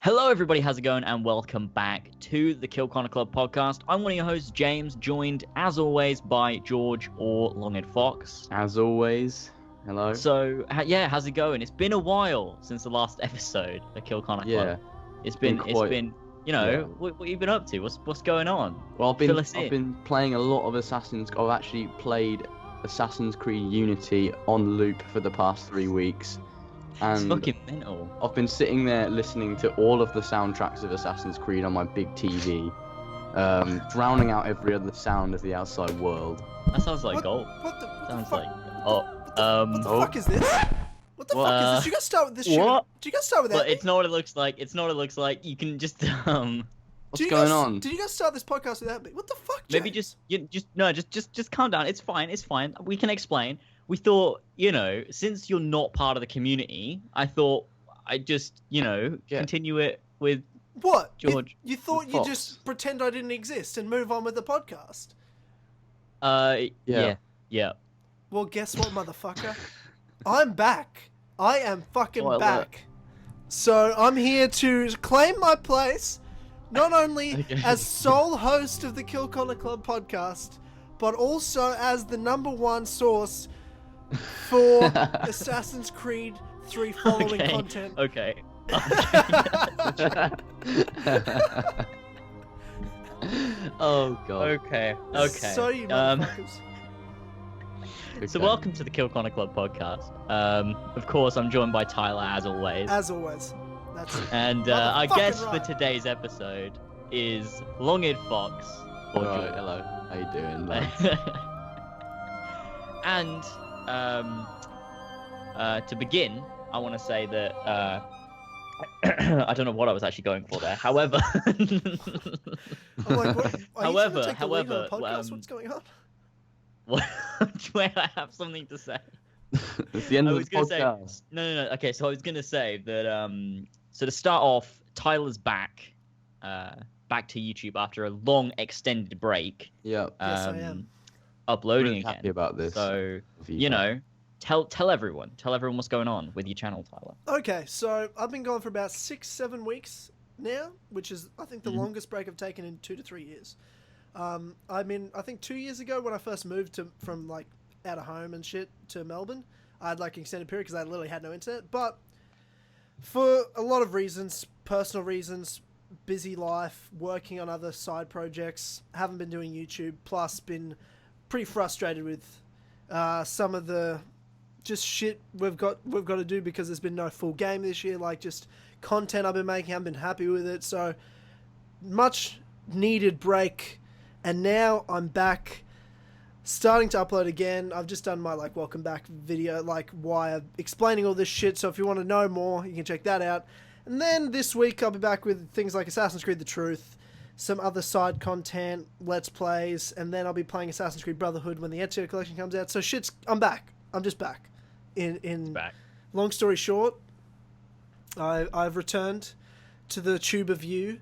Hello everybody, how's it going? And welcome back to the Kill Corner Club podcast. I'm one of your hosts, James, joined as always by George or LongEaredFox. As always, hello. So, yeah, how's it going? It's been a while since the last episode of Kill Corner Club. It's been, you know, what have you been up to? What's going on? Well, I've been playing a lot of Assassin's. I've actually played Assassin's Creed Unity on loop for the past 3 weeks. And it's fucking mental. I've been sitting there listening to all of the soundtracks of Assassin's Creed on my big TV, drowning out every other sound of the outside world. That sounds like gold. What the Sounds fuck? like What the fuck is this? What the fuck is this? You guys start with this shit. What? Did you guys start with that? But it's not what it looks like. It's not what it looks like. You can just What's going on? Did you guys start this podcast without me? What the fuck, James? maybe just calm down. It's fine. It's fine. We can explain. We thought, you know, since you're not part of the community, I thought I'd just, you know, continue it with What? George. You thought you'd just pretend I didn't exist and move on with the podcast? Yeah. Well, guess what, motherfucker? I'm back. I am fucking back. So I'm here to claim my place, not only as sole host of the Kill Corner Club podcast, but also as the ¡1 source for Assassin's Creed 3 following content. Okay. Oh god. Okay. So you motherfuckers. So welcome to the Kill Corner Club podcast. Of course, I'm joined by Tyler as always. As always. That's it. And our guest right. for today's episode is LongEaredFox. Right, hello. How you doing, lad? And to begin, I want to say that I don't know what I was actually going for there. However, I'm like, what? Are you trying to take the lead on however, the podcast? What's going on? wait, I have something to say. It's the end of the podcast. Say, no. Okay, so I was gonna say that. So to start off, Tyler's back to YouTube after a long extended break. Yeah. Yes, I am. Uploading really again. Happy about this. So you know, tell everyone what's going on with your channel, Tyler. Okay, so I've been going for about 6-7 weeks now, which is I think the longest break I've taken in 2 to 3 years. I think 2 years ago when I first moved from like out of home and shit to Melbourne, I had like an extended period because I literally had no internet. But for a lot of reasons, personal reasons, busy life, working on other side projects, haven't been doing YouTube, plus been pretty frustrated with some of the just shit we've got to do because there's been no full game this year. Like just content I've been making, I haven't been happy with it. So much needed break, and now I'm back, starting to upload again. I've just done my like welcome back video, like why I'm explaining all this shit. So if you want to know more, you can check that out. And then this week I'll be back with things like Assassin's Creed: The Truth, some other side content, Let's Plays, and then I'll be playing Assassin's Creed Brotherhood when the Ezio collection comes out. So I'm back. I'm just back. Long story short, I've returned to the tube of you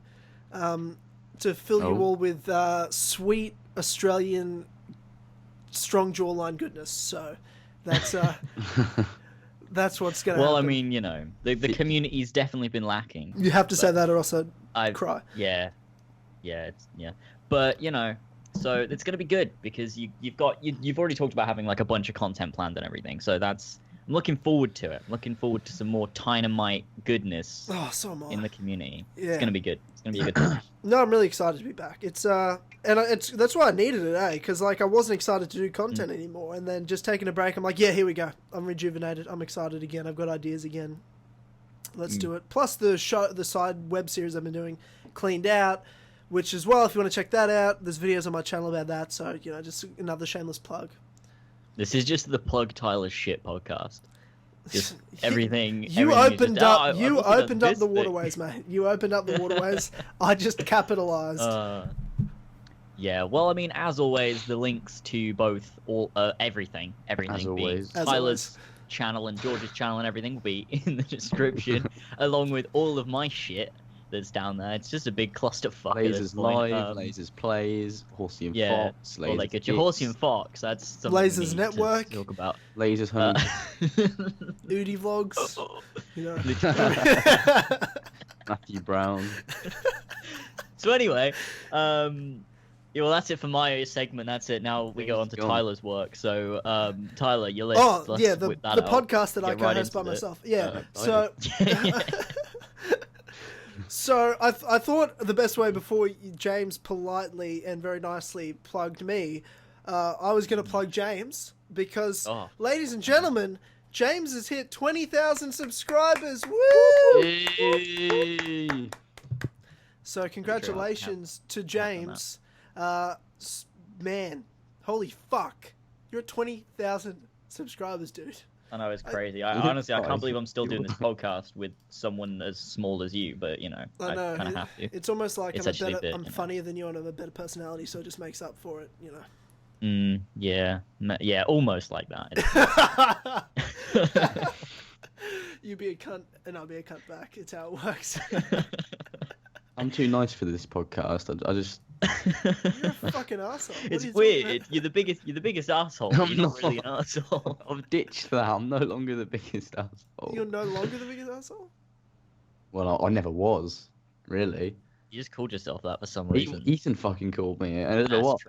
to fill you all with sweet Australian strong jawline goodness. So that's that's what's going to happen. Well, I mean, you know, the community's definitely been lacking. You have to say that or else I'd cry. Yeah. But, you know, so it's going to be good because you've already talked about having like a bunch of content planned and everything. So I'm looking forward to it. I'm looking forward to some more Dynamite goodness in the community. Yeah. It's going to be good. It's going to be a good time. No, I'm really excited to be back. It's that's why I needed it, because like I wasn't excited to do content anymore, and then just taking a break, I'm like, yeah, here we go. I'm rejuvenated. I'm excited again. I've got ideas again. Let's do it. Plus the side web series I've been doing, cleaned out, which as well, if you want to check that out, there's videos on my channel about that. So you know, just another shameless plug. This is just the Plug Tyler shit podcast. Just everything. You opened up the waterways, mate. You opened up the waterways. I just capitalized. Yeah, well, I mean, as always, the links to both everything, as always. Tyler's channel and George's channel and everything will be in the description, along with all of my shit that's down there. It's just a big clusterfuck. Lasers Live, Lasers Plays, Horsey and Fox, Lasers. Well, like it's your Horsey and Fox. That's something Lasers Network. To talk about. Lasers Home. Udi vlogs. You know. Matthew Brown. So anyway, yeah, well, that's it for my segment. That's it. Now we go on to Tyler's work. So, Tyler, your list. The podcast that I co-host by myself. Yeah. So, so I thought the best way before James politely and very nicely plugged me, I was going to plug James because, ladies and gentlemen, James has hit 20,000 subscribers. Woo! Yay! So congratulations to James. Man, holy fuck. You're at 20,000 subscribers, dude. I know, it's crazy. I honestly, I can't believe I'm still doing this podcast with someone as small as you, but, you know, I kind of have to. It's almost like I'm funnier than you and I'm a better personality, so it just makes up for it, you know. Yeah. Yeah, almost like that. You be a cunt and I'll be a cunt back. It's how it works. I'm too nice for this podcast. I just... You're a fucking asshole. It's weird. You're the biggest asshole. You're not really an asshole. I've ditched that. I'm no longer the biggest asshole. You're no longer the biggest asshole? Well, I never was, really. You just called yourself that for some reason. Ethan fucking called me, and I don't know what.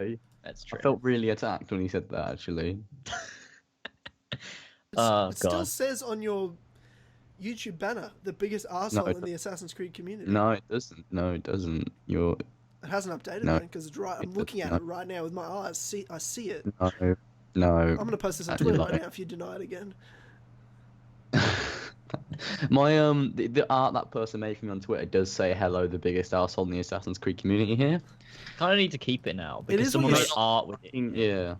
That's true. I felt really attacked when he said that, actually. It still says on your YouTube banner, the biggest arsehole in the Assassin's Creed community. No, it doesn't. No, it doesn't. It hasn't updated then, because it's right. I'm looking at it right now with my eyes. I see it. No. I'm going to post this on Twitter right now if you deny it again. My the art that person made for me on Twitter does say hello, the biggest arsehole in the Assassin's Creed community here. Kind of need to keep it now because someone made art with it. Yeah.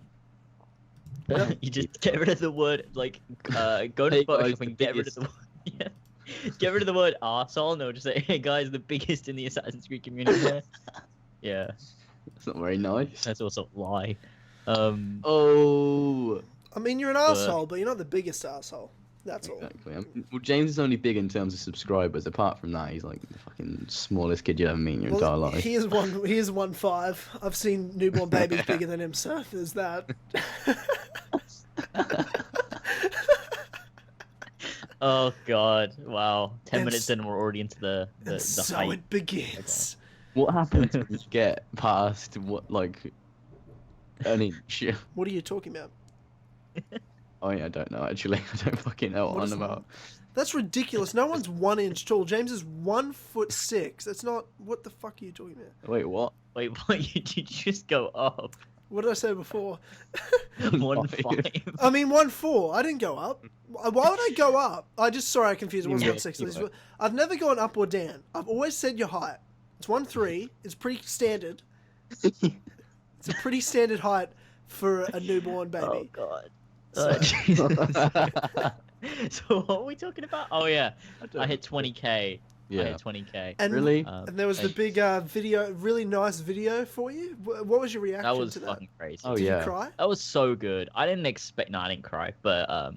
You just get rid of the word, like, go to Photoshop and get rid of the word. Yeah. Get rid of the word arsehole. No, just say, hey guys, the biggest in the Assassin's Creed community here. Yeah. That's not very nice. That's also a lie. I mean, you're an arsehole, but you're not the biggest arsehole. That's all. Exactly. Well, James is only big in terms of subscribers. Apart from that, he's like the fucking smallest kid you ever meet in your entire life. He is 1'5". I've seen newborn babies bigger than him, so there's that. Oh god! Wow. 10 minutes in, we're already into the so height. It begins. What happens when you get past an inch? What are you talking about? Oh yeah, I don't know actually. I don't fucking know what I'm about. That's ridiculous. No one's 1 inch tall. James is 1'6". That's not. What the fuck are you talking about? Wait, what? Wait, what? You just go up? What did I say before? 1'5". I mean 1'4". I didn't go up. Why would I go up? I confused. It was 1'6". I've never gone up or down. I've always said your height. It's 1'3". It's pretty standard. It's a pretty standard height for a newborn baby. Oh god. So what are we talking about? Oh yeah, I hit 20k. Yeah. I hit 20k. And, really? And there was the big video, really nice video for you. What was your reaction to that? That was fucking crazy. Oh, Did you cry? That was so good. I didn't expect. No, I didn't cry, but I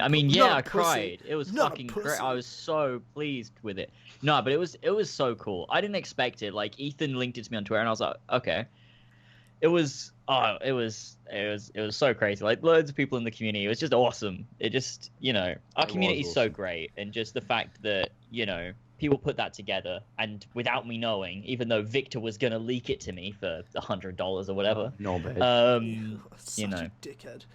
mean, yeah, I cried. It was fucking great. I was so pleased with it. No, but it was so cool. I didn't expect it. Like Ethan linked it to me on Twitter, and I was like, okay. It was so crazy. Like loads of people in the community. It was just awesome. It just, our community is so great, and just the fact that people put that together, and without me knowing, even though Victor was gonna leak it to me for $100 or whatever. No, babe. Such a dickhead.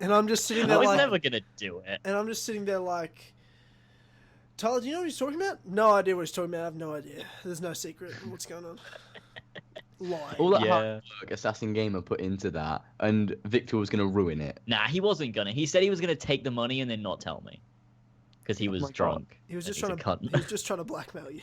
And I'm just sitting there. I was never gonna do it. And I'm just sitting there like, Tyler, do you know what he's talking about? No idea what he's talking about. I have no idea. There's no secret. What's going on? Lying. All that hard work Assassin Gamer put into that, and Victor was gonna ruin it. Nah, he wasn't gonna. He said he was gonna take the money and then not tell me, because he was drunk. He was just trying to blackmail you.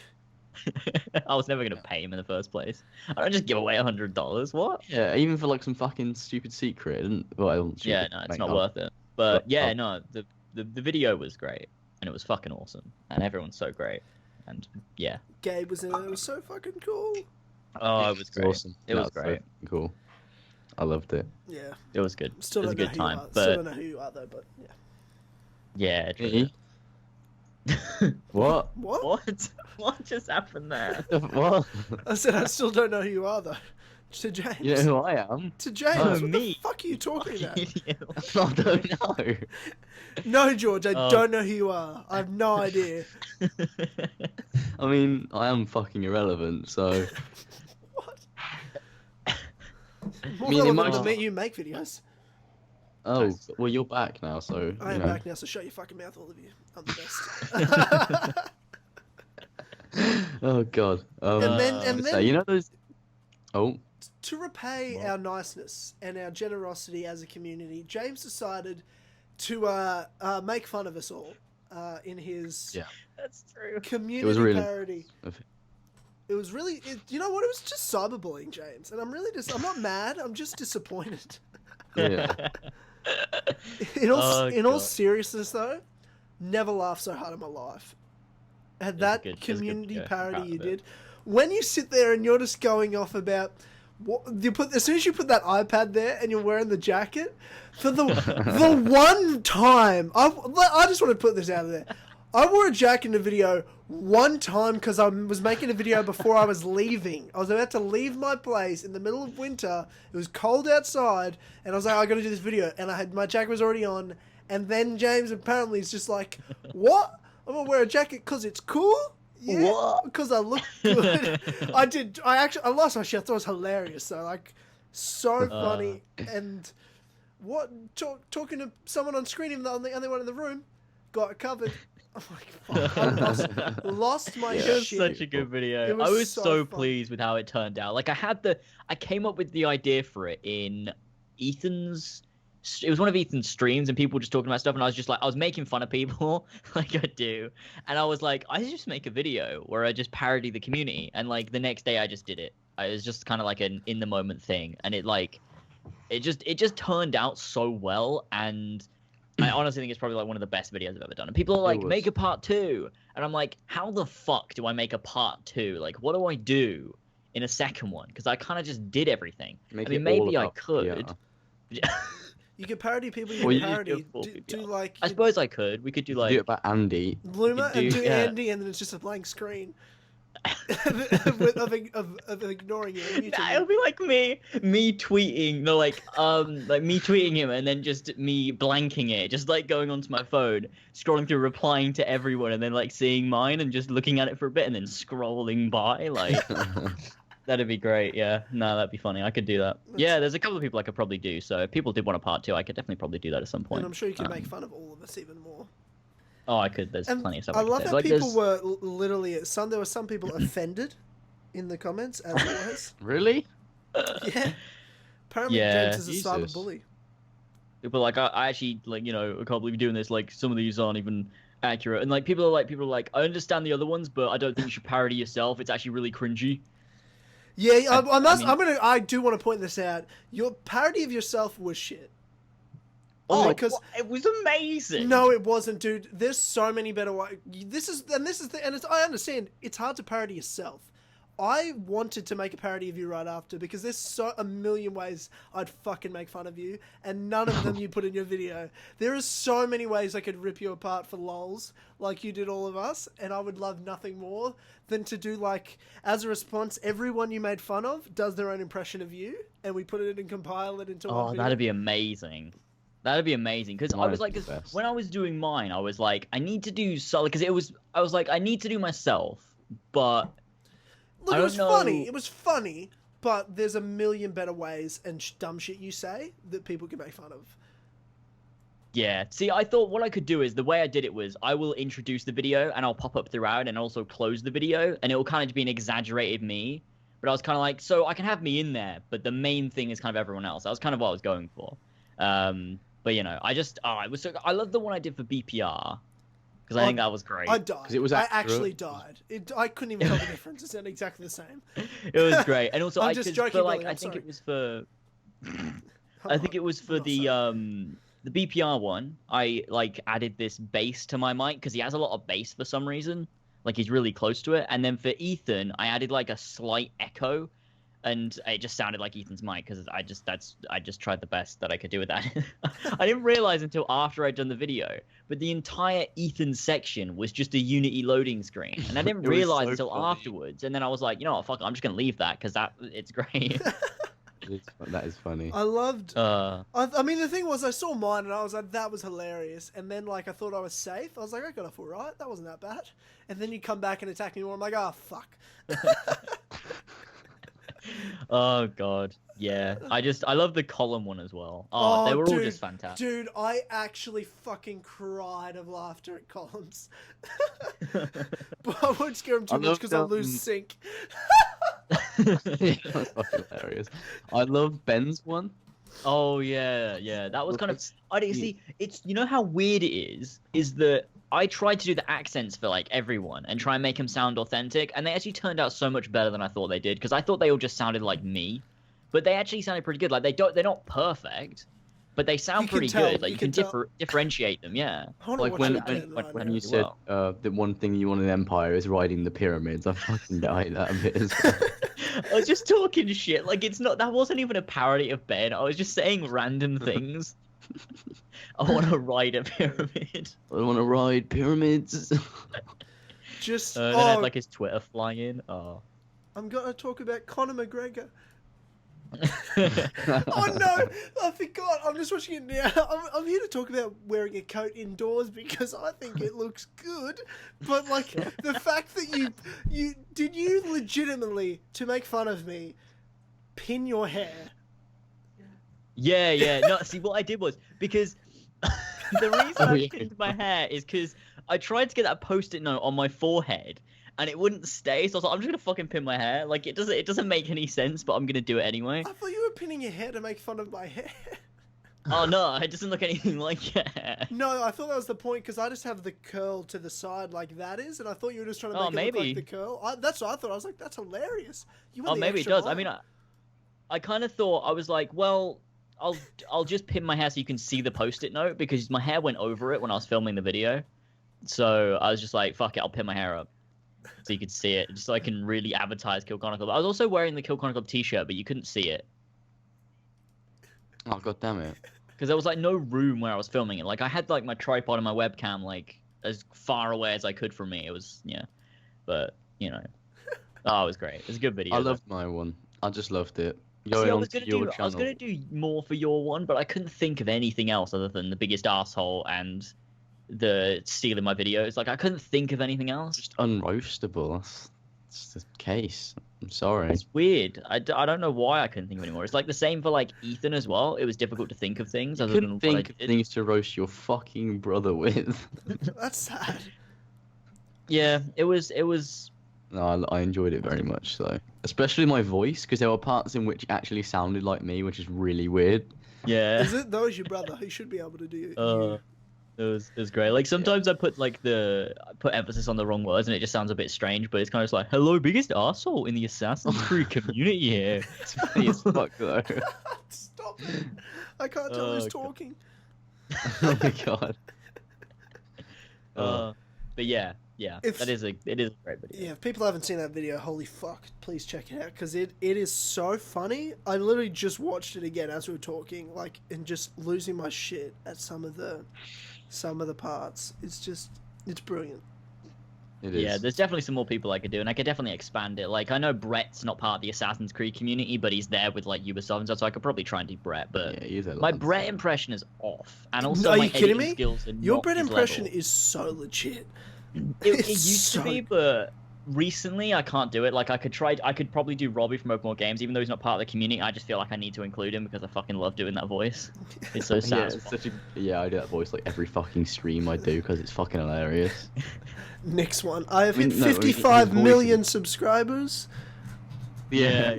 I was never gonna pay him in the first place. I don't just give away $100. What? Yeah, even for like some fucking stupid secret. Yeah, no, it's not worth it. But yeah, no, the video was great, and it was fucking awesome, and everyone's so great, and yeah. Gabe was in it. It was so fucking cool. Oh, it was great. Awesome. It was great. So cool. I loved it. Yeah. It was good. Still it was a good time. Still don't know who you are though, but yeah. Yeah. True. What? What? What just happened there? What? I said I still don't know who you are though. To James. You know who I am? To James. Oh, What me. the fuck are you talking about? I don't know. No, George, I don't know who you are. I have no idea. I mean, I am fucking irrelevant, so... What? More mean, relevant most- than me, you make videos. Oh, well, you're back now, so, I you am know. back now, so shut your fucking mouth, all of you. I'm the best. Oh, God. and So, then you know those... Oh, to repay our niceness and our generosity as a community, James decided to make fun of us all in his Yeah. That's true. community It was really parody. It was really, you know what? It was just cyberbullying, James, and I'm not mad. I'm just disappointed. yeah. In all God. seriousness, though, never laughed so hard in my life. At that good community video. I'm parody proud you of it. did, when you sit there and you're just going off about what you put as soon as you put that iPad there and you're wearing the jacket, for the one time I just want to put this out there. I wore a jacket in the video one time because I was making a video before I was leaving. I was about to leave my place in the middle of winter. It was cold outside, and I was like, I got to do this video. And my jacket was already on. And then James apparently is just like, what? I'm going to wear a jacket because it's cool? Yeah, What? because I look good. I lost my shit. I thought it was hilarious. So, like, so funny. And talking to someone on screen, even though I'm the only one in the room, got it covered. I'm like, fuck, I lost my It was shit. such a good video. It was I was so so fun. pleased with how it turned out. Like I came up with the idea for it in Ethan's. It was one of Ethan's streams, and people were just talking about stuff, and I was just like, I was making fun of people, like I do, and I was like, I just make a video where I just parody the community, and like the next day I just did it. It was just kind of like an in the moment thing, and it just turned out so well, and I honestly think it's probably like one of the best videos I've ever done. And people are like, was. make a part 2. And I'm like, how the fuck do I make a part 2? Like, what do I do in a second one? Because I kind of just did everything. Make I mean, it all maybe I about could. PR. You can parody people you Well, can you parody. full Do PPR. like I suppose I could. We could do Do like it about Andy. Luma you and do- do yeah. Andy, and then it's just a blank screen of ignoring you. and Nah, it'll be like me tweeting, no, like me tweeting him, and then just me blanking it, just like going onto my phone, scrolling through, replying to everyone, and then like seeing mine and just looking at it for a bit, and then scrolling by. Like that'd be great. Yeah, no, that'd be funny. I could do that. Yeah, there's a couple of people I could probably do. So if people did want a part 2, I could definitely probably do that at some point. And I'm sure you can make fun of all of us even more. Oh, I could. There's And plenty of stuff. I could love say. how Like, people there's- were literally there were some people offended in the comments as always. Really? Yeah. Apparently Yeah. James is a Jesus. cyberbully. People are like, I actually, like, you know, I can't believe you're doing this. Like, some of these aren't even accurate. And like people are like, I understand the other ones, but I don't think you should parody yourself. It's actually really cringy. Yeah, mean- I do want to point this out. Your parody of yourself was shit. Oh, because it was amazing. no, it wasn't, dude. There's so many better ways. I understand it's hard to parody yourself. I wanted to make a parody of you right after because there's a million ways I'd fucking make fun of you, and none of them you put in your video. There are so many ways I could rip you apart for lols, like you did all of us, and I would love nothing more than to do, like, as a response, everyone you made fun of does their own impression of you, and we put it in and compile it into one Oh, video. that'd be amazing. That'd be amazing. Because I was like, That'd be the best. when I was doing mine, I was like, I need to do so. Because I was like, I need to do myself, but Look, I it was don't funny. know. It was funny, but there's a million better ways and dumb shit you say that people can make fun of. yeah. See, I thought what I could do is the way I did it was I will introduce the video and I'll pop up throughout and also close the video, and it will kind of be an exaggerated me. But I was kind of like, so I can have me in there, but the main thing is kind of everyone else. That was kind of what I was going for. But you know, it was I love the one I did for BPR because I think that was great. I died. 'Cause it was I accurate. actually died. I couldn't even tell the difference. It sounded exactly the same. It was great, and also I'm I just could, joking, but like Billy, I I'm think sorry. it was for. I'm I think not- it was I'm for not sorry. the BPR one. I like added this bass to my mic because he has a lot of bass for some reason. Like he's really close to it. And then for Ethan, I added like a slight echo, and it just sounded like Ethan's mic because I just tried the best that I could do with that. I didn't realize until after I'd done the video, but the entire Ethan section was just a Unity loading screen, and I didn't It was realize so until funny. afterwards. And then I was like, you know what, fuck it, I'm just gonna leave that because it's great. That is funny. I loved. Uh, I mean, the thing was, I saw mine and I was like, that was hilarious. And then, like, I thought I was safe. I was like, I got off all right. That wasn't that bad. And then you come back and attack me more. I'm like, oh, fuck. oh god, yeah. I love the column one as well. Oh, they were all just fantastic. Dude, I actually fucking cried of laughter at columns. But I won't scare him too much because I'll lose sync. That's fucking hilarious. I love Ben's one. Oh yeah, that was kind of. I didn't see. It's how weird it is that I tried to do the accents for like everyone and try and make them sound authentic, and they actually turned out so much better than I thought they did because I thought they all just sounded like me, but they actually sounded pretty good. Like they're not perfect, but they sound pretty good. Like you can differentiate them. Yeah. Like when you said the one thing you want in Empire is riding the pyramids, I fucking died that a bit as well. I was just talking shit. Like that wasn't even a parody of Ben. I was just saying random things. I want to ride a pyramid. I want to ride pyramids. Just then I had like his Twitter flying in. Oh. I'm gonna talk about Conor McGregor. Oh no, I forgot. I'm just watching it now. I'm here to talk about wearing a coat indoors because I think it looks good. But like the fact that you legitimately, to make fun of me, pin your hair. Yeah. No, see what I did was because the reason I pinned my hair is because I tried to get that post-it note on my forehead. And it wouldn't stay, so I was like, I'm just gonna fucking pin my hair. Like it doesn't make any sense, but I'm gonna do it anyway. I thought you were pinning your hair to make fun of my hair. Oh no, it doesn't look anything like your hair. No, I thought that was the point because I just have the curl to the side like that is, and I thought you were just trying to make it look like the curl. That's what I thought. I was like, that's hilarious. Maybe it does. I mean, I kind of thought I was like, well, I'll just pin my hair so you can see the post-it note because my hair went over it when I was filming the video. So I was just like, fuck it, I'll pin my hair up. So you could see it, just so I can really advertise Kill Chronicle. I was also wearing the Kill Chronicle t-shirt, but you couldn't see it. Oh god damn it! Because there was like no room where I was filming it. Like I had like my tripod and my webcam like as far away as I could from me. It was but oh, it was great. It was a good video. I loved my one. I just loved it. I was gonna do more for your one, but I couldn't think of anything else other than the biggest asshole and the stealing my videos. Like I couldn't think of anything else. Just unroastable. That's the case. I'm sorry. It's weird. I don't know why I couldn't think of any more. It's like the same for like Ethan as well. It was difficult to think of things. You couldn't think of things to roast your fucking brother with. That's sad. Yeah, it was. No, I enjoyed it very much. So, especially my voice, because there were parts in which it actually sounded like me, which is really weird. Yeah. Is it? That was your brother. He should be able to do you. It was great. Like sometimes I put put emphasis on the wrong words and it just sounds a bit strange, but it's kind of just like, hello, biggest arsehole in the Assassin's Creed community here. It's funny as fuck though. Stop it. I can't tell who's talking. Oh my god. But yeah, it is a great video. Yeah, if people haven't seen that video, holy fuck, please check it out because it is so funny. I literally just watched it again as we were talking, like, and just losing my shit at some of the parts. It's brilliant. It is. Yeah, there's definitely some more people I could do, and I could definitely expand it. Like, I know Brett's not part of the Assassin's Creed community, but he's there with like Ubisoft and stuff, so I could probably try and do Brett. But my Brett impression is off, and also are my you kidding me? Skills are Your not Brett his impression level. is so legit. It used to be, but recently I can't do it. Like I could probably do Robbie from Open World Games, even though he's not part of the community. I just feel like I need to include him because I fucking love doing that voice. It's so sad. I do that voice like every fucking stream I do because it's fucking hilarious. Next one. I have hit 55 million subscribers. Yeah.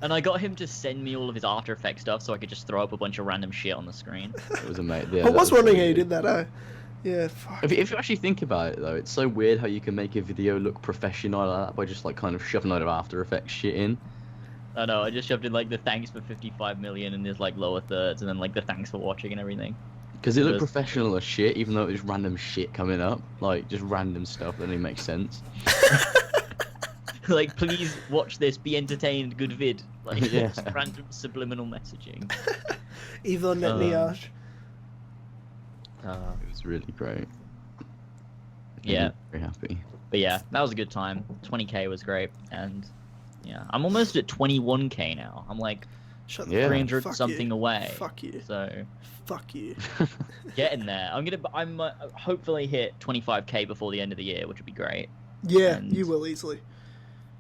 And I got him to send me all of his After Effects stuff so I could just throw up a bunch of random shit on the screen. It was amazing. Yeah, I was wondering how you did that, Yeah, fuck. If you actually think about it, though, it's so weird how you can make a video look professional like that by just, like, kind of shoving a lot of After Effects shit in. I know, I just shoved in, like, the thanks for 55 million and there's, like, lower thirds and then, like, the thanks for watching and everything. Because it looked professional as shit, even though it was random shit coming up. Like, just random stuff that didn't make sense. Like, please watch this, be entertained, good vid. Like, Yeah. just random subliminal messaging. Evil Netniash. It was really great. Yeah. Very happy. But yeah, that was a good time. 20k was great, and yeah, I'm almost at 21k now. I'm like Shut Yeah. 300 Fuck something you. away. Fuck you. So Fuck you. getting there. I'm hopefully hit 25k before the end of the year, which would be great. Yeah, And you will easily.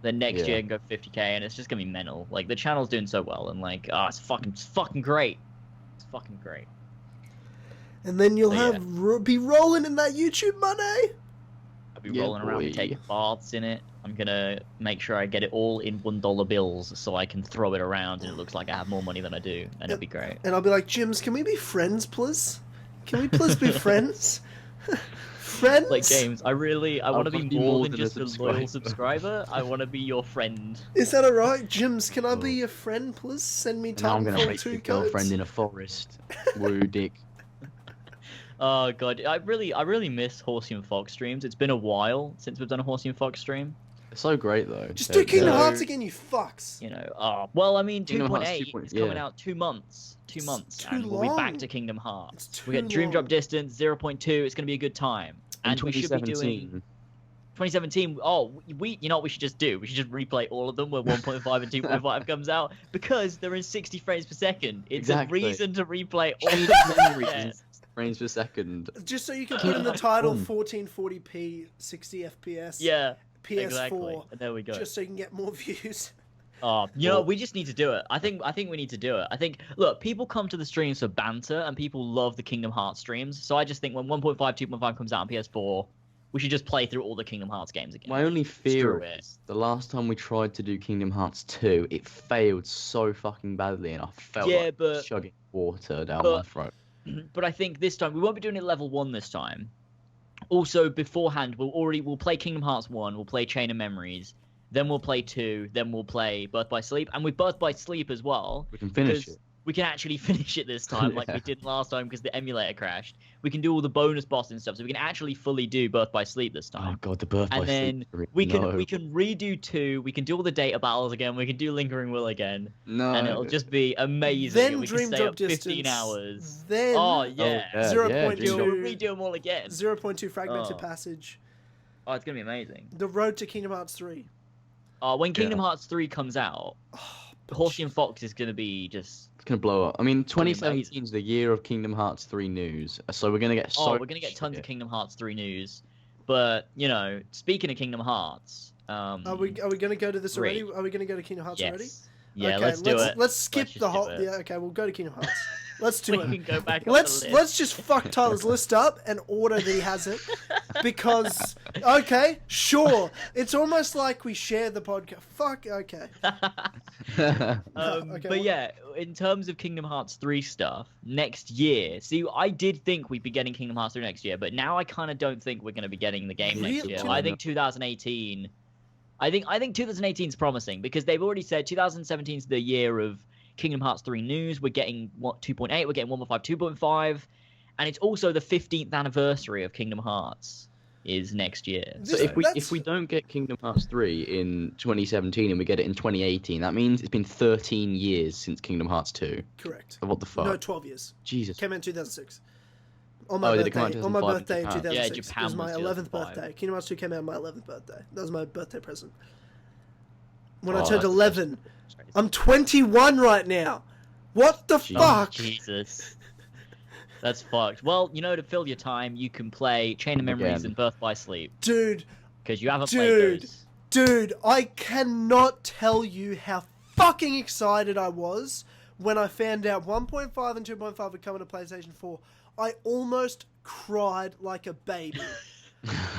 then next Yeah. year I can go 50k, and it's just gonna be mental. Like the channel's doing so well, and like, it's fucking great. It's fucking great. And then you'll So, be rolling in that YouTube money. I'll be Yeah, rolling around, boy. taking baths in it. I'm gonna make sure I get it all in $1 bills, so I can throw it around, and it looks like I have more money than I do, and it'll be great. And I'll be like, Jims, can we be friends, please? Can we please be friends? Friends? Like James, I want to be more than just a loyal subscriber. subscriber. I want to be your friend. Is that alright? Jims, can I be your friend, please? Send me Now I'm gonna Titanfall make 2 your codes. girlfriend in a forest. Woo, dick. Oh god, I really miss Horsey and Fox streams. It's been a while since we've done a Horsey and Fox stream. It's so great though. Just do Kingdom So- Hearts again, you fucks. You know, well, I mean, Kingdom Hearts 2.8 2.8, is coming yeah. out 2 months. 2 months, too and we'll be back long. to Kingdom Hearts. It's We get too Dream Drop long. Distance 0.2. It's gonna be a good time. And we should be doing 2017. Oh, you know what we should just do? We should just replay all of them where 1.5 and 2.5 comes out because they're in 60 frames per second. It's Exactly. a reason to replay all of them. Yeah. Frames per second. Just so you can put in the title Boom. 1440p, 60 FPS, Yeah, PS4, exactly. And there we go. just so you can get more views. Oh, you know, we just need to do it. I think we need to do it. I think, look, people come to the streams for banter, and people love the Kingdom Hearts streams. So I just think when 1.5, 2.5 comes out on PS4, we should just play through all the Kingdom Hearts games again. My only fear Screw it. is the last time we tried to do Kingdom Hearts 2, it failed so fucking badly, and I felt Yeah, like but- chugging water down but- my throat. But I think this time we won't be doing it level 1 this time. Also, beforehand, we'll play Kingdom Hearts 1, we'll play Chain of Memories, then we'll play 2, then we'll play Birth by Sleep, and with Birth by Sleep as well, We can finish because it. we can actually finish it this time, like we Yeah. did last time because the emulator crashed. We can do all the bonus bosses and stuff, so we can actually fully do Birth by Sleep this Oh time. god, the Birth by And then Sleep story. we can No. redo 2, we can do all the data battles again, we can do Lingering Will again, No. and it'll just be amazing. Then and we Dream can stay Drop up Distance. 15 hours. Then Oh yeah, yeah. 0.2, We'll redo them all again. 0.2 Fragmented Oh. Passage. Oh, it's gonna be amazing. The Road to Kingdom Hearts 3. When Kingdom Yeah. Hearts 3 comes out, Oh, Horsey and Fox is gonna be just. It's gonna blow up. I mean, gonna be 2017 is the year of Kingdom Hearts 3 news, so we're gonna get so. Oh, we're gonna get tons of Kingdom Hearts 3 news. But you know, speaking of Kingdom Hearts, Are we going to go to this already? Great. Are we going to go to Kingdom Hearts already? yes, yeah, okay, let's do it. Let's skip just the do whole. it. Yeah, okay, we'll go to Kingdom Hearts. Let's do We it. can go back. up Let's the list. just fuck Tyler's list up and order that he has it, because okay, sure, it's almost like we share the podcast. Fuck, okay. Okay, But well- yeah, in terms of Kingdom Hearts 3 stuff, next year. See, I did think we'd be getting Kingdom Hearts 3 next year, but now I kind of don't think we're going to be getting the game next Really? year. Do I you- think 2018. I think 2018 is promising because they've already said 2017 is the year of Kingdom Hearts 3 news. We're getting 2.8, we're getting 1.5, 2.5, and it's also the 15th anniversary of Kingdom Hearts is next year. So This- if we don't get Kingdom Hearts 3 in 2017 and we get it in 2018, that means it's been 13 years since Kingdom Hearts 2. Correct. What the fuck? No, 12 years. Jesus. Came out in 2006. On my did it come out birthday. in On my 2005 in birthday in Japan? 2006. Yeah, Japan it was my was 11th 2005. birthday. Kingdom Hearts 2 came out on my 11th birthday. That was my birthday present. When I Oh, turned that's 11. I'm 21 right now. What the Jeez. fuck? Jesus. That's fucked. Well, you know, to fill your time, you can play Chain of Memories Again. and Birth by Sleep Dude, because you haven't played Dude. those. Dude, I cannot tell you how fucking excited I was when I found out 1.5 and 2.5 would come to PlayStation 4. I almost cried like a baby.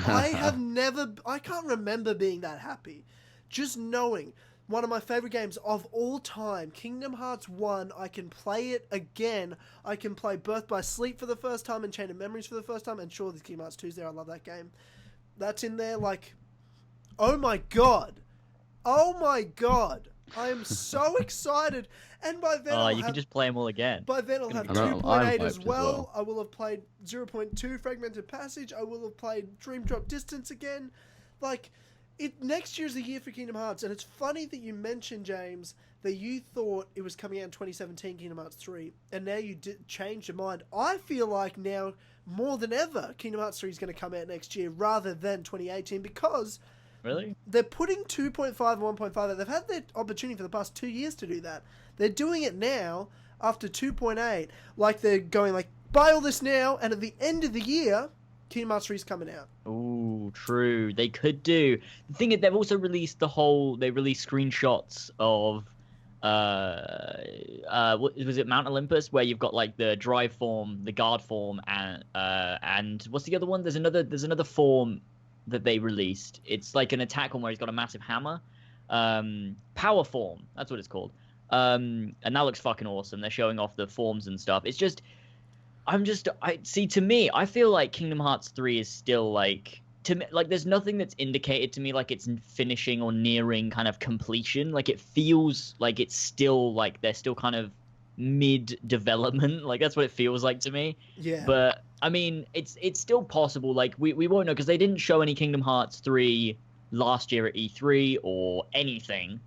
I can't remember being that happy. Just knowing one of my favorite games of all time, Kingdom Hearts 1, I can play it again. I can play Birth by Sleep for the first time and Chain of Memories for the first time. And sure, there's Kingdom Hearts 2's there. I love that game. That's in there. Like, oh my god. Oh my god. I am so excited. And by then, Oh, you can just play them all again. by then I'll have I know, I'm 2.8 hyped as as well. well. I will have played 0.2 Fragmented Passage. I will have played Dream Drop Distance again. Like, next year's the year for Kingdom Hearts, and it's funny that you mentioned, James, that you thought it was coming out in 2017, Kingdom Hearts 3, and now you changed your mind. I feel like now, more than ever, Kingdom Hearts 3 is going to come out next year rather than 2018 because Really? They're putting 2.5 and 1.5 out. They've had their opportunity for the past 2 years to do that. They're doing it now after 2.8. Like, they're going like, buy all this now, and at the end of the year, Kingdom Hearts 3 is coming out. Ooh, true. They could do. The thing is, they've also released they released screenshots of, what was it, Mount Olympus, where you've got like the drive form, the guard form, and what's the other one? There's another form that they released. It's like an attack one where he's got a massive hammer. Power form, that's what it's called. And that looks fucking awesome. They're showing off the forms and stuff. It's just, to me, I feel like Kingdom Hearts 3 is still like, to me, like there's nothing that's indicated to me like it's finishing or nearing kind of completion. Like it feels like it's still like they're still kind of mid development. Like that's what it feels like to me. Yeah. But I mean, it's still possible. Like we won't know because they didn't show any Kingdom Hearts 3 last year at E3 or anything.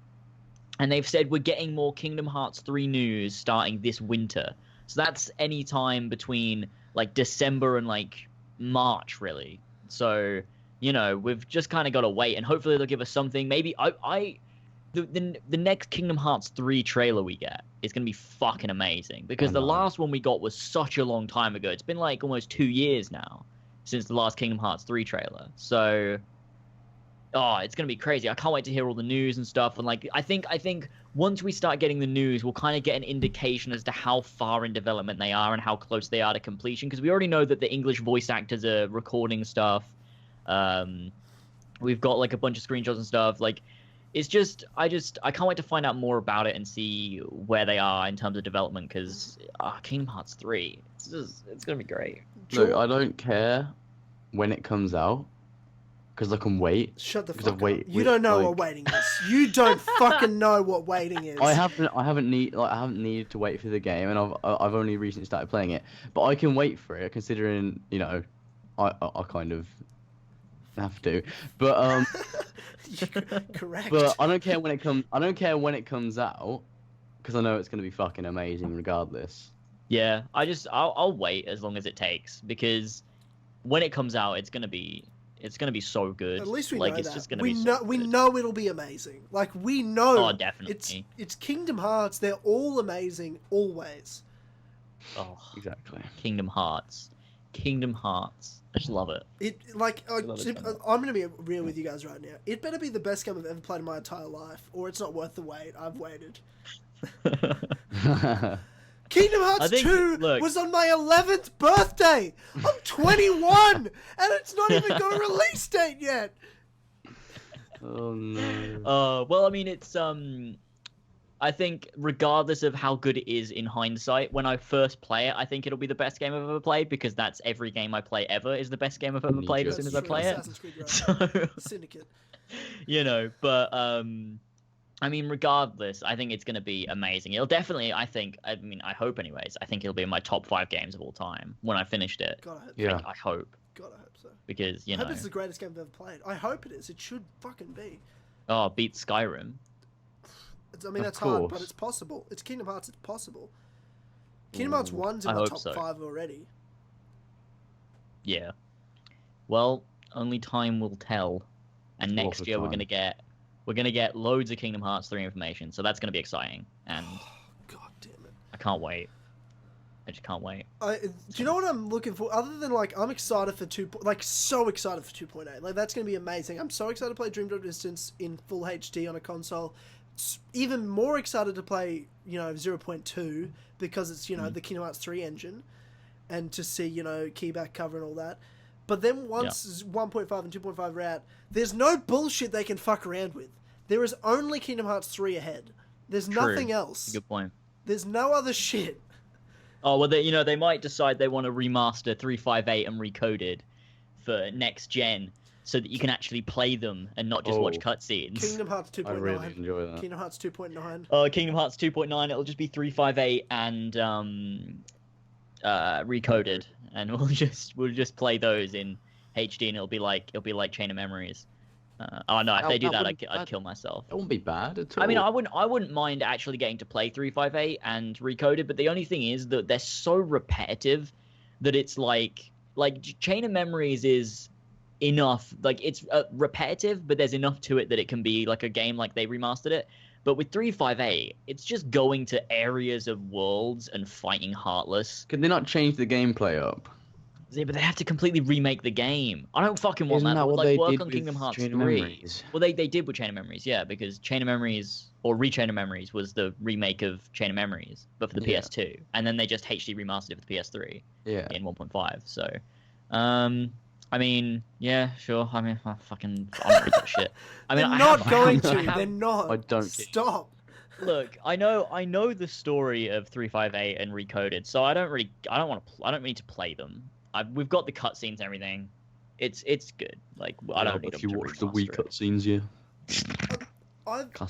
And they've said we're getting more Kingdom Hearts 3 news starting this winter. So that's any time between like December and like March, really. So, you know, we've just kind of got to wait, and hopefully they'll give us something. Maybe the next Kingdom Hearts 3 trailer we get is going to be fucking amazing, because the last one we got was such a long time ago. It's been like almost 2 years now since the last Kingdom Hearts 3 trailer. So, it's going to be crazy. I can't wait to hear all the news and stuff. And like, I think once we start getting the news, we'll kind of get an indication as to how far in development they are and how close they are to completion. Because we already know that the English voice actors are recording stuff. We've got like a bunch of screenshots and stuff. Like, it's just, I can't wait to find out more about it and see where they are in terms of development. Because Kingdom Hearts 3, it's going to be great. Look, I don't care when it comes out, because I can wait. Shut the fuck up. You don't know what waiting is. You don't fucking know what waiting is. I haven't needed to wait for the game, and I've only recently started playing it. But I can wait for it, considering, you know, I kind of have to. But correct. But I don't care when it comes. I don't care when it comes out, because I know it's gonna be fucking amazing regardless. Yeah, I'll wait as long as it takes, because when it comes out, it's gonna be so good. At least we like, know it's that. Just gonna we be know so we good. know it'll be amazing. Like, we know. Oh, definitely. It's Kingdom Hearts. They're all amazing always. Oh, Exactly. Kingdom Hearts. I just love it. I'm gonna be real with you guys right now. It better be the best game I've ever played in my entire life, or it's not worth the wait. I've waited. Kingdom Hearts 2 was on my 11th birthday. I'm 21, and it's not even got a release date yet. Oh no. Well, I mean, it's I think regardless of how good it is in hindsight, when I first play it, I think it'll be the best game I've ever played, because that's every game I play ever is the best game I've ever played as soon as I play it. Assassin's Creed, right? So, Syndicate. You know, but I mean, regardless, I think it's going to be amazing. It'll definitely, I hope anyways, I think it'll be in my top 5 games of all time when I finished it. God, I hope Yeah. I hope. God, I hope so. Because, I hope it's the greatest game I've ever played. I hope it is. It should fucking be. Oh, beat Skyrim. That's hard, but it's possible. It's Kingdom Hearts, it's possible. Kingdom Hearts 1's in my top 5 already. Yeah. Well, only time will tell. And next year we're gonna get loads of Kingdom Hearts 3 information, so that's gonna be exciting. And God damn it. I can't wait. I just can't wait. Do you know what I'm looking for? Other than, like, I'm excited for so excited for 2.8. Like, that's gonna be amazing. I'm so excited to play Dream Drop Distance in full HD on a console. Even more excited to play, 0.2, because it's, the Kingdom Hearts 3 engine, and to see, keyback cover and all that. But then once 1.5 and 2.5 are out, there's no bullshit they can fuck around with. There is only Kingdom Hearts 3 ahead. There's nothing else. Good point. There's no other shit. Oh, well, they might decide they want to remaster 358 and Recoded for next gen, so that you can actually play them and not just watch cutscenes. Kingdom Hearts 2.9. I really enjoy that. Kingdom Hearts 2.9. Kingdom Hearts 2.9, it'll just be 358 and Recoded, and we'll just play those in HD, and it'll be like Chain of Memories. If they do that, I'd kill myself. It wouldn't be bad at all. I mean, I wouldn't mind actually getting to play 358 and Recoded, but the only thing is that they're so repetitive that it's like Chain of Memories is enough. Like it's repetitive, but there's enough to it that it can be like a game like they remastered it. But with 358, it's just going to areas of worlds and fighting Heartless. Can they not change the gameplay up? Yeah, but they have to completely remake the game. I don't fucking want Isn't that what Like, they work did on with Kingdom Hearts Chain of 3. Memories? Well, they did with Chain of Memories, yeah, because Chain of Memories, or Rechain of Memories, was the remake of Chain of Memories, but for the PS2. And then they just HD remastered it for the PS3 in 1.5. So, I mean, yeah, sure. I mean, I don't read that shit. I mean, They're not going to. They're not. I don't. Stop. Look, I know the story of 358 and Recoded, so I don't need to play them. We've got the cutscenes and everything. It's good. Like I don't need if you to watch the Wii remaster it. cutscenes, yeah.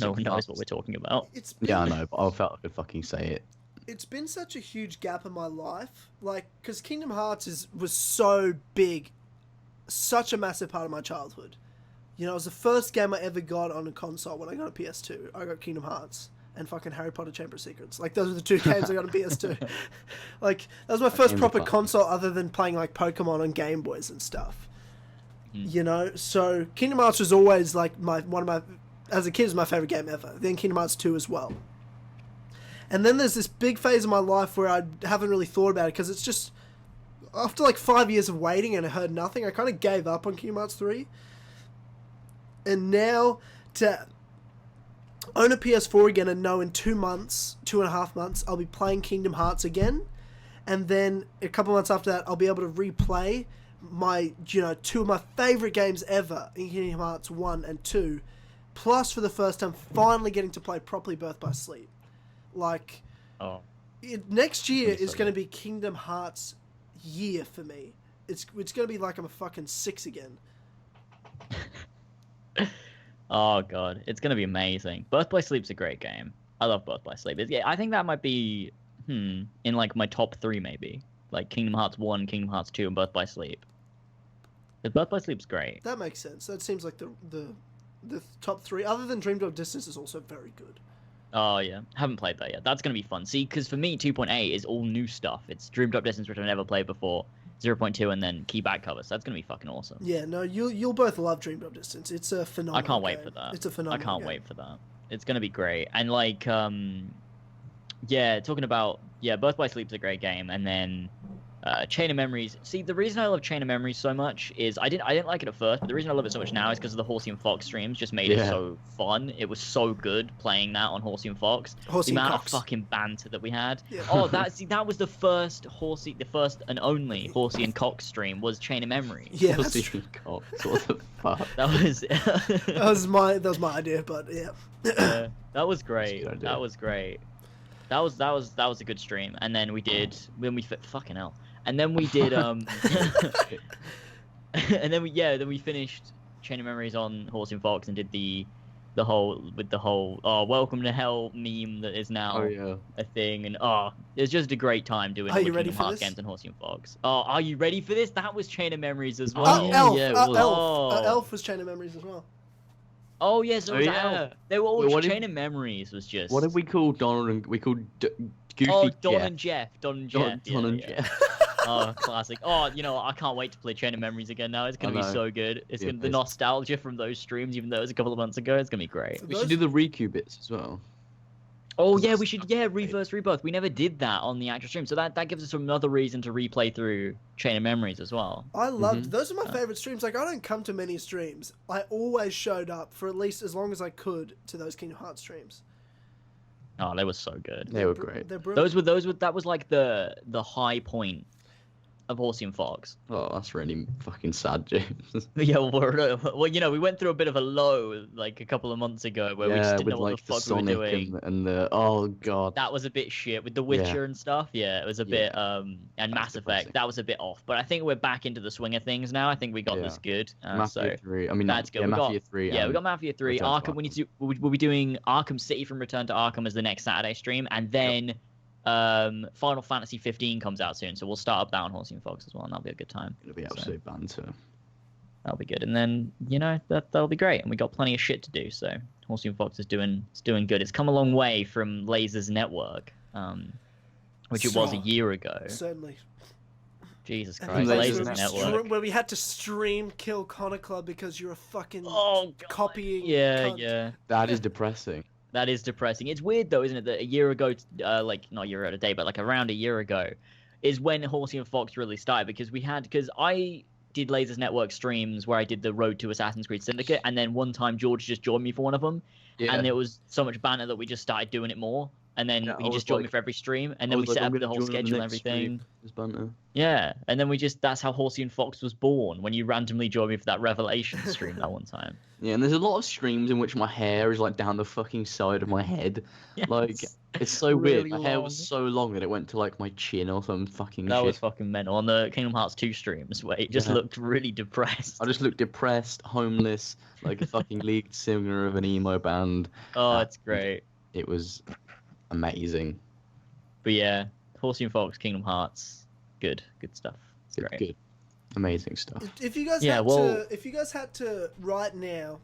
No one knows what we're talking about. Yeah, I know, but I felt I could fucking say it. It's been such a huge gap in my life, like, because Kingdom Hearts was so big, such a massive part of my childhood. You know, it was the first game I ever got on a console when I got a PS2. I got Kingdom Hearts and fucking Harry Potter Chamber of Secrets. Like, those were the two games I got on PS2. Like, that was my first proper console other than playing, like, Pokemon on Game Boys and stuff. You know? So, Kingdom Hearts was always, like, as a kid, it was my favourite game ever. Then Kingdom Hearts 2 as well. And then there's this big phase of my life where I haven't really thought about it, because it's just... After, like, 5 years of waiting and I heard nothing, I kind of gave up on Kingdom Hearts 3. And now, to own a PS4 again and know in 2.5 months, I'll be playing Kingdom Hearts again. And then a couple months after that, I'll be able to replay my, two of my favourite games ever in Kingdom Hearts 1 and 2. Plus, for the first time, finally getting to play properly Birth by Sleep. Like, next year is going to be Kingdom Hearts year for me. It's going to be like I'm a fucking 6 again. Oh god, it's gonna be amazing. Birth by Sleep's a great game. I love Birth by Sleep. I think that might be in like my top 3 maybe. Like Kingdom Hearts 1, Kingdom Hearts 2, and Birth by Sleep. But Birth by Sleep's great. That makes sense. That seems like the top 3. Other than Dream Drop Distance is also very good. Oh yeah, haven't played that yet. That's gonna be fun. See, because for me 2.8 is all new stuff. It's Dream Drop Distance, which I've never played before. 0.2 and then key back cover, so that's gonna be fucking awesome. Yeah, no, you'll both love Dream Drop Distance. It's a phenomenal I can't wait game. for that. It's a phenomenal I can't game. wait for that. It's gonna be great. And like talking about Birth by Sleep's a great game, and then Chain of Memories. See, the reason I love Chain of Memories so much is I didn't like it at first, but the reason I love it so much now is because of the Horsey and Fox streams just made it so fun. It was so good playing that on Horsey and Fox. Horsey the and amount Cox. of fucking banter that we had. Yeah. Oh, that was the first and only Horsey and Cox stream was Chain of Memories. Yeah, that's Horsey true. and Cox, what the fuck? That was that was my idea, but yeah. yeah, that was great. That's a good idea. That was great. That was a good stream. And then fucking hell. And then we did and then we finished Chain of Memories on Horsey and Fox and did the whole welcome to hell meme that is now a thing, and it's just a great time doing all the Kingdom Hearts games on Horsey and Fox. Oh, are you ready for this? That was Chain of Memories as well. Elf. Yeah, it was. Elf was Chain of Memories as well. Oh yes, it was Elf. They were all Wait, Chain of Memories was just. What did we call Donald and we called Goofy Don Jeff? and Jeff. Don and Jeff. Oh, classic. Oh, I can't wait to play Chain of Memories again now. It's going to be so good. It's the nostalgia from those streams, even though it was a couple of months ago, it's going to be great. We should do the Riku bits as well. Oh, yeah, we should, Reverse Rebirth. We never did that on the actual stream, so that gives us another reason to replay through Chain of Memories as well. I loved those are my favorite streams. Like, I don't come to many streams. I always showed up for at least as long as I could to those Kingdom Hearts streams. Oh, they were so good. They were great. That was like the high point of Horsey and Fox. Oh, that's really fucking sad, James. Yeah, we went through a bit of a low like a couple of months ago where we just didn't know what the fuck we were doing. And the oh god, that was a bit shit with The Witcher and stuff. Yeah, it was a bit and Mass Effect. That was a bit off, but I think we're back into the swing of things now. I think we got this good. Mafia 3. I mean, that's good. Mafia 3. Yeah, we got Mafia 3. Arkham. We'll be doing Arkham City from Return to Arkham as the next Saturday stream, and then. Final Fantasy 15 comes out soon, so we'll start up that on Horsey and Fox as well, and that'll be a good time. It'll be absolute banter. That'll be good, and then that'll be great, and we got plenty of shit to do. So Horsey and Fox is doing good. It's come a long way from Lasers Network, which it was a year ago. Certainly. Jesus And Christ, the place Lasers where Network. where we had to stream Kill Connor Club because you're a fucking Oh, God. copying. Yeah, cunt. yeah. That is depressing. That is depressing. It's weird though, isn't it? That a year ago, like not a year out of date, but like around a year ago, is when Horsey and Fox really started because I did Lasers Network streams where I did the Road to Assassin's Creed Syndicate, and then one time George just joined me for one of them, Yeah. and there was so much banter that we just started doing it more, and then Yeah, he I just was joined me like- for every stream, and I then we was like, set I'm up the gonna whole join on the schedule and next everything. stream. It's banter. Yeah, and then that's how Horsey and Fox was born when you randomly joined me for that Revelation stream that one time. Yeah, and there's a lot of streams in which my hair is like down the fucking side of my head. Yes. Like, it's so Really weird. My hair was long. so long that it went to like my chin or some fucking That shit. was fucking mental on the Kingdom Hearts 2 streams where it just Yeah. looked really depressed. I just looked depressed, homeless, like a fucking lead singer of an emo band. Oh, it's great. It was amazing. But yeah, Horsey and Fox, Kingdom Hearts, good stuff. It's Good, great. good. Amazing stuff. If you guys Yeah, had well- to, if you guys had to right now,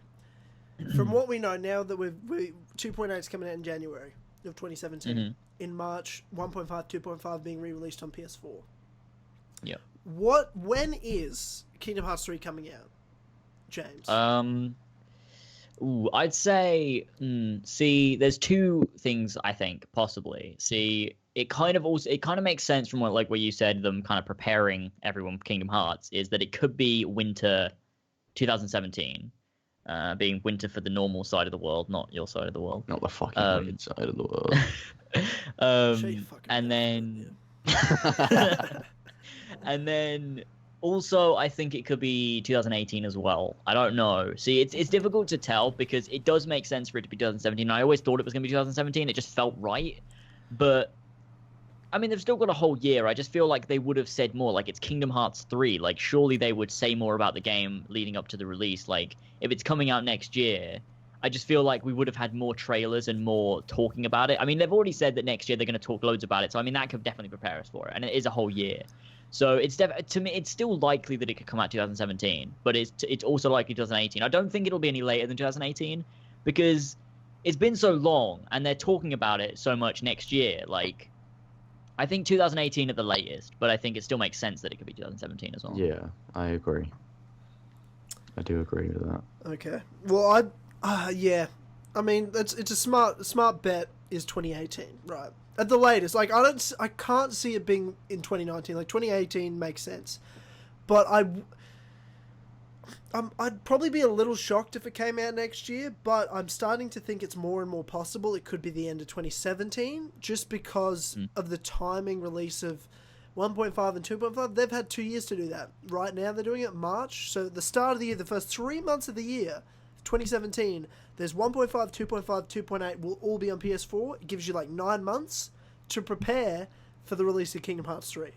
from what we know now that we 2.8 is coming out in January of 2017, Mhm. in March 1.5, 2.5 being re-released on PS4. Yep. When is Kingdom Hearts 3 coming out, James? I'd say, see, there's two things I think possibly. See, it kind of makes sense from what you said, them kind of preparing everyone for Kingdom Hearts, is that it could be winter 2017, being winter for the normal side of the world, not your side of the world. Not the fucking weird side of the world. Shut your fucking And mouth, then, and then also I think it could be 2018 as well. I don't know. See, it's difficult to tell because it does make sense for it to be 2017. I always thought it was going to be 2017. It just felt right, but I mean, they've still got a whole year. I just feel like they would have said more. Like, it's Kingdom Hearts 3. Like, surely they would say more about the game leading up to the release. Like, if it's coming out next year, I just feel like we would have had more trailers and more talking about it. I mean, they've already said that next year they're going to talk loads about it. So, I mean, that could definitely prepare us for it. And it is a whole year. So, to me, it's still likely that it could come out 2017. But it's also likely 2018. I don't think it'll be any later than 2018 because it's been so long and they're talking about it so much next year. Like, I think 2018 at the latest, but I think it still makes sense that it could be 2017 as well. Yeah, I agree. I do agree with that. Okay. Well, yeah. I mean, it's a smart bet is 2018, right? At the latest. Like, I can't see it being in 2019. Like, 2018 makes sense. But I'd probably be a little shocked if it came out next year, but I'm starting to think it's more and more possible it could be the end of 2017, just because of the timing release of 1.5 and 2.5. They've had 2 years to do that. Right now they're doing it in March, so at the start of the year, the first 3 months of the year, 2017, there's 1.5, 2.5, 2.8 will all be on PS4. It gives you like 9 months to prepare for the release of Kingdom Hearts 3.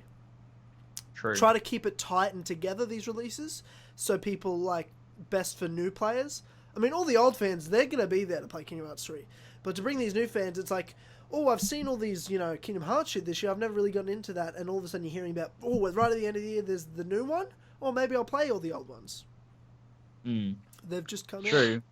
True. Try to keep it tight and together, these releases, so people like best for new players. I mean, all the old fans, they're going to be there to play Kingdom Hearts 3. But to bring these new fans, it's like, oh, I've seen all these, Kingdom Hearts shit this year. I've never really gotten into that. And all of a sudden you're hearing about, oh, right at the end of the year, there's the new one. Or maybe I'll play all the old ones. They've just come out. True.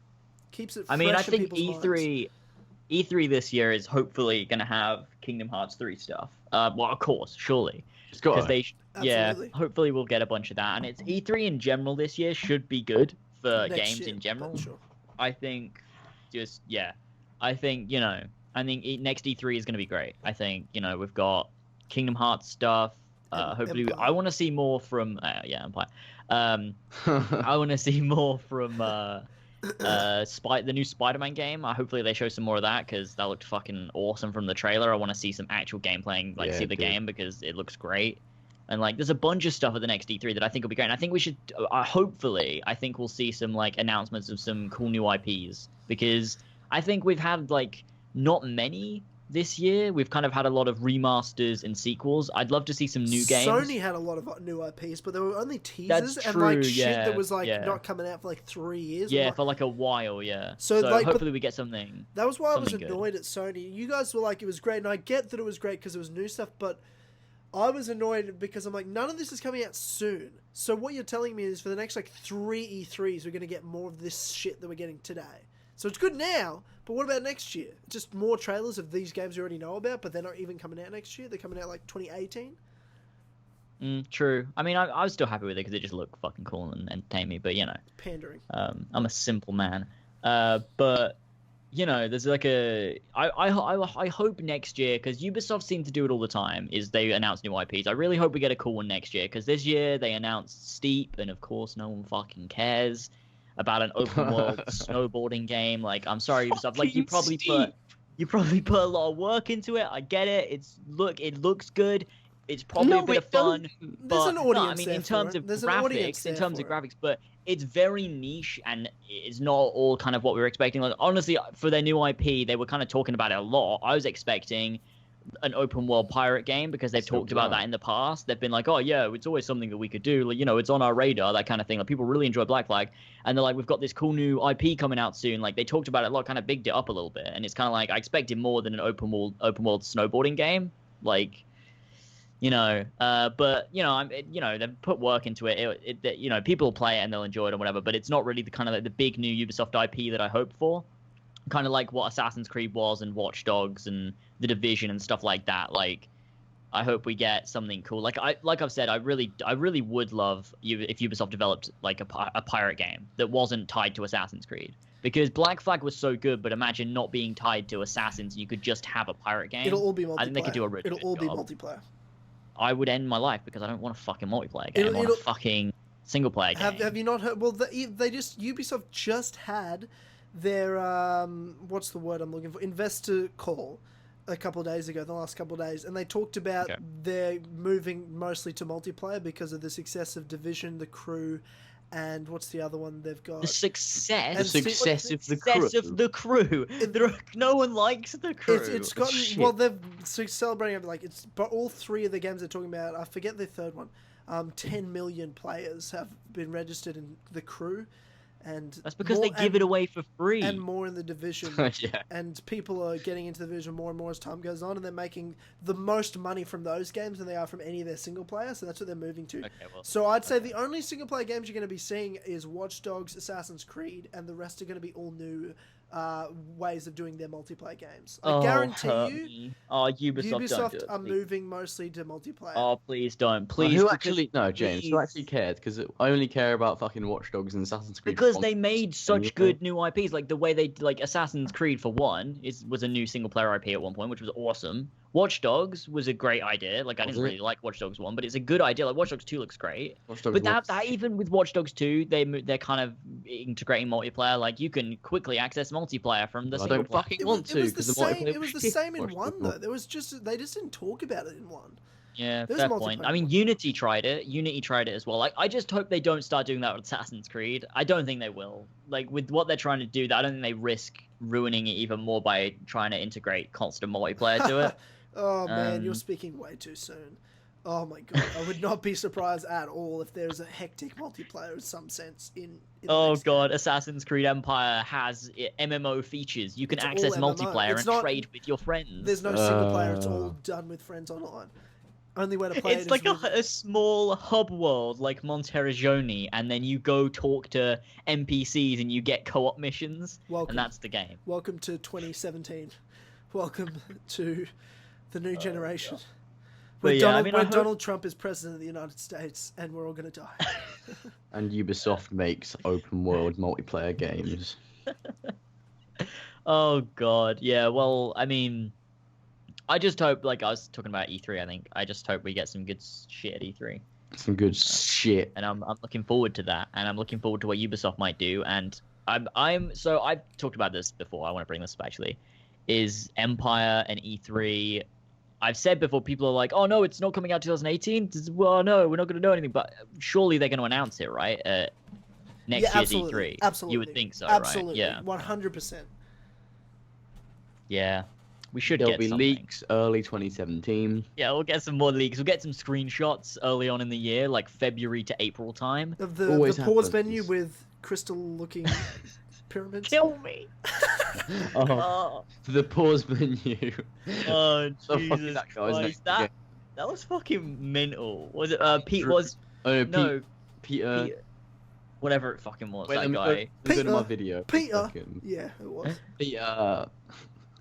Keeps it fresh I mean, I in think people's E3 this year is hopefully going to have Kingdom Hearts 3 stuff. Well, of course, surely. It's got Because Absolutely. hopefully we'll get a bunch of that. And it's E3 in general this year should be good for Next games year, in general. but sure. I think I think next E3 is going to be great. I think, we've got Kingdom Hearts stuff. Hopefully, Empire. I want to see more from Empire. I want to see more from the new Spider-Man game. Hopefully they show some more of that because that looked fucking awesome from the trailer. I want to see some actual gameplay, see the game because it looks great. And there's a bunch of stuff at the next E3 that I think will be great. And I think we should, hopefully, I think we'll see some announcements of some cool new IPs because I think we've had not many this year. We've kind of had a lot of remasters and sequels. I'd love to see some new games. Sony had a lot of new IPs, but there were only teasers That's and true, shit yeah, that was yeah. not coming out for 3 years. Yeah, I'm for a while, yeah. So, So, but hopefully we get something. that was why I was something good. annoyed at Sony. You guys were like, it was great, and I get that it was great because it was new stuff, but I was annoyed because I'm like, none of this is coming out soon. So what you're telling me is for the next 3 E3s, we're going to get more of this shit that we're getting today. So it's good now, but what about next year? Just more trailers of these games you already know about, but they're not even coming out next year. They're coming out 2018. True. I mean, I was still happy with it because it just looked fucking cool and entertained me. But Pandering. I'm a simple man. But there's like I hope next year, because Ubisoft seem to do it all the time, is they announce new IPs. I really hope we get a cool one next year, because this year they announced Steep, and of course no one fucking cares about an open world snowboarding game. Like, I'm sorry, Ubisoft. Like, you probably put a lot of work into it. I get it. It looks good. It's probably a bit of fun. There's an audience in terms of graphics, but it's very niche and it's not all kind of what we were expecting. Like, honestly, for their new IP, they were kind of talking about it a lot. I was expecting an open world pirate game, because they've talked about that in the past. They've been like, oh yeah, it's always something that we could do. Like, it's on our radar, that kind of thing. Like, people really enjoy Black Flag, and they're like, we've got this cool new IP coming out soon. Like, they talked about it a lot, kind of bigged it up a little bit, and it's kind of like, I expected more than an open world snowboarding game. Like, but they've put work into it. People will play it and they'll enjoy it or whatever, but it's not really the kind of like the big new Ubisoft IP that I hoped for. Kind of like what Assassin's Creed was and Watch Dogs and The Division and stuff like that. Like, I hope we get something cool. Like I've said, I really would love if Ubisoft developed like a pirate game that wasn't tied to Assassin's Creed. Because Black Flag was so good, but imagine not being tied to Assassins. You could just have a pirate game. It'll all be multiplayer. I think they could do a really good job. It'll all be multiplayer. I would end my life because I don't want a fucking multiplayer game. I want a fucking single player game. Have you not heard? Well, Ubisoft just had their what's the word I'm looking for? Investor call the last couple of days, and they talked about they're moving mostly to multiplayer because of the success of Division, The Crew, and what's the other one they've got? The success of the crew. No one likes The Crew. It's gotten well. They're celebrating like but all three of the games they're talking about. I forget the third one. 10 million players have been registered in The Crew. And that's because they give it away for free. And more in the Division. And people are getting into the Division more and more as time goes on, and they're making the most money from those games than they are from any of their single player, so that's what they're moving to. So I'd say the only single player games you're going to be seeing is Watch Dogs, Assassin's Creed, and the rest are going to be all new ways of doing their multiplayer games. I guarantee you, Ubisoft are moving mostly to multiplayer. Oh, please don't. Please. James, who actually cared? Because I only care about fucking Watch Dogs and Assassin's Creed. Because they made such good new IPs. Like, the way they, like, Assassin's Creed, for one, was a new single player IP at one point, which was awesome. Watch Dogs was a great idea. Like, I didn't really like Watch Dogs 1, but it's a good idea. Like, Watch Dogs 2 looks great. But that even with Watch Dogs 2, they're kind of integrating multiplayer. Like, you can quickly access multiplayer from the single player. It was the same in 1, though. They just didn't talk about it in 1. Yeah, fair point. I mean, Unity tried it as well. Like, I just hope they don't start doing that with Assassin's Creed. I don't think they will. Like, with what they're trying to do, I don't think they risk ruining it even more by trying to integrate constant multiplayer to it. Oh, man, you're speaking way too soon. Oh, my God. I would not be surprised at all if there's a hectic multiplayer in some sense in oh, God. Assassin's Creed Empire has MMO features. You can access multiplayer and trade with your friends. There's no single player. It's all done with friends online. Only way to play it's like a small hub world like Monteriggioni, and then you go talk to NPCs and you get co-op missions, and that's the game. Welcome to 2017. Welcome to the new generation. Where Donald Trump is president of the United States, and we're all going to die. And Ubisoft makes open world multiplayer games. Oh, God. Yeah, well, I mean, I just hope, like I was talking about E3, I think. I just hope we get some good shit at E3. Some good shit. And I'm looking forward to that. And I'm looking forward to what Ubisoft might do. And so I've talked about this before. I want to bring this up, actually. Is Empire and E3. I've said before, people are like, oh, no, it's not coming out 2018. Well, no, we're not going to know anything. But surely they're going to announce it, right? Next year's E3. Absolutely. You would think so, absolutely. Right? Yeah. 100%. Yeah. We should There'll get be something. Leaks early 2017. Yeah, we'll get some more leaks. We'll get some screenshots early on in the year, like February to April time. Of the pause venue with crystal-looking pyramids. Kill me! The pause menu. Oh, So Jesus that guy was Christ. next That was fucking mental. Was it, Pete True. was... Oh, No, Peter. whatever it fucking was, Wait, that let me guy. go to my video. Peter. Fucking- Yeah, it was. Peter.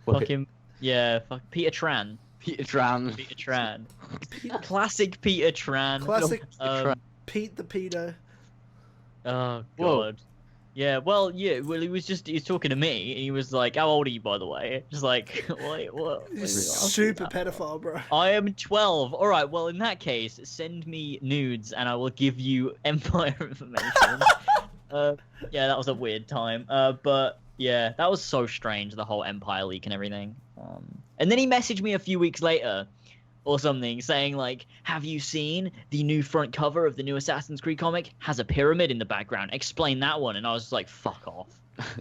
Fucking... Yeah, fuck Peter Tran. Peter Tran. Peter Tran. Classic Peter Tran. Classic Tran. Pete the Peter. Oh Whoa. god. Yeah, well, he was talking to me, and he was like, "How old are you, by the way?" Just like, wait, what? He's super pedophile, bro. I am 12. All right, well, in that case, send me nudes, and I will give you Empire information. Yeah, that was a weird time. But yeah, that was so strange, the whole Empire leak and everything. And then he messaged me a few weeks later, or something, saying like, "Have you seen the new front cover of the new Assassin's Creed comic? Has a pyramid in the background. Explain that one." And I was just like, "Fuck off."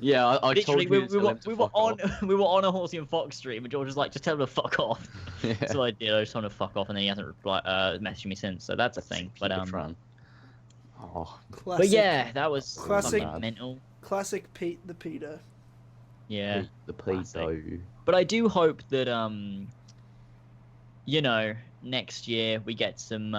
Yeah, I told Literally, you. we were on a Horsey and Fox stream, and George was like, "Just tell him to fuck off." Yeah. So I did. I just told him to fuck off, and then he hasn't messaged me since. So that's a thing. But Oh. Classic, but yeah, that was Classic. fucking mental. Classic Pete the Peter. Yeah. The Play-Doh. But I do hope that you know, next year we get some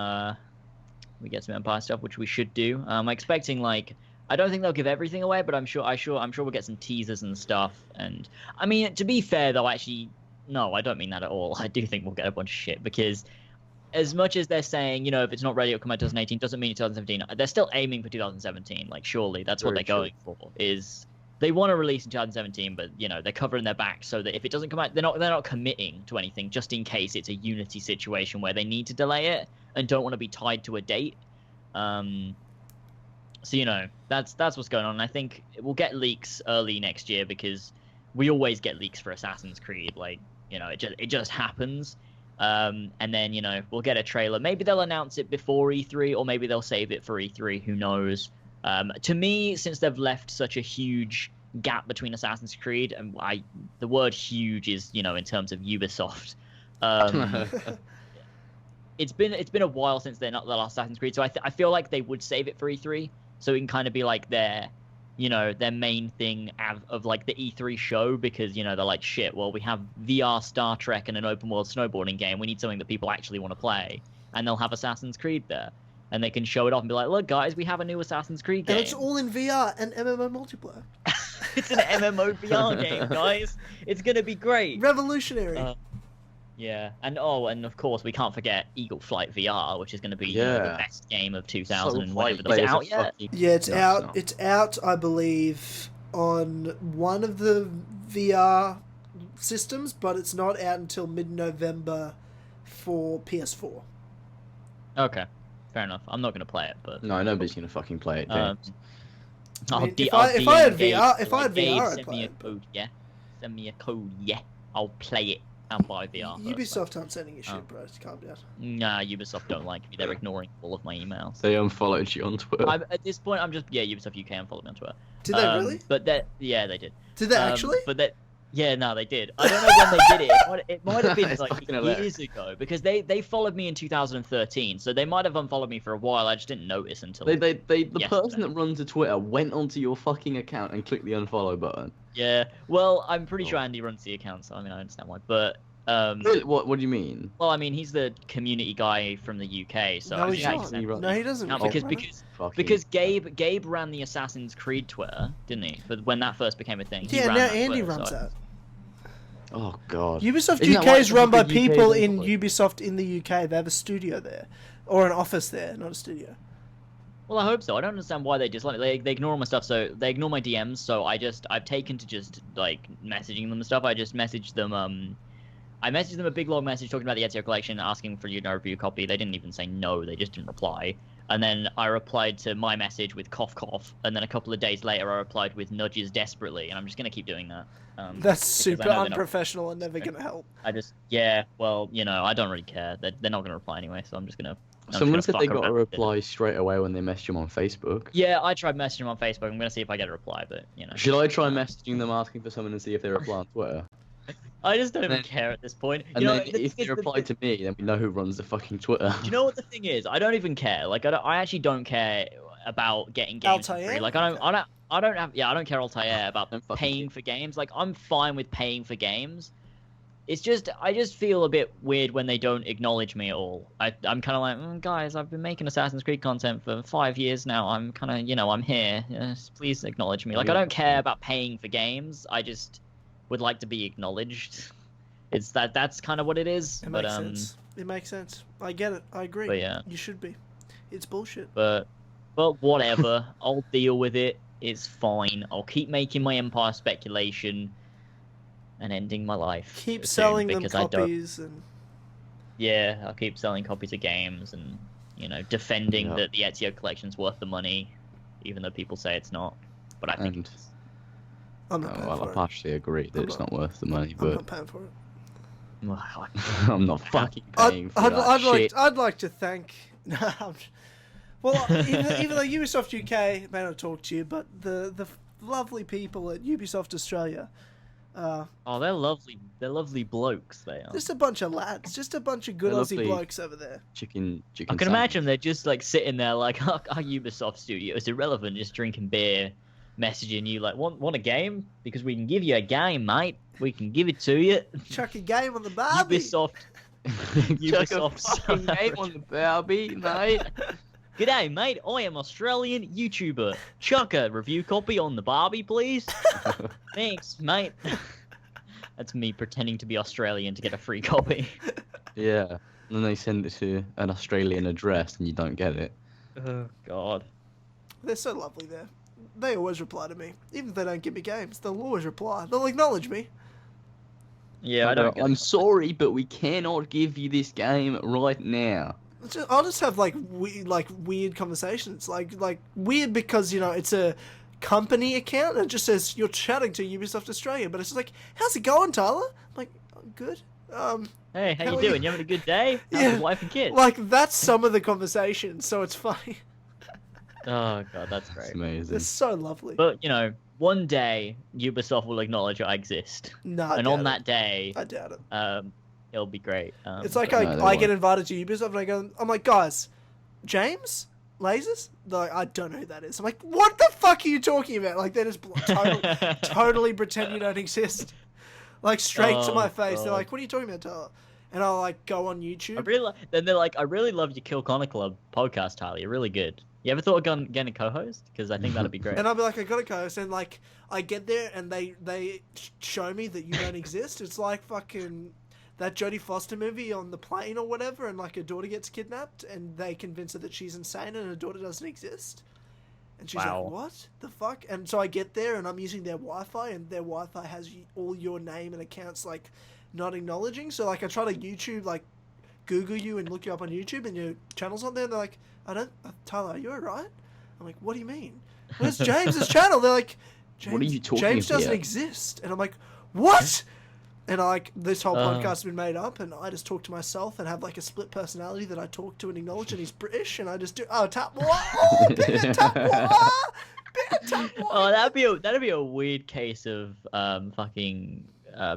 Empire stuff, which we should do. I'm expecting like, I don't think they'll give everything away, but I'm sure we'll get some teasers and stuff. And I mean, to be fair though, actually, no, I don't mean that at all. I do think we'll get a bunch of shit, because as much as they're saying, you know, if it's not ready, it'll come out 2018, doesn't mean it's 2017. They're still aiming for 2017. Like, surely that's what Very they're going for. Is they want to release in 2017, but you know, they're covering their back so that if it doesn't come out, they're not committing to anything, just in case it's a Unity situation where they need to delay it and don't want to be tied to a date. So you know, that's what's going on. And I think we'll get leaks early next year, because we always get leaks for Assassin's Creed. Like, you know, it just happens. And then, you know, we'll get a trailer. Maybe they'll announce it before E3, or maybe they'll save it for E3. Who knows? To me, since they've left such a huge gap between Assassin's Creed, and the word huge is, you know, in terms of Ubisoft. It's been a while since they're not the last Assassin's Creed, so I feel like they would save it for E3, so it can kind of be like their main thing of like the E3 show, because, you know, they're like, shit, well, we have VR Star Trek and an open world snowboarding game. We need something that people actually want to play, and they'll have Assassin's Creed there, and they can show it off and be like, look, guys, we have a new Assassin's Creed game. And it's all in VR and MMO multiplayer. It's an MMO VR game, guys. It's gonna be great. Revolutionary. Yeah, and of course we can't forget Eagle Flight VR, which is going to be you know, the best game of 2000 and whatever. Is it out yet? Yeah, it's out. No. It's out, I believe, on one of the VR systems, but it's not out until mid-November for PS4. Okay, fair enough. I'm not going to play it, but no, nobody's going to fucking play it. I mean, if I had VR, I'd play it. Code, yeah. Send me a code, yeah. I'll play it. I'll buy VR. Ubisoft aren't sending you shit, bro. Just calm down. Nah, Ubisoft don't like me. They're ignoring all of my emails. They unfollowed you on Twitter. At this point, I'm just Ubisoft UK unfollowed me on Twitter. Did they really? But yeah, they did. Did they actually? But yeah, no, they did. I don't know when they did it. It might have been like years ago, because they followed me in 2013, so they might have unfollowed me for a while. I just didn't notice until the person that runs the Twitter went onto your fucking account and clicked the unfollow button. Yeah, well, I'm pretty sure Andy runs the account, so I mean, I understand why. But what do you mean? Well, I mean, he's the community guy from the UK, so no, he's not. No, he doesn't. No, because Gabe ran the Assassin's Creed Twitter, didn't he? But when that first became a thing, yeah, now Andy runs that. Oh god. Ubisoft UK is run by people in Ubisoft in the UK. They have a studio there, or an office there, not a studio. Well, I hope so. I don't understand why they dislike it. They ignore all my stuff, so they ignore my DMs. So I've taken to just like messaging them and stuff. I just messaged them. I messaged them a big long message talking about the Ezio collection, asking for you to review copy. They didn't even say no. They just didn't reply. And then I replied to my message with cough cough. And then a couple of days later, I replied with nudges desperately. And I'm just gonna keep doing that. That's super unprofessional and never gonna help. Well, you know, I don't really care. They're not gonna reply anyway, so I'm just gonna. Someone said they got a reply straight away when they messaged him on Facebook. Yeah, I tried messaging them on Facebook. I'm gonna see if I get a reply, but you know. Should I try messaging them asking for someone and see if they reply on Twitter? I just don't even care at this point. And then if they reply to me, then we know who runs the fucking Twitter. Do you know what the thing is? I don't even care. Like, I actually don't care about getting games for free. Like, I don't care Altair about paying for games. Like, I'm fine with paying for games. It's just, I just feel a bit weird when they don't acknowledge me at all. I'm kind of like, guys, I've been making Assassin's Creed content for 5 years now. I'm kind of, you know, I'm here. Yes, please acknowledge me. Like, I don't care about paying for games. I just would like to be acknowledged. it's that's kind of what it is. It but makes sense. It makes sense. I get it. I agree. But yeah. You should be. It's bullshit. But whatever. I'll deal with it. It's fine. I'll keep making my Empire speculation and ending my life. Keep soon, selling them because I don't- copies and. Yeah, I'll keep selling copies of games and defending Yeah. that the Ezio collection's worth the money, even though people say it's not. But I think And- it's... I'm not paying Well, for I it. partially agree that I'm it's not- not worth the money, I'm but not paying for it. I'm not fucking paying for that shit. I'd like to thank. Well, even though Ubisoft UK may not talk to you, but the lovely people at Ubisoft Australia, Oh, they're lovely. They're lovely blokes. They are. just a bunch of lads, just a bunch of good They're Aussie lovely. blokes over there. Chicken I can sandwich. imagine they're just like sitting there like, our Ubisoft studio is irrelevant, just drinking beer, messaging you like, want a game? Because we can give you a game, mate. We can give it to you. Chuck a game on the Barbie. Ubisoft. Chuck a Ubisoft fucking game on the Barbie, mate. G'day, mate. I am Australian YouTuber. Chuck a review copy on the Barbie, please. Thanks, mate. That's me pretending to be Australian to get a free copy. Yeah. And then they send it to an Australian address and you don't get it. Oh, God. They're so lovely there. They always reply to me, even if they don't give me games. They'll always reply. They'll acknowledge me. Yeah, I don't get I'm it. sorry, but we cannot give you this game right now. I'll just have like weird conversations, like weird because it's a company account and it just says you're chatting to Ubisoft Australia, but it's just like, how's it going, Tyler? I'm like, good. Hey, how How you are doing? you? You having a good day? How's Yeah. your wife and kids? Like that's some of the conversations, so it's funny. Oh, God, that's It's great. amazing. They're so lovely. But, one day, Ubisoft will acknowledge I exist. No, I And doubt on it. that day, I doubt it. it'll be great. It's like no, they I get won't. invited to Ubisoft and I'm like, guys, James? Lasers? They're like, I don't know who that is. I'm like, what the fuck are you talking about? Like, they just totally pretend you don't exist. Like, straight to Oh, my face. They're God. like, what are you talking about, Tyler? And I'll, like, go on YouTube. Then they're like, I really love your Kill Connor Club podcast, Tyler. You're really good. You ever thought of getting a co-host? Because I think that'd be great. And I'll be like, I got a co-host. And, like, I get there and they show me that you don't exist. It's like fucking that Jodie Foster movie on the plane or whatever. And, like, her daughter gets kidnapped. And they convince her that she's insane and her daughter doesn't exist. And she's Wow. like, what the fuck? And so I get there and I'm using their Wi-Fi. And their Wi-Fi has all your name and accounts, like, not acknowledging. So, like, I try to YouTube, like, Google you and look you up on YouTube. And your channel's on there. And they're like, Tyler, are you alright? I'm like, what do you mean? Where's James's channel? They're like, James, What are you talking James doesn't about? exist. And I'm like, what? And this whole Uh. podcast has been made up, and I just talk to myself and have like a split personality that I talk to and acknowledge, and he's British, and I just do tap water, bit of tap water, bit of tap water. Oh, that'd be a weird case of fucking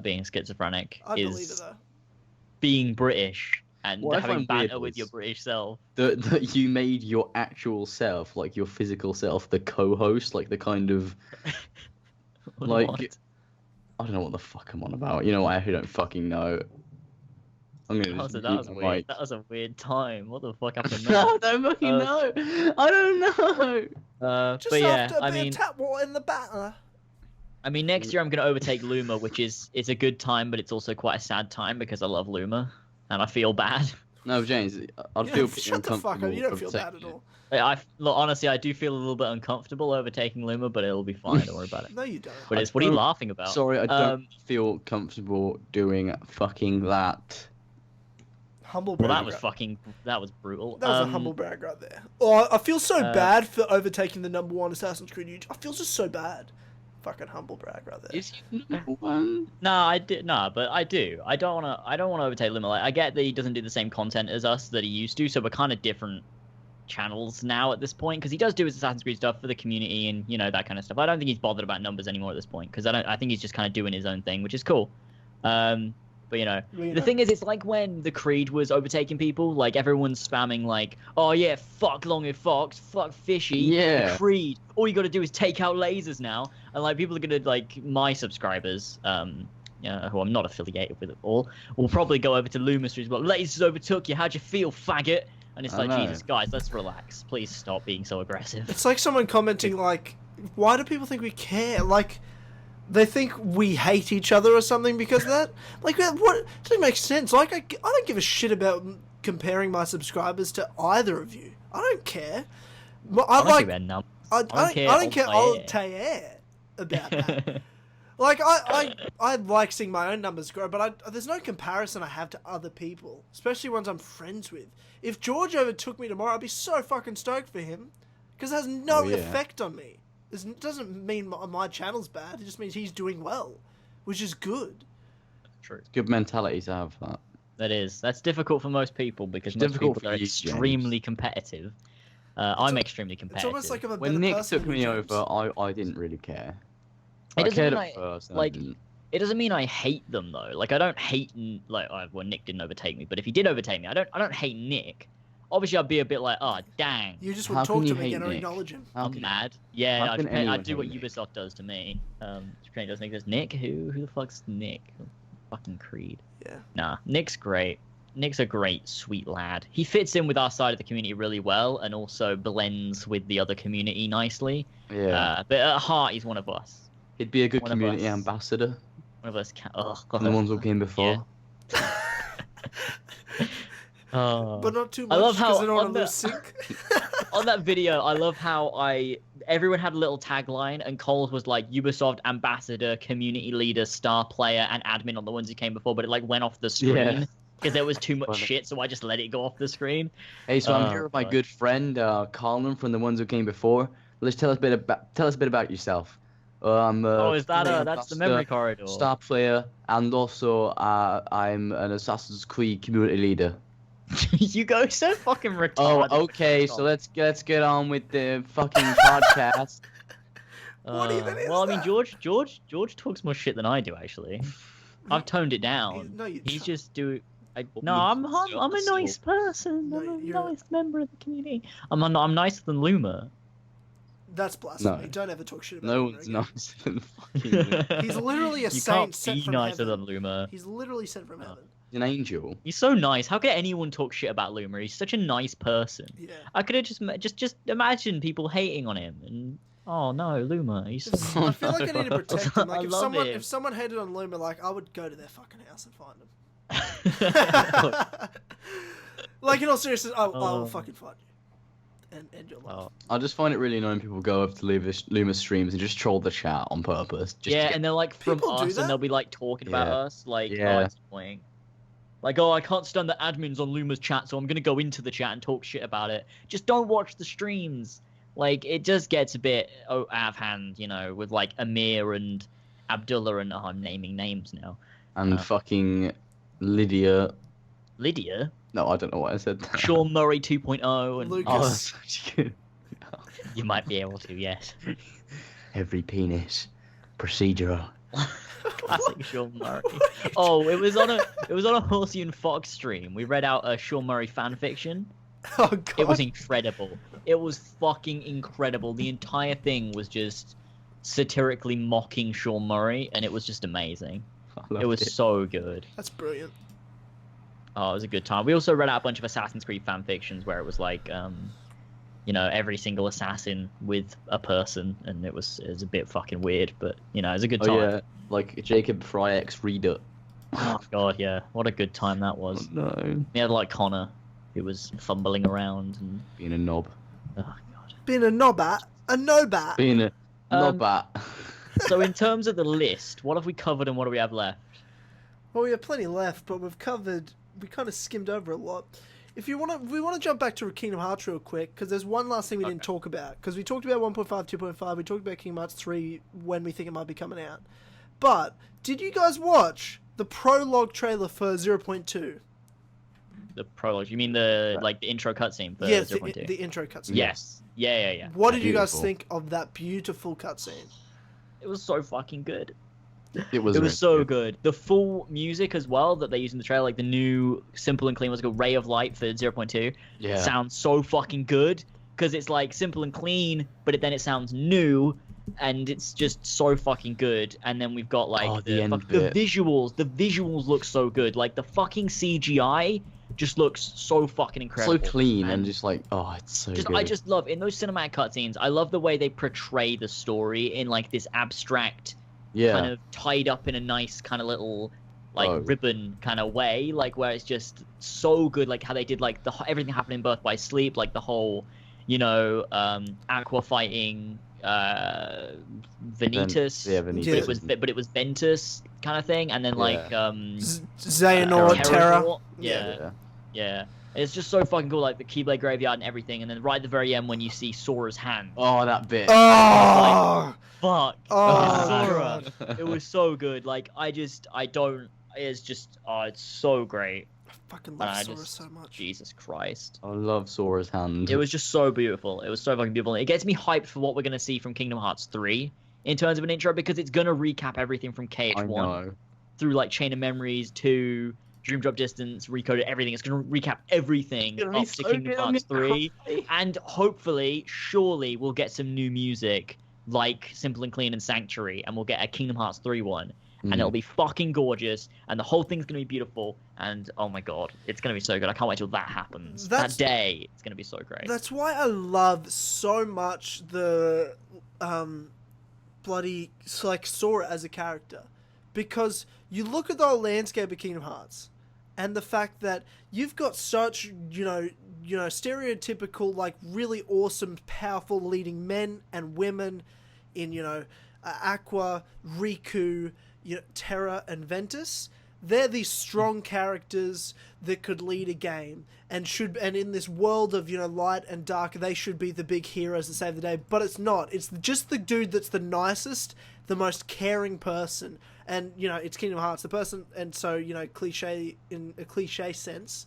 being schizophrenic. I is believe it though. being British and What I having find weird banter with was- your British self. That you made your actual self, like your physical self, the co-host, like the kind of, like, What? I don't know what the fuck I'm on about. You know what? I actually don't fucking know. I'm gonna just That was mute weird. my mic. That was a weird time. What the fuck happened I there? don't fucking know. I don't know. Just But yeah, after a I bit mean, of tap water in the batter. next year I'm gonna overtake Luma, which is a good time, but it's also quite a sad time because I love Luma and I feel bad. No, James, I'd You feel know, pretty shut the fuck up. uncomfortable You don't feel bad overtaking at it. all. Look, honestly, I do feel a little bit uncomfortable overtaking Luma, but it'll be fine. Don't worry about it. No, you don't. What I are you don't- laughing about? Sorry, I don't feel comfortable doing fucking that. Humble Well, brag. that was brutal. That was a humble brag right there. Oh, I feel so bad for overtaking the #1 Assassin's Creed YouTube. I feel just so bad. Fucking humble brag right there. Is he number one? No, I did no, but I do. I don't wanna overtake Luma. Like, I get that he doesn't do the same content as us that he used to, so we're kind of different channels now at this point, because he does do his Assassin's Creed stuff for the community and that kind of stuff. I don't think he's bothered about numbers anymore at this point, because I think he's just kind of doing his own thing, which is cool. But the thing is, it's like when the Creed was overtaking people, like everyone's spamming like, oh yeah, fuck LongEaredFox, fuck Fishy, Yeah. Creed. All you gotta do is take out lasers now, and like people are gonna like my subscribers, who I'm not affiliated with at all, will probably go over to Luma Street as well. Lasers overtook you. How'd you feel, faggot? And it's I like, know. Jesus, guys, let's relax. Please stop being so aggressive. It's like someone commenting like, why do people think we care? Like, they think we hate each other or something because of that. Like, what? It doesn't make sense. Like, I don't give a shit about comparing my subscribers to either of you. I don't care. I don't care Altair about that. Like, I like seeing my own numbers grow, but there's no comparison I have to other people, especially ones I'm friends with. If George overtook me tomorrow, I'd be so fucking stoked for him, because it has no effect on me. It doesn't mean my channel's bad. It just means he's doing well, which is good. True. It's good mentality to have that. That is. That's difficult for most people because most people are extremely competitive. I'm extremely competitive. It's almost like I'm a better when Nick person took me James. over, I didn't really care. It doesn't cared mean at first, like it doesn't mean I hate them though. Like I don't hate well Nick didn't overtake me, but if he did overtake me, I don't hate Nick. Obviously, I'd be a bit like, oh dang. You just would talk to him again or acknowledge him. I'm mad. Yeah, I'd do what Ubisoft does to me. Japan does Nick. Nick? Who the fuck's Nick? Fucking Creed. Yeah. Nah, Nick's great. Nick's a great, sweet lad. He fits in with our side of the community really well, and also blends with the other community nicely. Yeah. But at heart, he's one of us. He'd be a good community ambassador. One of us. And the ones who came before. Yeah. But not too much. I love how on that video, I love how everyone had a little tagline, and Cole's was like Ubisoft ambassador, community leader, star player, and admin on the ones who came before, but it like went off the screen because there was too much shit, so I just let it go off the screen. Hey, so I'm here with my good friend Colin from the ones who came before. Let's tell us a bit about yourself. Is that that's the memory corridor? Star player, and also I'm an Assassin's Creed community leader. You go so fucking retarded. Oh, okay. So let's get on with the fucking podcast. What even is well, I mean, that? George talks more shit than I do. Actually, I've toned it down. He's just doing. I'm a nice person. I'm a nice member of the community. I'm nicer than Luma. That's blasphemy. No. Don't ever talk shit about No Luma one's again. nicer than fucking Luma. He's literally a saint sent from nicer heaven. than Luma. He's literally sent from heaven. An angel. He's so nice. How could anyone talk shit about Luma? He's such a nice person. Yeah. I could have just imagine people hating on him and oh no, Luma. He's so I feel like I need to protect him. Like if if someone hated on Luma, like I would go to their fucking house and find them. Like in all seriousness, I will fucking find you. And end your life. I just find it really annoying people go up to Luma streams and just troll the chat on purpose. And they're like from us, and they'll be like talking about us, like oh, it's annoying. Like, oh, I can't stand the admins on Luma's chat, so I'm gonna go into the chat and talk shit about it. Just don't watch the streams. Like, it just gets a bit out of hand, you know, with like Amir and Abdullah and I'm naming names now. And fucking Lydia. Lydia? No, I don't know what I said. Sean Murray 2.0 and Lucas. You might be able to, yes. Every penis procedural. Classic Sean Murray. Oh, it was on a Horsey and Fox stream. We read out a Sean Murray fan fiction. Oh god. It was incredible. It was fucking incredible. The entire thing was just satirically mocking Sean Murray, and it was just amazing. It was so good. That's brilliant. Oh, it was a good time. We also read out a bunch of Assassin's Creed fan fictions where it was like, you know, every single assassin with a person, and it was a bit fucking weird, but you know, it was a good time. Oh yeah, like Jacob Fry X Reader. Oh god, yeah, what a good time that was. Oh, no. He had like Connor, who was fumbling around and being a knob. Oh god. Being a nobat, a nobat. Being a nobat. So in terms of the list, what have we covered and what do we have left? Well, we have plenty left, but we kind of skimmed over a lot. If we want to jump back to Kingdom Hearts real quick, because there's one last thing we didn't talk about. Because we talked about 1.5, 2.5, we talked about Kingdom Hearts 3 when we think it might be coming out. But did you guys watch the prologue trailer for 0.2? The prologue? You mean the intro cutscene for 0.2? The intro cutscene. Yes. Yeah. What did you guys think of that beautiful cutscene? It was so fucking good. It was so good. The full music as well that they use in the trailer, like the new simple and clean, what's it called, Ray of Light for 0.2, sounds so fucking good because it's like simple and clean, but then it sounds new, and it's just so fucking good. And then we've got like the visuals. The visuals look so good. Like the fucking CGI just looks so fucking incredible. So clean and just like, oh, it's so good. I just love in those cinematic cutscenes. I love the way they portray the story in like this abstract kind of tied up in a nice kind of little ribbon kind of way, like where it's just so good, like how they did like everything happened in Birth by Sleep, like the whole, you know, Aqua fighting Vanitas, Vanitas. But it was Ventus kind of thing, and then like Xehanort, Terra. Yeah. It's just so fucking cool, like the Keyblade graveyard and everything, and then right at the very end when you see Sora's hand. Oh, that bit. Oh, like, fuck. Sora. It was so good. Like it's so great. I fucking love Sora so much. Jesus Christ. I love Sora's hand. It was just so beautiful. It was so fucking beautiful. It gets me hyped for what we're gonna see from Kingdom Hearts 3 in terms of an intro, because it's gonna recap everything from KH1 through like Chain of Memories 2. Dream Drop Distance, Recoded, everything. It's going to recap everything up to Kingdom Hearts 3. And hopefully, surely, we'll get some new music like Simple and Clean and Sanctuary, and we'll get a Kingdom Hearts 3 one. And it'll be fucking gorgeous, and the whole thing's going to be beautiful, and oh my god, it's going to be so good. I can't wait till that happens. That day, it's going to be so great. That's why I love so much the bloody, like, Sora as a character. Because you look at the whole landscape of Kingdom Hearts, and the fact that you've got such, you know, stereotypical, like, really awesome, powerful leading men and women in, you know, Aqua, Riku, you know, Terra, and Ventus. They're these strong characters that could lead a game, and in this world of, you know, light and dark, they should be the big heroes that save the day. But it's not. It's just the dude that's the nicest, the most caring person. And, you know, it's Kingdom Hearts, the person, and so, you know, in a cliche sense,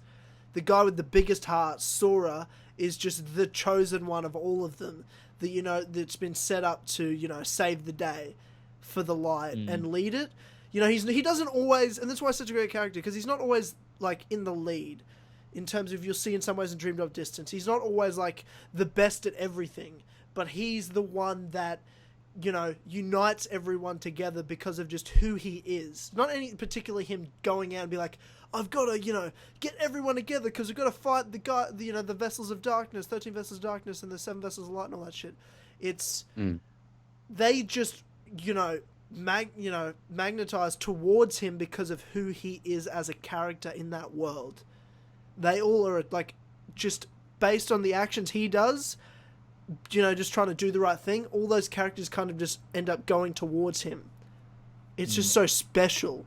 the guy with the biggest heart, Sora, is just the chosen one of all of them, that, you know, that's been set up to, you know, save the day for the light and lead it. You know, he doesn't always, and that's why he's such a great character, because he's not always, like, in the lead, in terms of, you'll see in some ways in Dream Drop Distance, he's not always, like, the best at everything, but he's the one that, you know, unites everyone together because of just who he is. Not any particularly him going out and be like, I've got to, you know, get everyone together because we've got to fight the guy, you know, the Vessels of Darkness, 13 Vessels of Darkness and the 7 Vessels of Light and all that shit. It's, they just, you know, magnetize towards him because of who he is as a character in that world. They all are, like, just based on the actions he does, you know, just trying to do the right thing, all those characters kind of just end up going towards him. It's just so special.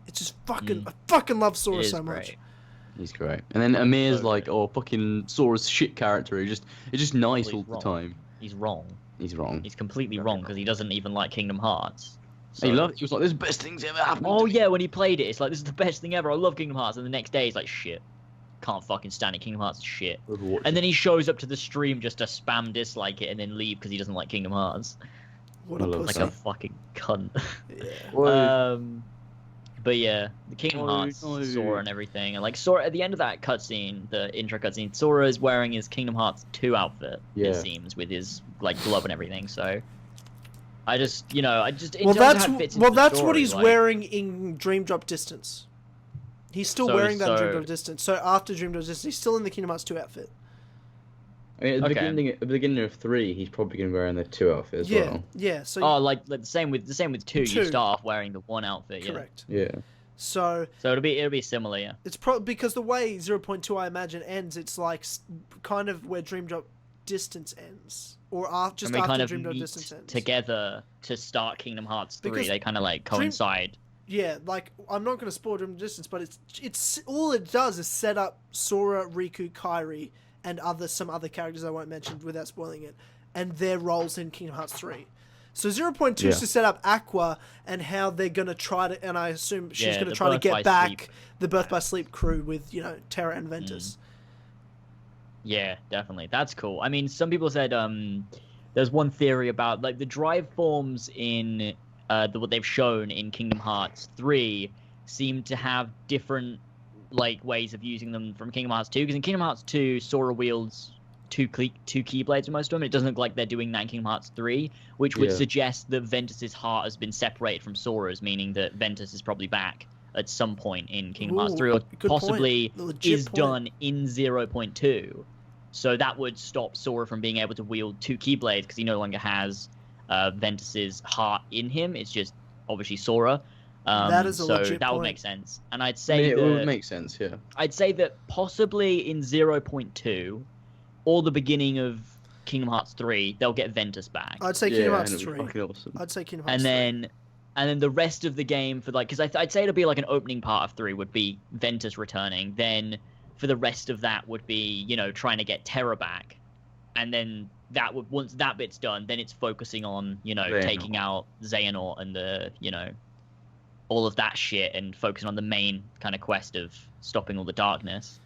It's just fucking... I fucking love Sora so much. He's great. And then Amir's like, oh, fucking Sora's shit character. It's just nice all the time. He's wrong. He's wrong. He's completely wrong because he doesn't even like Kingdom Hearts. So... He loved it. He was like, this is the best things ever happened. Oh, yeah, when he played it, it's like, this is the best thing ever. I love Kingdom Hearts. And the next day, he's like, shit. Can't fucking stand it. Kingdom Hearts is shit. And then he shows up to the stream just to spam dislike it and then leave because he doesn't like Kingdom Hearts. What a pussy. Like a fucking cunt. Yeah. But yeah, the Kingdom Hearts, Sora and everything, and like Sora at the end of that cutscene, the intro cutscene, Sora is wearing his Kingdom Hearts 2 outfit. It seems, with his like glove and everything. So I just, you know, that's what he's wearing in Dream Drop Distance. He's still wearing that Dream Drop Distance. So after Dream Drop Distance, he's still in the Kingdom Hearts 2 outfit. I mean, at the beginning of 3, he's probably going to be wearing the 2 outfit as well. Yeah. So like the same with 2. You start off wearing the 1 outfit. Correct. Yeah. So it'll be similar. Yeah. It's probably because the way 0.2 I imagine ends, it's like kind of where Dream Drop Distance ends, or after Dream Drop Distance ends. Together to start Kingdom Hearts 3. Because they kind of like coincide. Yeah, like, I'm not going to spoil Dream Drop Distance, but it's all it does is set up Sora, Riku, Kairi, and some other characters I won't mention without spoiling it, and their roles in Kingdom Hearts 3. So 0.2 is to set up Aqua and how they're going to try to, and I assume she's going to try to get back the Birth by Sleep crew with, you know, Terra and Ventus. Yeah, definitely. That's cool. I mean, some people said there's one theory about, like, the drive forms in what they've shown in Kingdom Hearts 3 seem to have different, like, ways of using them from Kingdom Hearts 2, because in Kingdom Hearts 2, Sora wields two keyblades for most of them. It doesn't look like they're doing that in Kingdom Hearts 3, which would suggest that Ventus's heart has been separated from Sora's, meaning that Ventus is probably back at some point in Kingdom Hearts 3, or possibly is done in 0.2. So that would stop Sora from being able to wield 2 keyblades, because he no longer has Ventus's heart in him. It's just obviously Sora. That is a so legit that would point. make sense. And I'd I say mean, it that, would make sense, yeah. I'd say that possibly in 0.2 or the beginning of Kingdom Hearts 3, they'll get Ventus back. I'd say Kingdom Hearts and it'd be 3. fucking awesome. I'd say Kingdom Hearts and 3. then the rest of the game for like, because I'd say it'll be like an opening part of 3 would be Ventus returning. Then for the rest of that would be, you know, trying to get Terra back, and then that would, once that bit's done, then it's focusing on, you know, Xehanort. taking out Xehanort and the, you know, all of that shit, and focusing on the main kind of quest of stopping all the darkness.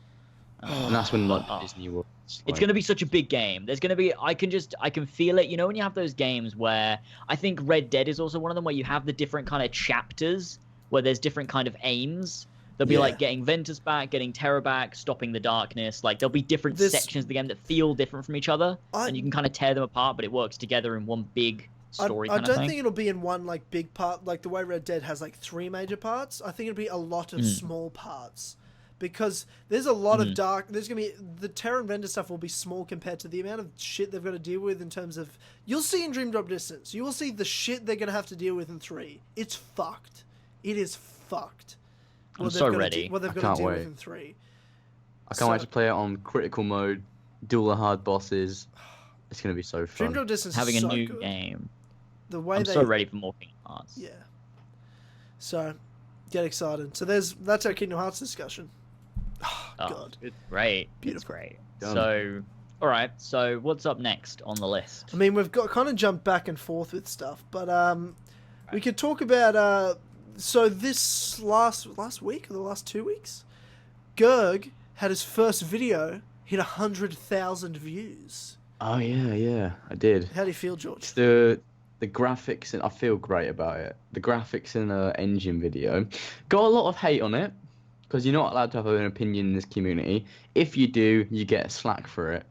And that's when like Oh. Disney World. It's going to be such a big game. There's going to be, I can feel it. You know, when you have those games where, I think Red Dead is also one of them, where you have the different kind of chapters where there's different kind of aims. There'll be like getting Ventus back, getting Terra back, stopping the darkness. Like there'll be different sections of the game that feel different from each other, and you can kind of tear them apart, but it works together in one big story I kind of don't thing. think it'll be in one like big part, like the way Red Dead has like 3 major parts. I think it'll be a lot of small parts. Because there's a lot of dark. There's gonna be the Terra and Vendor stuff will be small compared to the amount of shit they've got to deal with in terms of. You'll see in Dream Drop Distance. You will see the shit they're gonna have to deal with in 3. It's fucked. It is fucked. I'm so ready. What they've I got can't to deal wait. with in 3. I can't wait to play it on critical mode, do all the hard bosses. It's gonna be so Dream fun. Drop Distance Having is a so new good. game. The way I'm they. so ready for more Kingdom Hearts. Yeah. So, get excited. So that's our Kingdom Hearts discussion. Oh, God. it's great. Beautiful. It's great. Done. So, all right. So, what's up next on the list? I mean, we've got kind of jumped back and forth with stuff, but we could talk about. So this last week or the last 2 weeks, Gerg had his first video hit 100,000 views. Oh yeah, I did. How do you feel, George? It's the graphics, and I feel great about it. The graphics in the engine video got a lot of hate on it because you're not allowed to have an opinion in this community. If you do, you get slack for it.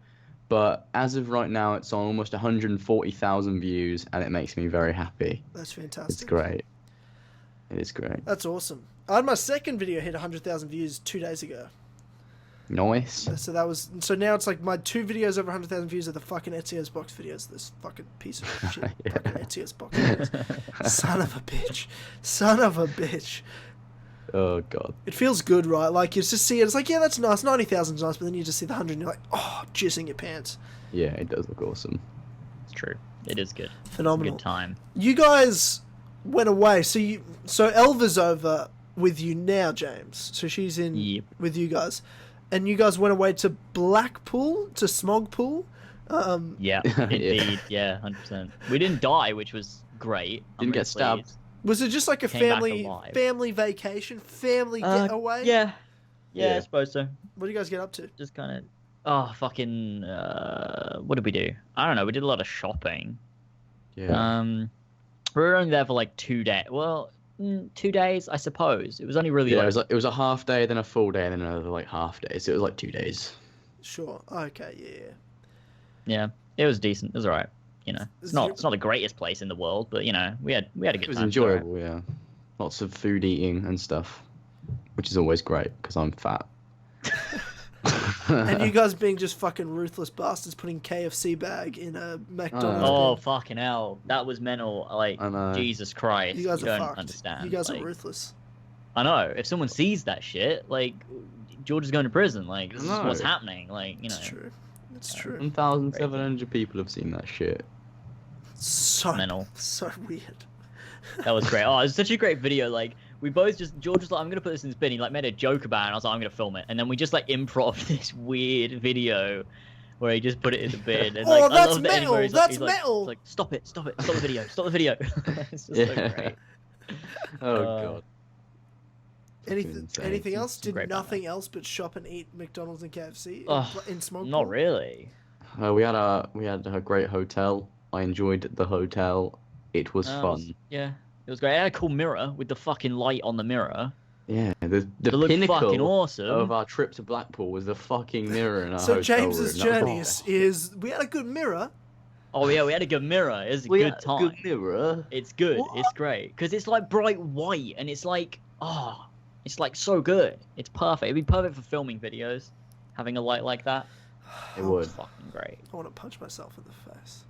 But as of right now, it's on almost 140,000 views, and it makes me very happy. That's fantastic. It's great. It is great. That's awesome. I had my second video hit 100,000 views 2 days ago. Nice. So now it's like my 2 videos over 100,000 views are the fucking Ezio's box videos. This fucking piece of shit. Yeah. Fucking Ezio's box videos. Son of a bitch. Son of a bitch. Oh god. It feels good, right? Like, you just see it, it's like, yeah, that's nice, 90,000 is nice, but then you just see the 100 and you're like, oh, jizzing your pants. Yeah, it does look awesome. It's true. It is good. Phenomenal. Good time. You guys went away, so Elva's over with you now, James. So she's in Yep. with you guys. And you guys went away to Blackpool, to Smogpool. Yeah, indeed. Yeah, 100%. We didn't die, which was great. I'm Didn't get really stabbed. pleased. Was it just like a Came back family alive. vacation, family getaway? Yeah. Yeah, Yeah. I suppose so. What do you guys get up to? Just kind of, fucking, what did we do? I don't know. We did a lot of shopping. Yeah. We were only there for like 2 days. Well, 2 days, I suppose. It was only really Yeah, like, it was a half day, then a full day, and then another like half day. So it was like 2 days. Sure. Okay. Yeah. yeah, it was decent. It was alright. You know, it's Is not there- it's not the greatest place in the world, but you know, we had a good It was time. It's alright. enjoyable, yeah. Lots of food eating and stuff, which is always great because I'm fat. And you guys being just fucking ruthless bastards, putting KFC bag in a McDonald's. Oh bin. fucking hell, that was mental. Like I know. Jesus Christ, You guys are don't fucked. understand. You guys like, are ruthless. I know. If someone sees that shit, like George is going to prison. Like this is I know. what's happening. Like you know, It's true. It's true. 1,700 people have seen that shit. So mental. So weird. That was great. Oh, it was such a great video. Like we both just George was like, "I'm gonna put this in the bin." He like made a joke about it. And I was like, "I'm gonna film it." And then we just like improv this weird video where he just put it in the bin. And, Oh, like, I that's love the ending metal, where he's that's he's like, metal. he's like, stop it, stop the video, stop the video. It's just so great. Oh Uh, god. insane. Anything else? Did great nothing else but shop and eat McDonald's and KFC in Smogpool? Not really. We had a great hotel. I enjoyed the hotel. It was fun. Yeah, it was great. I had a cool mirror with the fucking light on the mirror. Yeah, the It looked pinnacle fucking awesome. of our trip to Blackpool was the fucking mirror in our So hotel James's room. That journey was- is we had a good mirror. Oh yeah, we had a good mirror. It was a We good had a time. good mirror. It's good. What? It's great because it's like bright white and it's like it's like so good. It's perfect. It'd be perfect for filming videos. Having a light like that. It would. It's fucking great. I want to punch myself in the face.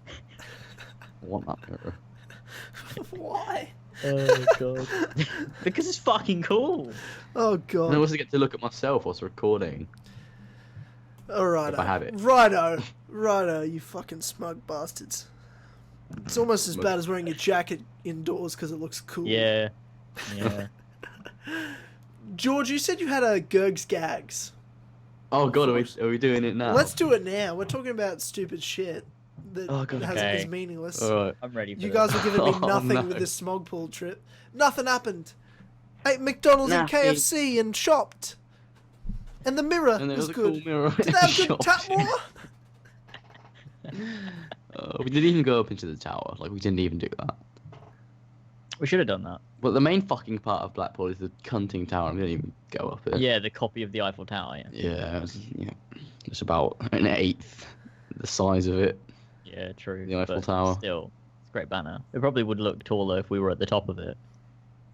I want that mirror. Why? Oh god. Because it's fucking cool. Oh And I god. also get to look at myself whilst recording. Alright. If I had it. Righto, you fucking smug bastards. It's almost as bad as wearing a jacket indoors because it looks cool. Yeah. Yeah. George, you said you had a Gerg's Gags. Oh god, are we doing it now? Let's do it now. We're talking about stupid shit that Oh, God. is meaningless. Alright. I'm ready for You this. guys were giving me Oh, nothing no. with this smog pool trip. Nothing happened. Ate McDonald's and Nothing. KFC and shopped. And the mirror And there was was a good. cool mirror. Did they have good tap water? We didn't even go up into the tower. Like, we didn't even do that. We should have done that. But the main fucking part of Blackpool is the cunting tower. And we didn't even go up it. Yeah, the copy of the Eiffel Tower, yeah. Yeah, it's about an eighth the size of it. Yeah, true. The Eiffel but Tower. Still, it's a great banner. It probably would look taller if we were at the top of it.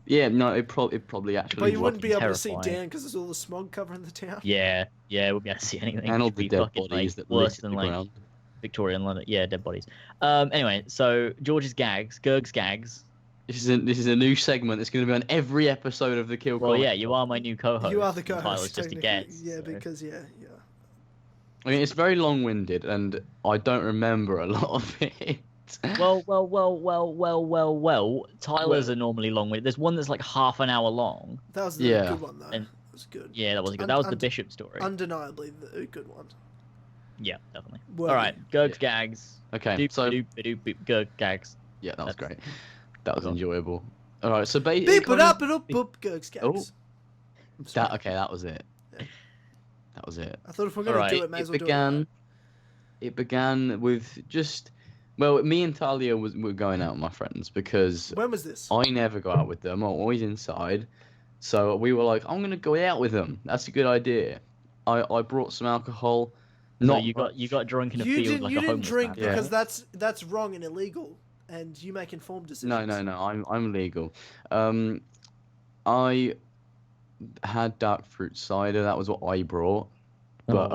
Yeah, no, it probably actually. But you wouldn't be able to see terrifying. down because there's all the smog covering the town. Yeah, we wouldn't be able to see anything. And all It'd the be dead fucking, bodies like, that worse litter than the like ground. Victorian London. Yeah, dead bodies. Anyway, so George's Gags, Gerg's Gags. This is a new segment that's going to be on every episode of the Kill. Well, Comic yeah, you are my new co-host. You are the co-host. Tyler's just a technically. guest. Yeah, so. because yeah. I mean, it's very long-winded, and I don't remember a lot of it. Well. Tyler's are normally long-winded. There's one that's like half an hour long. That was the Yeah. good one though. And- It was good. Yeah, that was good. That was the Bishop story. Undeniably the good one. Yeah, definitely. Worthy. All right, Gerg's Gags. Okay, so Gerg Gags. yeah, that was That's- great. That was enjoyable. All right, so Beep basically, it up, Gerg's Gags. Oh. I'm sorry. that was it. Yeah. That was it. I thought if we're All gonna right, do it, may as well do it. It began with just, well, me and Talia were going out with my friends because When was this? I never go out with them. I'm always inside. So we were like, I'm gonna go out with them. That's a good idea. I brought some alcohol. No, Not you got drunk in a You field didn't like you a didn't homeless drink man. because that's wrong and illegal, and you make informed decisions. No. I'm legal. I had dark fruit cider. That was what I brought. Oh, But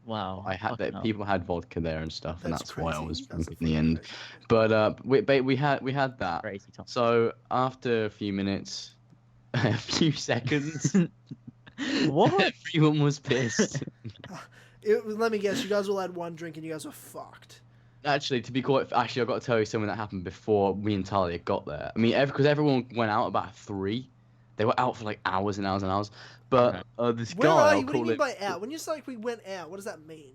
wow. I had Fucking that hell. people had vodka there and stuff, and that's why I crazy. was That's drunk in the end. fucking But we had that. Crazy time. So after a few minutes, a few seconds, What? everyone was pissed. Let me guess. You guys all had one drink and you guys were fucked. Actually, I've got to tell you something that happened before me and Talia got there. I mean, because everyone went out about 3. They were out for like hours and hours and hours. But this Where guy, are I'll you? What do you call mean it, by out? When you say like we went out, what does that mean?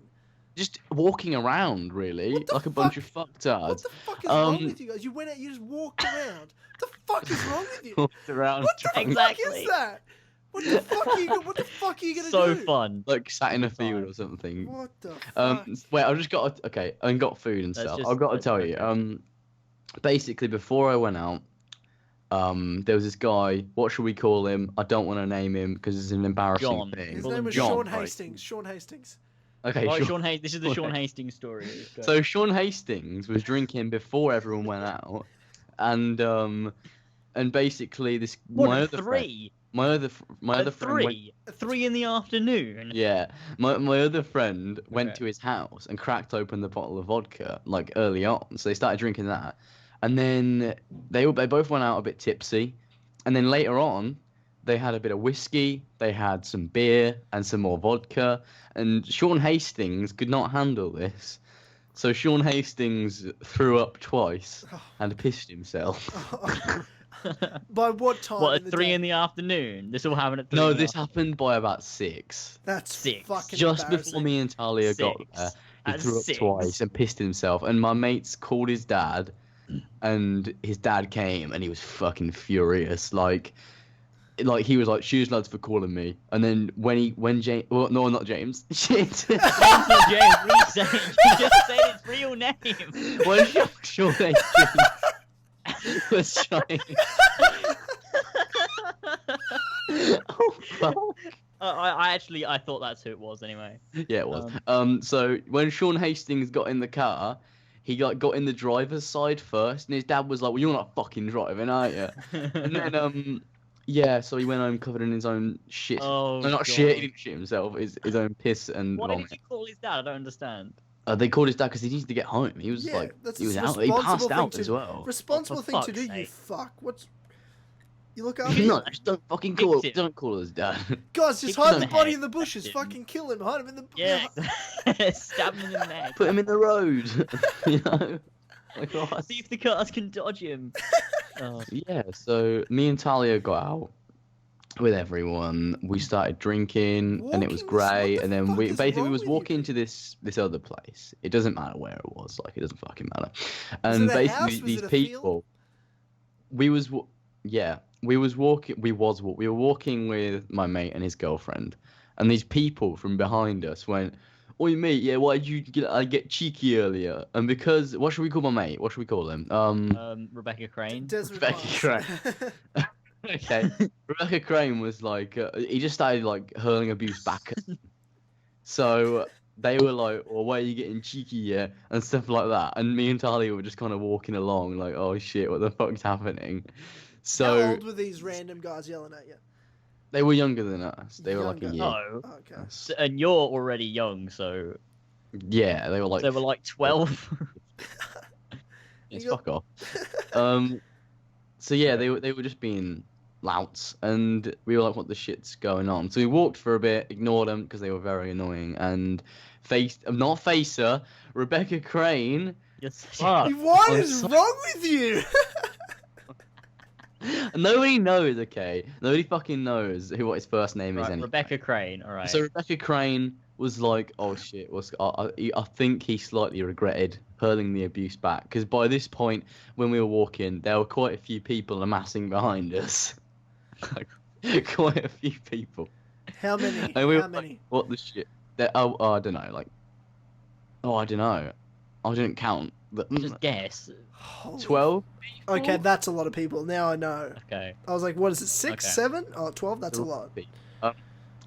just walking around, really, What the like a bunch of fuck? fucktards. What the fuck is wrong Um, with you guys? You went out. You just walked around. What the fuck is wrong with you? Walked around, What the fuck Exactly. is that? What the fuck are you? What the fuck are you gonna So do? fun. like sat in a field Time. or something. What the fuck? Wait, I just got and got food and Let's stuff. just- I've got to let's tell go you. through. Basically, before I went out, there was this guy. What should we call him? I don't want to name him because it's an embarrassing John. thing. His call name him was John, Sean right. Hastings. Sean Hastings. Okay, Right, Sean. This is the Sean Hastings story. Go. So Sean Hastings was drinking before everyone went out, and basically this what, my at other 3? my other friend went, 3? At 3 in the afternoon? yeah, my other friend went Okay. to his house and cracked open the bottle of vodka like early on. So they started drinking that, and then they both went out a bit tipsy, and then later on they had a bit of whiskey, they had some beer and some more vodka, and Sean Hastings could not handle this. So Sean Hastings threw up twice and pissed himself. By what time? What, in at the 3 day? in the afternoon? This all happened at 3 No, in the this happened by about 6. That's 6. fucking Just embarrassing. before me and Talia got 6. there, he At threw up 6. twice and pissed himself. And my mates called his dad, and his dad came, and he was fucking furious. Like he was like, "Cheers, lads, for calling me." And then when James, well, no, not James. Shit. James, not James, what are you saying? You just said its real name. when Sean Hastings was trying. Oh fuck. I thought that's who it was anyway. Yeah, it was. So when Sean Hastings got in the car, he got in the driver's side first, and his dad was like, "Well, you're not fucking driving, are you?" And then yeah, so he went home covered in his own shit. Oh, No, not God. shit. He didn't shit himself. His own piss and Why vomit. did you call his dad? I don't understand. They called his dad because he needed to get home. He was Yeah, like, that's he was a out. He responsible passed thing out to- as well. Responsible Oh, for thing to fuck's do, you sake. fuck. You look after No, him. just don't fucking call Kicked it. Don't call us dad. Guys, just Kick him hide in the the body head. in the bushes. That's it. Fucking kill him. Hide him in the... Yeah. Stab him in the neck. Put him in the road. You know. Like what? See if the cars can dodge him. Oh. Yeah. So me and Talia got out with everyone. We started drinking, and it was Walking this- great. what And the then fuck we is basically wrong was with you walking to people? this other place. It doesn't matter where it was. Like it doesn't fucking matter. Was And it a basically house? Was these it a field? people. We was walking. We were walking with my mate and his girlfriend, and these people from behind us went, "Oi, mate, yeah, why did you get cheeky earlier?" And because what should we call my mate? What should we call him? Rebecca Crane. Desmond Rebecca Miles. Okay. Rebecca Crane was like, he just started like hurling abuse back at them. So they were like, "Well, why are you getting cheeky, yeah?" and stuff like that. And me and Talia were just kind of walking along, like, "Oh shit, what the fuck's happening?" How So old were these random guys yelling at you? they were younger than us. They were like a Younger. year. Oh. Okay. So, and you're already young, so Yeah, they were like. they were like 12. Yes, You got- fuck off. So yeah, they were just being louts, and we were like, "What the shit's going on?" So we walked for a bit, ignored them because they were very annoying, and not Facer, Rebecca Crane. Yes. Fuck. What I'm is so- wrong with you? Nobody knows, okay? Nobody fucking knows what his first name is Right, anyway. Rebecca Crane. All right. So Rebecca Crane was like, "Oh shit!" I think he slightly regretted hurling the abuse back because by this point, when we were walking, there were quite a few people amassing behind us. Like, quite a few people. How many? And we were How many? like, "What the shit?" I don't know. Like, I don't know. I didn't count. Just guess. Holy- 12. Okay, that's a lot of people. Now I know. Okay. I was like, what is it, 6, Okay. 7? Oh, 12? That's a lot.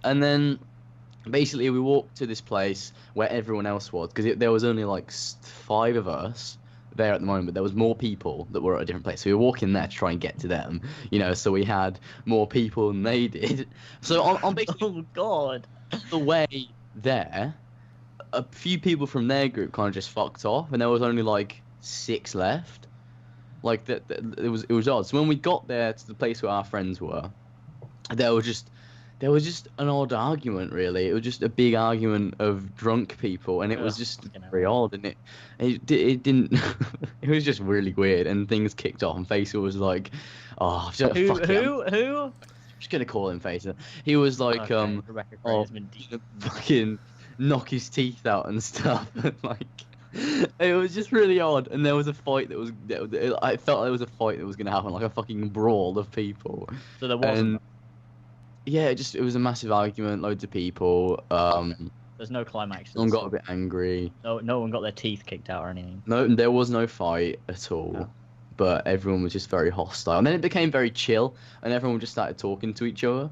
And then basically we walked to this place where everyone else was because there was only like 5 of us there at the moment, but there was more people that were at a different place. So we were walking there to try and get to them, so we had more people than they did. So on basically Oh God. the way there, a few people from their group kind of just fucked off, and there was only like 6 left. Like that, it was odd. So when we got there to the place where our friends were, there was just an odd argument. Really, it was just a big argument of drunk people, and it was Ugh, just fucking hell. very odd. And it didn't. It was just really weird, and things kicked off. And Facer was like, "Oh, just, Who? fuck it, Who? I'm just gonna call him Facer." He was like, Okay, Rebecca Crane oh, has been deep. fucking knock his teeth out and stuff. Like, it was just really odd. And there was a fight I felt like there was a fight that was gonna happen, like a fucking brawl of people. So there wasn't. And yeah, it was a massive argument, loads of people. There's no climax. Someone got a bit angry. No one got their teeth kicked out or anything. No, there was no fight at all. No. But everyone was just very hostile. And then it became very chill, and everyone just started talking to each other.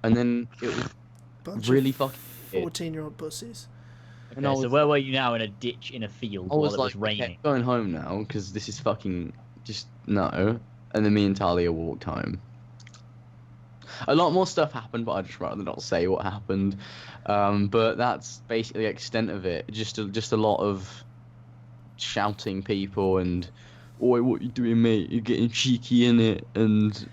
And then it was Bunch really of fucking weird. 14-year-old pussies. Okay, And I so was- where were you now? In a ditch in a field I while was it like, was raining. "Okay, going home now because this is fucking just no." And then me and Talia walked home. A lot more stuff happened, but I'd just rather not say what happened. But that's basically the extent of it. Just a lot of shouting people and, "Oi, what you doing, mate? You're getting cheeky in it." And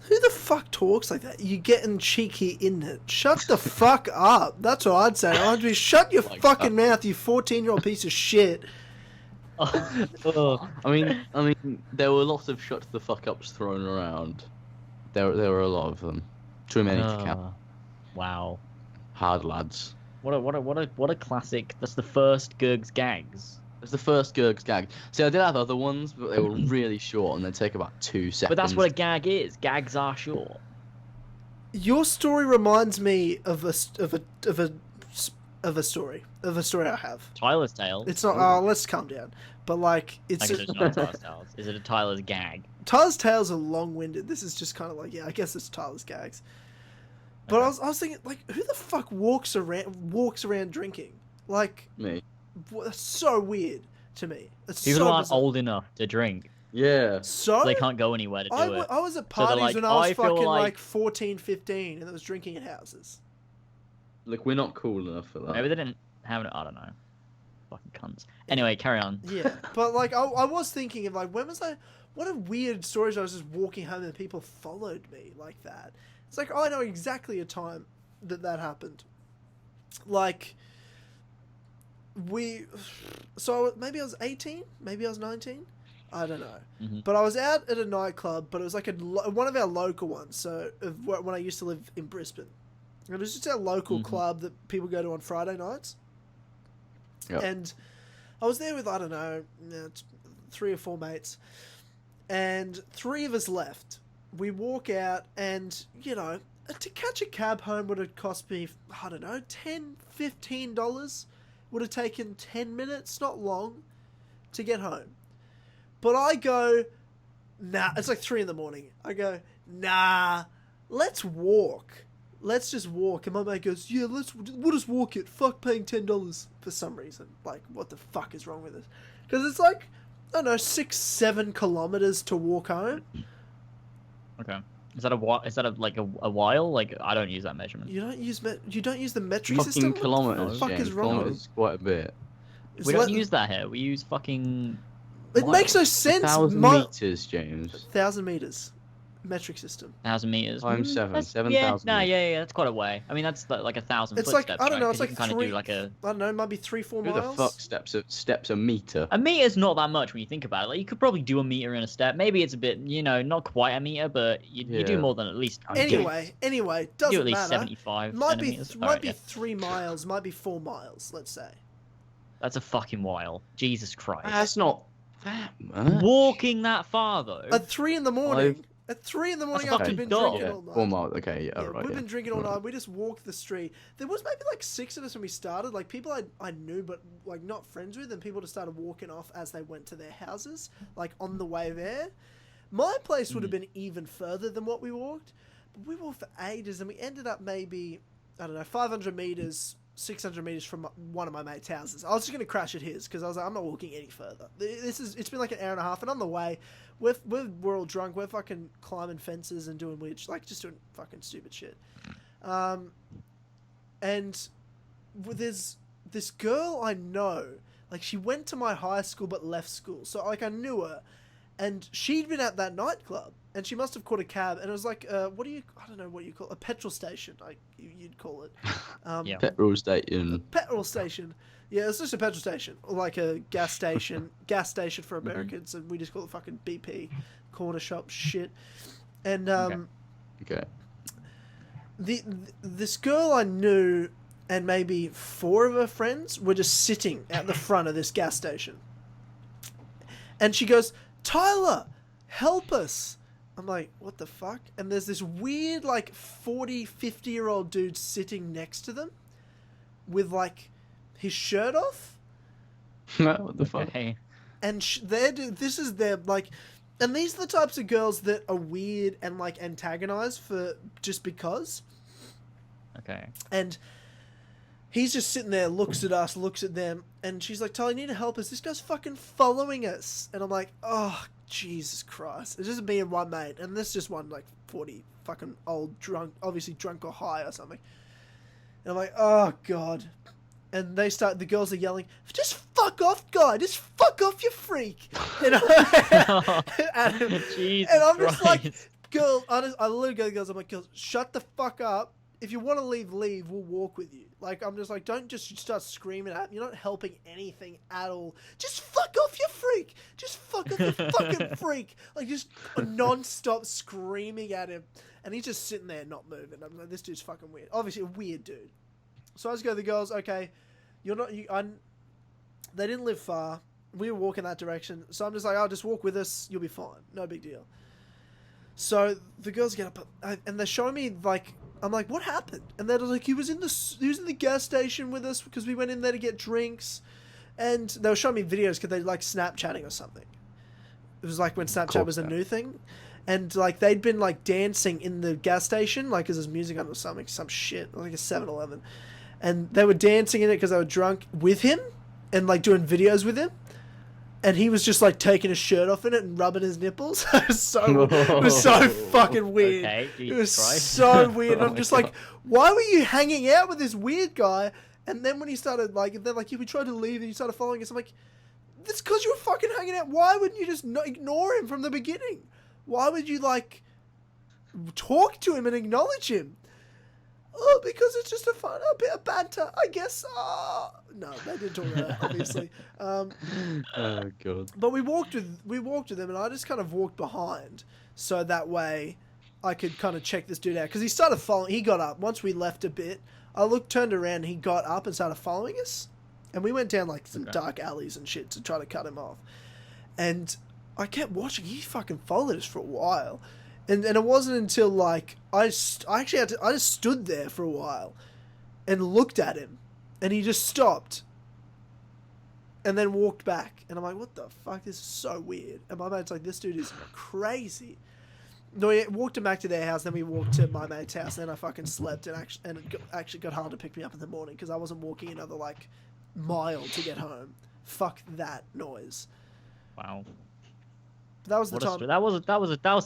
Who the fuck talks like that? You getting cheeky in it. Shut the fuck up. That's what I'd say. I'd be, shut your Like fucking that. mouth, you 14-year-old piece of shit. Oh, I mean, there were lots of shut the fuck ups thrown around. There were a lot of them. Too many to count. wow. Hard lads. What a classic. That's the first Gerg's Gags. It's the first Gerg's gag. See, I did have other ones, but they were really short and they take about 2 seconds. But that's what a gag is. Gags are short. Your story reminds me of a story I have. Tyler's Tale. It's not. Oh, let's calm down. But like, I it's guess it's not Tyler's Tales. Is it a Tyler's Gag? Tyler's tales are long-winded. This is just kind of like, yeah, I guess it's Tyler's gags. But Okay. I was thinking, like, who the fuck walks around drinking? Like, Me. that's so weird to me. It's People so who aren't bizarre. old enough to drink, Yeah. So they can't go anywhere to do it. I was at So they're parties like, when I was I feel fucking like- like 14, 15, and I was drinking at houses. Look, we're not cool enough for that. Maybe they didn't have it. I don't know. Fucking cunts. Anyway, carry on. Yeah, but like I was thinking of like when what a weird story. I was just walking home and people followed me like that. It's like, I know exactly a time that happened. Like, so maybe I was 18, maybe I was 19. I don't know. Mm-hmm. But I was out at a nightclub, but it was like one of our local ones. So when I used to live in Brisbane. It was just our local club that people go to on Friday nights. Yep. And I was there with, I don't know, 3 or 4 mates. And 3 of us left. We walk out and, you know, to catch a cab home would have cost me, I don't know, $10, $15. Would have taken 10 minutes, not long, to get home. But I go, nah, it's like 3 a.m. I go, nah, let's walk. Let's just walk. And my mate goes, yeah, we'll just walk it. Fuck paying $10 for some reason. Like, what the fuck is wrong with this? Because it's like, I don't know, 6-7 kilometers to walk home. Okay. Is that a while? Like, I don't use that measurement. You don't use the metric fucking system? Kilometers. What the fuck is wrong with it? Quite a bit. We don't use that here. We use fucking... It makes no sense. 1,000 meters, James. 1,000 meters. Metric system. 1,000 meters. Times 7,000. Yeah, that's quite a way. I mean, that's like 1,000 it's footsteps. Like, I don't know, right? it's like kind of do like I don't know, maybe 3-4 miles. Who the fuck steps a meter? A meter's not that much when you think about it. Like, you could probably do a meter in a step. Maybe it's a bit, you know, not quite a meter, but you do more than at least... Anyway, doesn't do at least matter. 75 might be centimeters. might be 3 miles, might be 4 miles, let's say. That's a fucking while. Jesus Christ. That's not that much. Walking that far, though. At 3 a.m. At 3 a.m, after we've been drinking all night. 4 miles, okay, yeah, right. We've been drinking all night. We just walked the street. There was maybe like 6 of us when we started. Like people I knew, but like not friends with, and people just started walking off as they went to their houses, like on the way there. My place would have been even further than what we walked, but we walked for ages, and we ended up maybe, I don't know, 500 meters, 600 meters from one of my mates' houses. I was just going to crash at his because I was like, I'm not walking any further. It's been like an hour and a half, and on the way, we're all drunk. We're fucking climbing fences and doing weird, like just doing fucking stupid shit. And there's this girl I know, like she went to my high school but left school, so like I knew her, and she'd been at that nightclub. And she must have caught a cab, and it was like, I don't know what you call it, a petrol station, like you'd call it. Yeah. Petrol station. Petrol station. Yeah, it's just a petrol station, or like a gas station, for Americans, and we just call it fucking BP, corner shop shit. And okay. This girl I knew, and maybe 4 of her friends were just sitting at the front of this gas station, and she goes, "Tyler, help us." I'm like, what the fuck? And there's this weird, like, 40, 50-year-old dude sitting next to them with, like, his shirt off. What the fuck? Okay. And this is their, like... And these are the types of girls that are weird and, like, antagonized for just because. Okay. And he's just sitting there, looks at us, looks at them, and she's like, Tyler, you need to help us. This guy's fucking following us. And I'm like, oh, Jesus Christ. It's just me and one mate, and this just one, like, 40 fucking old drunk, obviously drunk or high or something. And I'm like, oh, God. And the girls are yelling, just fuck off, guy. Just fuck off, you freak. You know? Jesus and I'm just Christ. like, girl, I literally go to the girls, I'm like, girls, shut the fuck up. If you want to leave, we'll walk with you. Like, I'm just like, don't just start screaming at me. You're not helping anything at all. Just fuck off, you freak. Just fuck off, you fucking freak. Like, just non-stop screaming at him. And he's just sitting there not moving. I'm like, this dude's fucking weird. Obviously, a weird dude. So I just go to the girls, okay, they didn't live far. We were walking that direction. So I'm just like, oh, just walk with us. You'll be fine. No big deal. So the girls get up, and they're showing me, like, I'm like, what happened? And they're like, he was in the gas station with us because we went in there to get drinks. And they were showing me videos because they like Snapchatting or something. It was like when Snapchat was a new thing. And like they'd been like dancing in the gas station, like because there's music on or something, some shit, like a 7-Eleven. And they were dancing in it because they were drunk with him and like doing videos with him. And he was just like taking his shirt off in it and rubbing his nipples. It was so fucking weird. Okay, it was so weird. And I'm just like, why were you hanging out with this weird guy? And then when he started like, they're like, yeah, we tried to leave and he started following us. I'm like, That's because you were fucking hanging out. Why wouldn't you just not ignore him from the beginning? Why would you, like, talk to him and acknowledge him? Oh, because it's just a bit of banter, I guess. No, they didn't talk about that, obviously. Oh god. But we walked with him, and I just kind of walked behind, so that way I could kind of check this dude out. Because he started following. He got up once we left a bit. I turned around, and he got up and started following us, and we went down like some dark alleys and shit to try to cut him off. And I kept watching. He fucking followed us for a while. And it wasn't until, like, I just stood there for a while and looked at him, and he just stopped and then walked back. And I'm like, what the fuck? This is so weird. And my mate's like, this dude is crazy. No, we walked him back to their house, then we walked to my mate's house, and then I fucking slept, and it actually got hard to pick me up in the morning because I wasn't walking another, like, mile to get home. Fuck that noise. Wow. That was the time. That was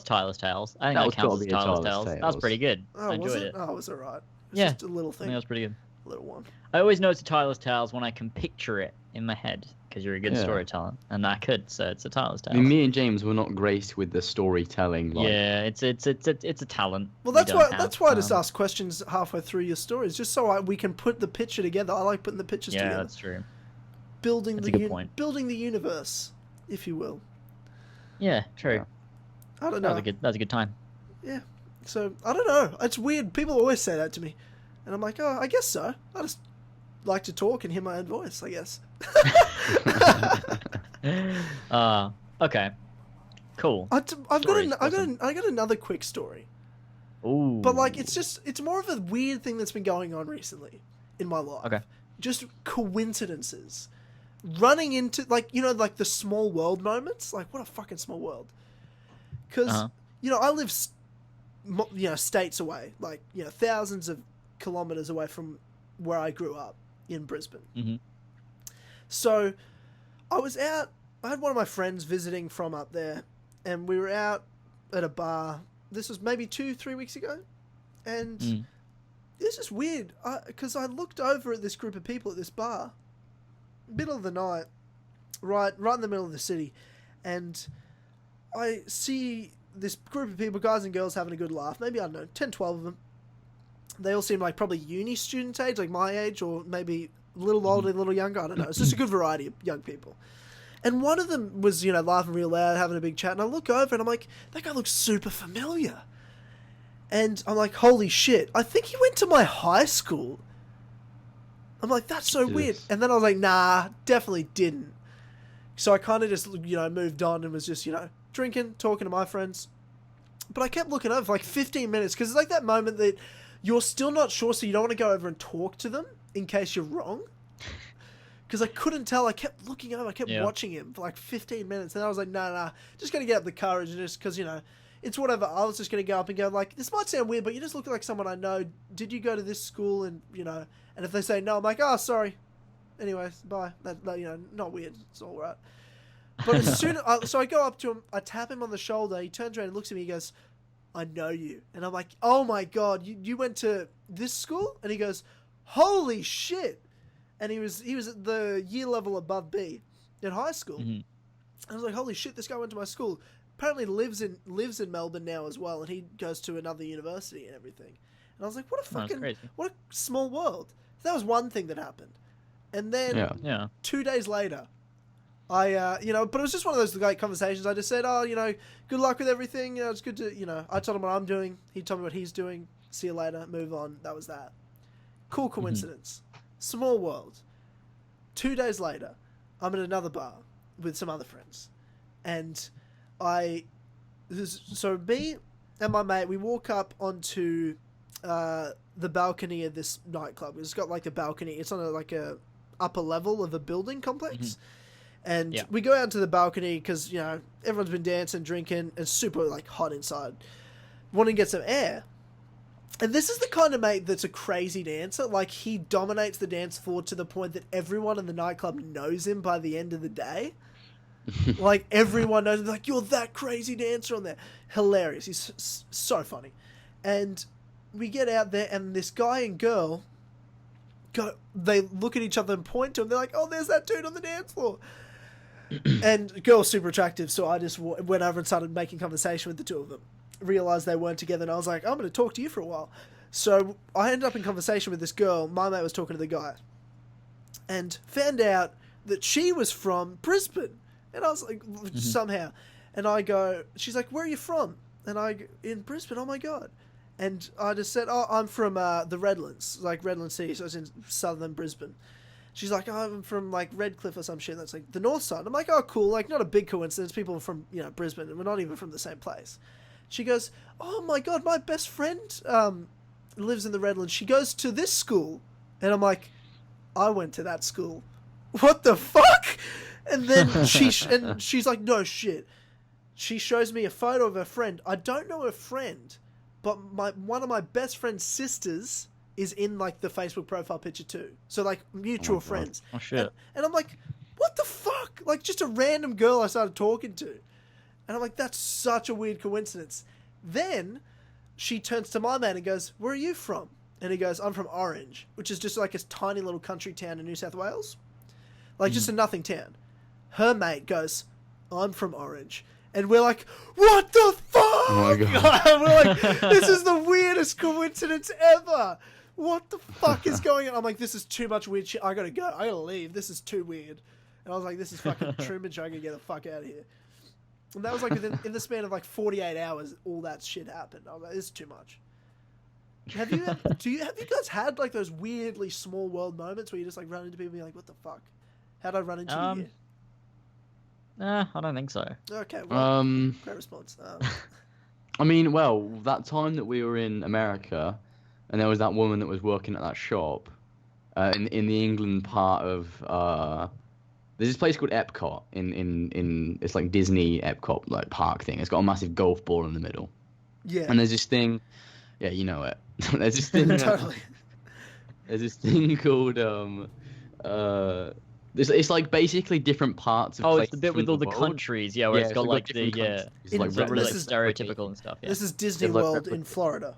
Tyler's Tales. I think that counts as Tyler's Tales. That was pretty good. Oh, I enjoyed it. Oh, it was alright. Yeah. Just a little thing. I think that was pretty good. A little one. I always know it's a Tyler's Tales when I can picture it in my head because you're a good storyteller, and I could, so it's a Tyler's Tales. I mean, me and James were not graced with the storytelling. Like... Yeah, it's a talent. Well, that's why I just ask questions halfway through your stories, just so we can put the picture together. I like putting the pictures together. Yeah, that's true. Building the universe, if you will. Yeah, true. Yeah. I don't know. That was a good time. Yeah. So, I don't know. It's weird. People always say that to me. And I'm like, oh, I guess so. I just like to talk and hear my own voice, I guess. Okay. Cool. I got another quick story. Ooh. But, like, it's more of a weird thing that's been going on recently in my life. Okay. Just coincidences. Running into, like, you know, like the small world moments. Like, what a fucking small world. Because, you know, I live, you know, states away. Like, you know, thousands of kilometers away from where I grew up in Brisbane. Mm-hmm. So, I had one of my friends visiting from up there. And we were out at a bar. This was maybe 2-3 weeks ago. And this is weird. Because I looked over at this group of people at this bar. Middle of the night. Right in the middle of the city. And I see this group of people, guys and girls, having a good laugh. Maybe, I don't know, 10, 12 of them. They all seem like probably uni student age, like my age, or maybe a little older, a little younger. I don't know. It's just a good variety of young people. And one of them was, you know, laughing real loud, having a big chat. And I look over and I'm like, that guy looks super familiar. And I'm like, holy shit. I think he went to my high school. I'm like, that's so weird. And then I was like, nah, definitely didn't. So I kind of just, you know, moved on and was just, you know, drinking, talking to my friends. But I kept looking over for like 15 minutes because it's like that moment that you're still not sure, so you don't want to go over and talk to them in case you're wrong. Because I couldn't tell. I kept looking over. I kept watching him for like 15 minutes. And I was like, nah. Just going to get up the courage and just because, you know, it's whatever. I was just going to go up and go like, this might sound weird, but you just look like someone I know. Did you go to this school? And, you know, and if they say no, I'm like, oh, sorry. Anyways, bye. That you know, not weird. It's all right. But as soon as so I go up to him, I tap him on the shoulder. He turns around and looks at me. He goes, I know you. And I'm like, oh my God, you went to this school? And he goes, holy shit. And he was at the year level above B in high school. Mm-hmm. I was like, holy shit, this guy went to my school. Apparently lives in Melbourne now as well, and he goes to another university and everything. And I was like, what a small world. That was one thing that happened. And then 2 days later, I, you know, but it was just one of those great conversations. I just said, oh, you know, good luck with everything. You know, it's good to, you know, I told him what I'm doing. He told me what he's doing. See you later. Move on. That was that. Cool coincidence. Mm-hmm. Small world. 2 days later, I'm at another bar with some other friends. And so me and my mate, we walk up onto the balcony of this nightclub. It's got like a balcony. It's on a upper level of a building complex. Mm-hmm. And we go out to the balcony because, you know, everyone's been dancing, drinking. It's super, like, hot inside. Wanting to get some air. And this is the kind of mate that's a crazy dancer. Like, he dominates the dance floor to the point that everyone in the nightclub knows him by the end of the day. Like, everyone knows him. Like, you're that crazy dancer on there. Hilarious. He's so funny. And we get out there, and this guy and girl, they look at each other and point to him. They're like, oh, there's that dude on the dance floor. And the girl's super attractive, so I just went over and started making conversation with the two of them. Realised they weren't together, and I was like, I'm going to talk to you for a while. So I ended up in conversation with this girl. My mate was talking to the guy. And found out that she was from Brisbane. And I was like, somehow. And I go, she's like, where are you from? And I go, in Brisbane, oh my God. And I just said, oh, I'm from the Redlands, like Redland City, so it's in southern Brisbane. She's like, oh, I'm from like Redcliffe or some shit. That's like the north side. I'm like, oh, cool. Like, not a big coincidence. People are from, Brisbane, and we're not even from the same place. She goes, oh my God, my best friend lives in the Redlands. She goes to this school. And I'm like, I went to that school. What the fuck? And then she's like, no shit. She shows me a photo of her friend. I don't know her friend, but one of my best friend's sisters is in like the Facebook profile picture too. So like mutual friends. Oh shit. And I'm like, what the fuck? Like just a random girl I started talking to. And I'm like, that's such a weird coincidence. Then she turns to my man and goes, where are you from? And he goes, I'm from Orange, which is just like a tiny little country town in New South Wales. Like just a nothing town. Her mate goes, I'm from Orange. And we're like, what the fuck? Oh my God. We're like, this is the weirdest coincidence ever. What the fuck is going on? I'm like, this is too much weird shit. I gotta go. I gotta leave. This is too weird. And I was like, this is fucking Truman Show. I gotta get the fuck out of here. And that was like in the span of like 48 hours, all that shit happened. I was like, this is too much. Have you guys had like those weirdly small world moments where you just like run into people and be like, what the fuck? How'd I run into you here? Nah, I don't think so. Okay, well, great response. I mean, well, that time that we were in America, and there was that woman that was working at that shop, in the England part of there's this place called Epcot in it's like Disney Epcot like park thing. It's got a massive golf ball in the middle. Yeah. And there's this thing, yeah, you know it. There's this thing. Totally. There's this thing called it's like basically different parts of. Oh, it's the bit from with all the world. countries, yeah, where it's got like the It's like really like This is- stereotypical and stuff. Yeah. This is Disney They've, like, World in Florida.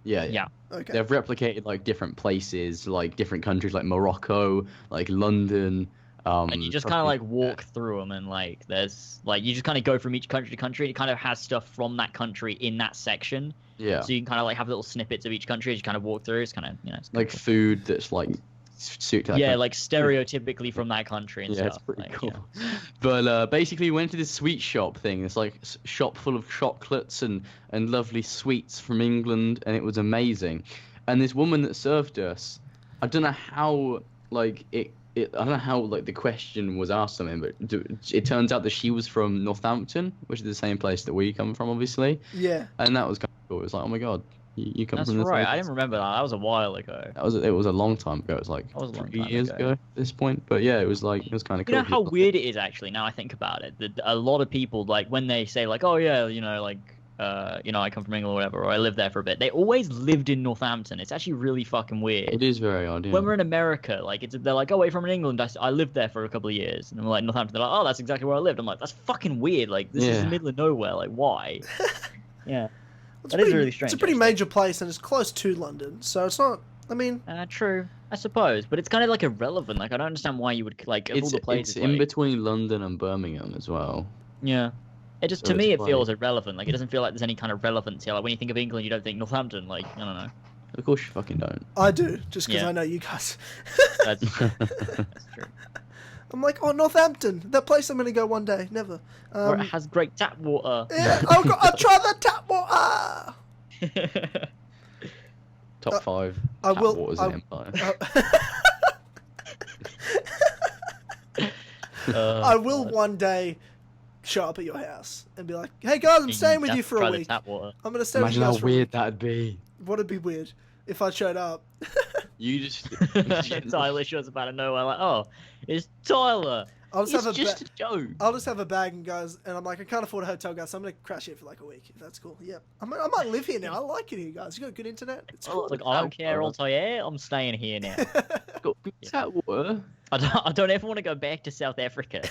Yeah. Yeah. Okay. They've replicated like different places, like different countries, like Morocco, like London. And you just kind of like walk through them, and like there's like you just kind of go from each country to country. And it kind of has stuff from that country in that section. Yeah. So you can kind of like have little snippets of each country as you kind of walk through. It's kind of it's like cool. food that's like suited to that Yeah, country. like stereotypically from that country and Yeah, stuff. it's pretty like, cool. But basically, we went to this sweet shop thing. It's like a shop full of chocolates and lovely sweets from England, and it was amazing. And this woman that served us, I don't know how like I don't know how like the question was asked something, but it turns out that she was from Northampton, which is the same place that we come from, obviously. Yeah. And that was kind of cool. It was like, oh my God, you come That's from this right. place? I didn't remember that. That was a while ago. It was a long time ago. It was like That was a long 3 time years ago. ago at this point. But yeah, it was kind of You cool. know how weird it is actually. Now I think about it, that a lot of people like when they say like, oh yeah, like. I come from England or whatever, or I lived there for a bit. They always lived in Northampton. It's actually really fucking weird. It is very odd. Yeah. When we're in America, like they're like, oh, wait, from England. I lived there for a couple of years, and I'm like Northampton. They're like, oh, that's exactly where I lived. I'm like, that's fucking weird. Like this is the middle of nowhere. Like why? Yeah, that is really strange. It's a pretty actually. major place, and it's close to London, so it's not. I mean, True, I suppose, but it's kind of like irrelevant. Like I don't understand why you would like of all the places. It's in like- between London and Birmingham as well. Yeah. It just, So to me, it's it feels like- irrelevant. Like, it doesn't feel like there's any kind of relevance here. Like, when you think of England, you don't think Northampton. Like, I don't know. Of course you fucking don't. I do, just because Yeah. I know you guys. That's true. I'm like, oh, Northampton, that place I'm going to go one day. Never. Or it has great tap water. Yeah, I'll try that tap water. Top 5 I tap will- waters I- in Empire. I will one day show up at your house and be like, hey guys, I'm staying with you for a week. Tap water. I'm going to stay with Imagine you how guys for a weird week. that'd be. Would be weird if I showed up? You just Tyler shows up out of nowhere, like, oh, it's Tyler. I'll just It's have just a joke. I'll just have a bag and goes, and I'm like, I can't afford a hotel, guys, so I'm going to crash here for like a week, if that's cool. Yep. I might live here now. I like it here, guys. You got good internet? It's Oh, cool. it's like, I don't care, I'll tell you, I'm staying here now. Got good tap water. I don't ever want to go back to South Africa.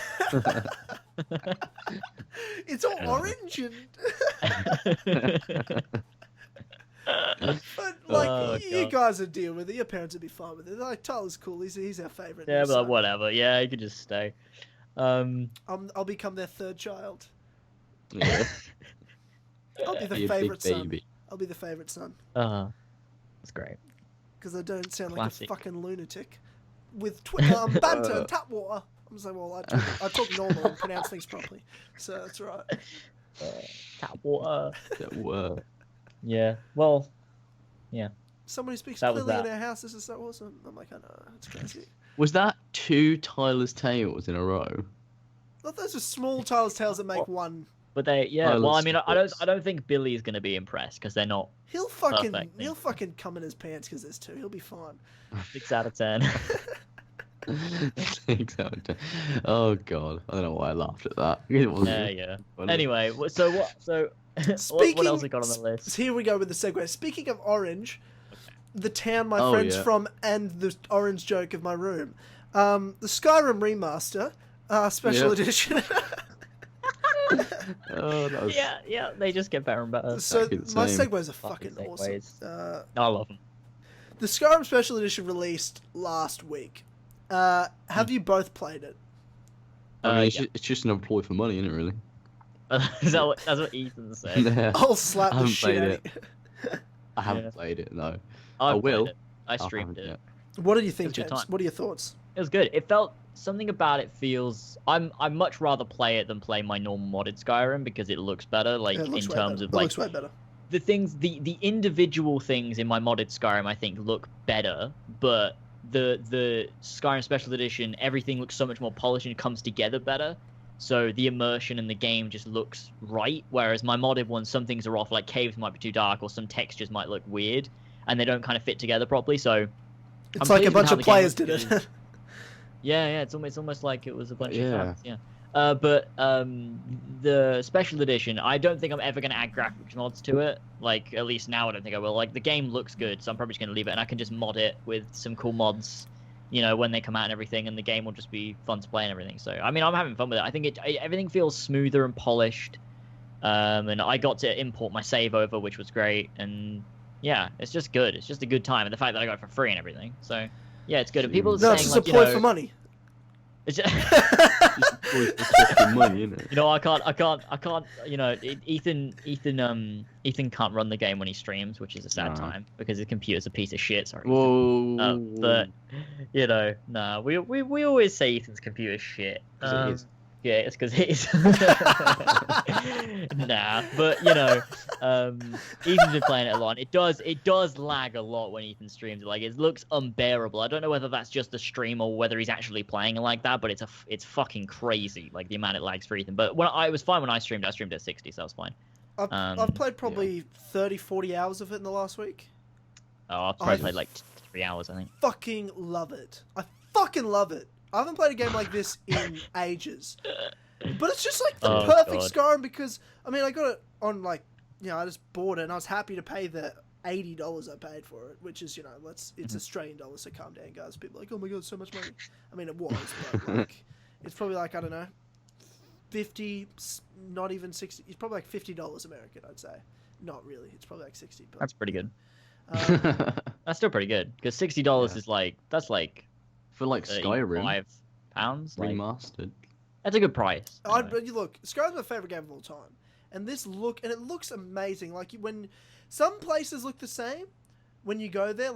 It's all orange and... But, like, Oh, you God. guys would deal with it. Your parents would be fine with it. They're like, Tyler's cool. He's our favourite. Yeah, So- but whatever. Yeah, you could just stay. I'll become their third child. Yeah. I'll be the Be a big favorite son. baby. I'll be the favorite son. That's great. Because I don't sound Classic. like a fucking lunatic. With banter and tap water. I'm just like, well, I talk normal and pronounce things properly. So that's right. Tap water. That were. Yeah. Well. Yeah. Someone who speaks That was clearly in that. our house, this is so awesome. I'm like, I know, it's crazy. Was that 2 Tyler's Tales in a row? Well, those are small Tyler's Tales that make one. But they, yeah. Tyler's Well, I mean, Tales. I don't think Billy's gonna be impressed because they're not He'll Perfect. fucking come in his pants because there's 2. He'll be fine. 6 out of 10. 6 out of 10. Oh god, I don't know why I laughed at that. It wasn't Yeah. funny. Anyway, so what? So what else we got on the list? Here we go with the segue. Speaking of Orange, the town my Oh, friend's yeah. from, and the orange joke of my room, the Skyrim remaster, special Yeah. edition. Oh, that was... Yeah. They just get better and better. So Exactly the my same. segues are fucking awesome. segues. I love them. The Skyrim special edition released last week. Have you both played it? I mean, Yeah. it's just another ploy for money, isn't it, really? That's what Ethan said. Yeah. I'll slap I the haven't shit played out of you. I haven't Yeah. played it, no. I will. played it. I streamed haven't it. yet. What did you think, It was a good James? time. What are your thoughts? It was good. It felt something about it feels. I much rather play it than play my normal modded Skyrim because it looks better. Like It in looks way terms better. of It like looks way better. the things, the individual things in my modded Skyrim, I think look better. But the Skyrim Special Edition, everything looks so much more polished and comes together better. So the immersion in the game just looks right. Whereas my modded one, some things are off. Like caves might be too dark, or some textures might look weird, and they don't kind of fit together properly. So It's I'm like a pleased with bunch how of the game players looks did it. because- Yeah, it's almost like it was a bunch Yeah. of fans. Yeah. But the special edition, I don't think I'm ever going to add graphics mods to it. Like, at least now I don't think I will. Like, the game looks good, so I'm probably just going to leave it, and I can just mod it with some cool mods, you know, when they come out and everything, and the game will just be fun to play and everything. So, I mean, I'm having fun with it. I think everything feels smoother and polished, and I got to import my save over, which was great, and yeah, it's just good. It's just a good time, and the fact that I got it for free and everything. So, yeah, it's good. And people are No, saying, it's just like, a ploy for money. it's just... Just ploy for fucking money, isn't it? You know, I can't. You know, Ethan can't run the game when he streams, which is a sad No. time because his computer's a piece of shit. Sorry. Whoa. But you know, nah, we always say Ethan's computer's shit. 'Cause it is. Yeah, it's because it is. Nah, but you know, Ethan's been playing it a lot. It does lag a lot when Ethan streams. Like it looks unbearable. I don't know whether that's just the stream or whether he's actually playing it like that. But it's fucking crazy, like the amount it lags for Ethan. But it was fine when I streamed. I streamed at 60, so that was fine. I've played probably 30, 40 hours of it in the last week. Oh, I've probably played like 3 hours, I think. Fucking love it. I fucking love it. I haven't played a game like this in ages. But it's just like the Oh, perfect God. Skyrim because, I mean, I got it on like, you know, I just bought it and I was happy to pay the $80 I paid for it, which is, you know, it's Australian dollars, so calm down, guys. People are like, oh my God, so much money. I mean, it was, but like, it's probably like, I don't know, 50, not even 60, it's probably like $50 American, I'd say. Not really, it's probably like 60. But, That's pretty good. Um, That's still pretty good because $60 Yeah. is like For like Skyrim £5. Like, remastered. that's a good price. anyway. But you look, Skyrim's my favorite game of all time, and it looks amazing. Like when some places look the same when you go there,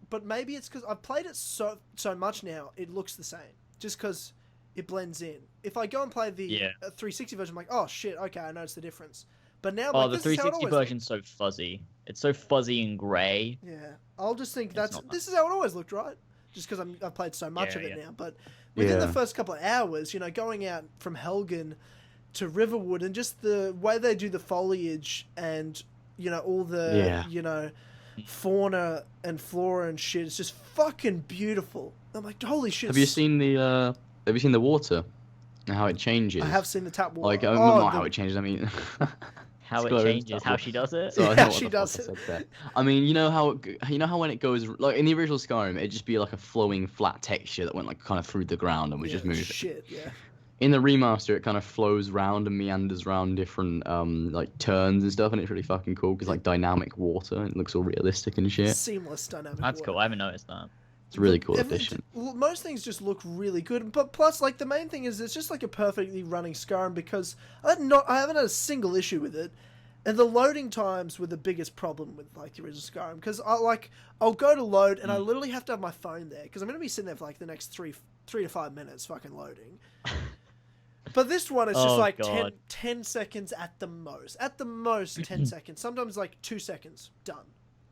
but maybe it's because I've played it so much now, it looks the same just because it blends in. If I go and play the 360 version, I'm like, oh shit, okay, I notice the difference. But now, Oh, like, the this is how it 360 always version's so fuzzy. It's so fuzzy and grey. looked. Yeah, I'll just think It's not this is how it always looked, right? Just because I've played so much Yeah, of it yeah. now, but within the Yeah. first couple of hours, you know, going out from Helgen to Riverwood and just the way they do the foliage and, you know, all the, Yeah. you know, fauna and flora and shit, it's just fucking beautiful. I'm like, holy shit. Have you seen the water and how it changes? I have seen the tap water. Like, not how it changes. I mean, How it Skyrim's changes, tap how water. she does it. So I Yeah, know what she the does fuck I it. said there. I mean, you know how when it goes like in the original Skyrim, it'd just be like a flowing flat texture that went like kind of through the ground and was just moving. Shit, yeah. In the remaster, it kind of flows round and meanders around different like turns and stuff, and it's really fucking cool because like dynamic water and it looks all realistic and shit. Seamless dynamic That's water. cool. I haven't noticed that. It's a really cool addition. Most things just look really good, but plus, like, the main thing is it's just like a perfectly running Skyrim because I haven't had a single issue with it, and the loading times were the biggest problem with like the original Skyrim because I'll go to load and I literally have to have my phone there because I'm gonna be sitting there for like the next 3 to 5 minutes fucking loading. But this one is just like 10 seconds at the most. At the most, 10 seconds. Sometimes like 2 seconds. Done.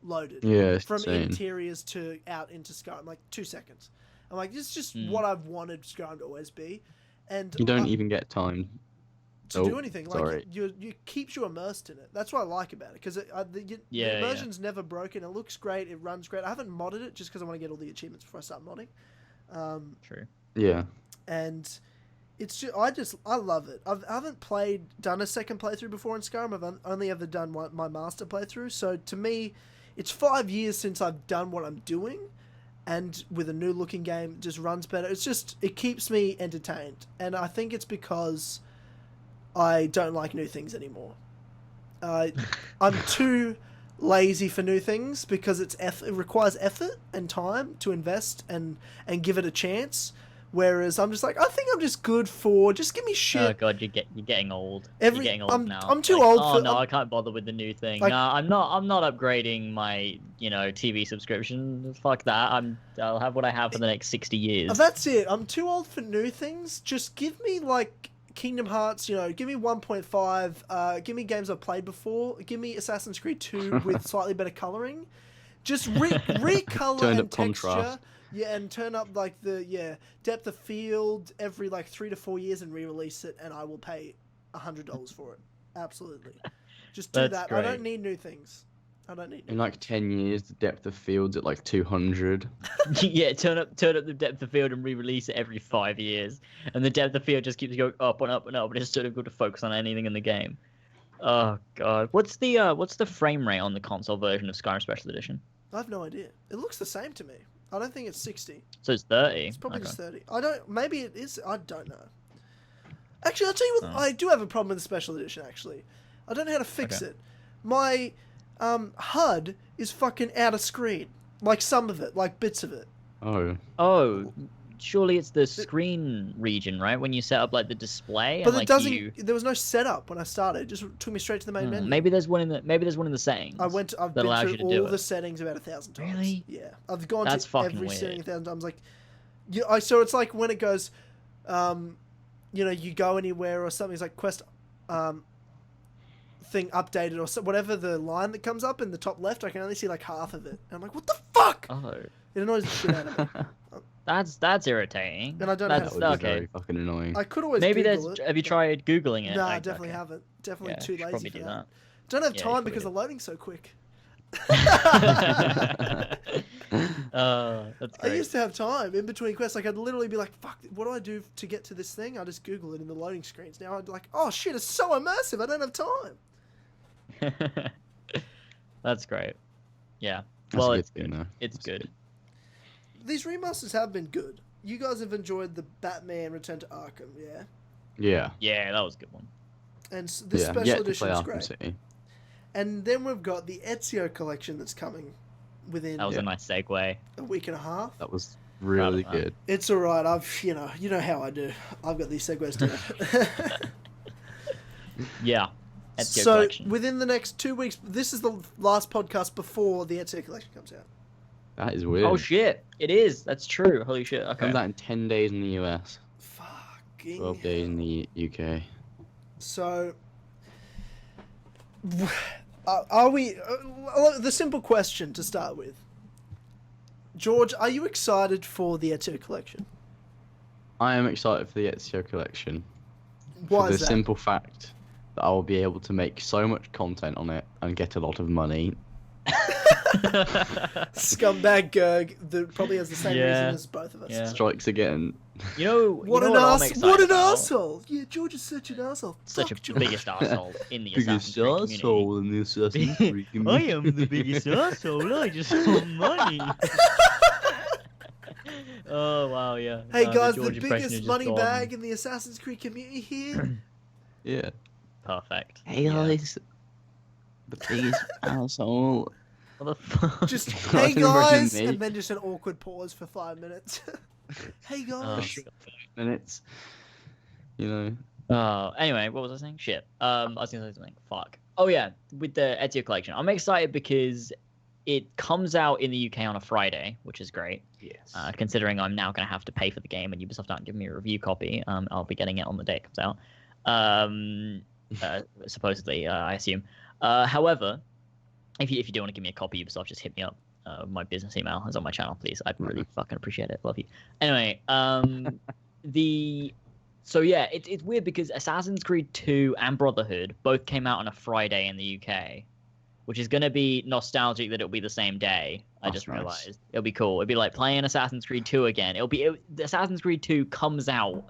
Loaded. Yeah, From insane. interiors to out into Skyrim. Like 2 seconds. I'm like, this is just what I've wanted Skyrim to always be. And You don't even get time to do anything. Like, you keeps you immersed in it. That's what I like about it. Because the immersion's never broken. It looks great. It runs great. I haven't modded it just because I want to get all the achievements before I start modding. True. Yeah. And it's just, I love it. I haven't done a second playthrough before in Skyrim. I've only ever done my master playthrough. So to me, it's 5 years since I've done what I'm doing, and with a new looking game, it just runs better. It keeps me entertained, and I think it's because I don't like new things anymore. I'm too lazy for new things because it requires effort and time to invest and give it a chance. Whereas I'm just like, I think I'm just good for just give me shit. Oh god, you're getting old. You're getting old now. I'm too old for. Oh for. no, I can't bother with the new thing. No, I'm not upgrading my TV subscription. Fuck that. I'll have what I have for the next 60 years. That's it. I'm too old for new things. Just give me like Kingdom Hearts. Give me 1.5. Give me games I've played before. Give me Assassin's Creed 2 with slightly better coloring. Just recolor and texture. Contrast. Yeah, and turn up like the depth of field every like 3 to 4 years and re-release it, and I will pay $100 for it. Absolutely, just do that. Great. I don't need new things. I don't need. In like 10 years, the depth of field's at like 200. Yeah, turn up the depth of field and re-release it every 5 years, and the depth of field just keeps going up and up and up. But it's so difficult to focus on anything in the game. Oh god, what's the frame rate on the console version of Skyrim Special Edition? I have no idea. It looks the same to me. I don't think it's 60. So it's 30. It's probably just 30. Maybe it is. I don't know. Actually, I'll tell you what. I do have a problem with the special edition. Actually, I don't know how to fix it. My HUD is fucking out of screen. Like some of it, like bits of it. Oh. Surely it's the screen region, right? When you set up like the display. But and, it like, doesn't. There was no setup when I started. It just took me straight to the main menu. Maybe there's one in the settings. I've been through all the settings about 1,000 times. Really? Yeah, I've gone That's to every setting 1,000 times. Like, so it's like when it goes, you go anywhere or something. It's like quest, thing updated or whatever the line that comes up in the top left. I can only see like half of it, and I'm like, what the fuck? Oh. It annoys the shit out of me. That's irritating. And I don't know. That would be very fucking annoying. I could always maybe Google it. Have you tried googling it? No, I definitely haven't. Definitely too lazy for that. Don't have time because the loading's so quick. That's great. I used to have time in between quests. Like I'd literally be like, "Fuck, what do I do to get to this thing?" I just Google it in the loading screens. Now I'd be like, "Oh shit, it's so immersive. I don't have time." That's great. Yeah. Well, it's good. It's good. These remasters have been good. You guys have enjoyed the Batman Return to Arkham, yeah? Yeah. Yeah, that was a good one. And the special edition is great. City. And then we've got the Ezio collection that's coming within. That was a nice segue. A week and a half. That was really good. It's all right. You know how I do. I've got these segues too. Yeah. Ezio so collection. Within the next 2 weeks, this is the last podcast before the Ezio collection comes out. That is weird. Oh shit! It is. That's true. Holy shit! Okay. Comes out in 10 days in the US. Fucking 12 days in the UK. So, are we? The simple question to start with, George, are you excited for the Ezio collection? I am excited for the Ezio collection. Why for is the that? simple fact that I will be able to make so much content on it and get a lot of money. Scumbag Gerg that probably has the same reason as both of us. Yeah. Strikes again. What an asshole! Yeah, George is such an asshole. Such a biggest asshole in the Biggest Assassin's Creed asshole in the Assassin's Creed community. I am the biggest asshole. I just want money. Oh wow, yeah. Hey guys, the biggest money bag in the Assassin's Creed community here. Yeah. Perfect. Hey guys, the biggest asshole. What the fuck? Just I hey can imagine guys, me. and then just an awkward pause for 5 minutes. Hey guys. Minutes. You know. Anyway, what was I saying? Shit. I was gonna say something. Fuck. Oh yeah, with the Ezio collection, I'm excited because it comes out in the UK on a Friday, which is great. Yes. Considering I'm now gonna have to pay for the game and Ubisoft aren't giving me a review copy, I'll be getting it on the day it comes out. Supposedly, I assume. However, if you do want to give me a copy, Ubisoft, just hit me up. My business email is on my channel, please. I'd really fucking appreciate it. Love you. Anyway, So yeah, it's weird because Assassin's Creed 2 and Brotherhood both came out on a Friday in the UK, which is going to be nostalgic that it'll be the same day. I just realized. It'll be cool. It'll be like playing Assassin's Creed 2 again. Assassin's Creed 2 comes out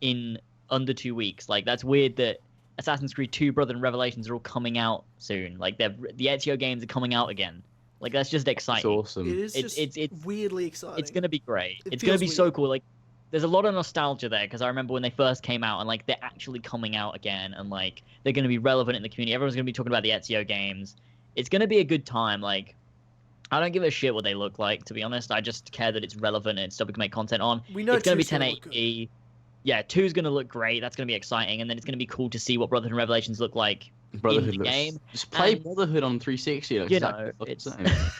in under 2 weeks. Like, that's weird that Assassin's Creed 2, Brotherhood, and Revelations are all coming out soon. Like, the Ezio games are coming out again. Like, that's just exciting. It's awesome. It is it's weirdly exciting. It's going to be great. It's going to be so cool. Like, there's a lot of nostalgia there because I remember when they first came out and like they're actually coming out again and like they're going to be relevant in the community. Everyone's going to be talking about the Ezio games. It's going to be a good time. Like, I don't give a shit what they look like, to be honest. I just care that it's relevant and it's stuff we can make content on. We know it's going to be 1080p. Yeah, 2's going to look great. That's going to be exciting. And then it's going to be cool to see what Brotherhood and Revelations look like Brotherhood in the game. Just play And, Brotherhood on 360. you know, it's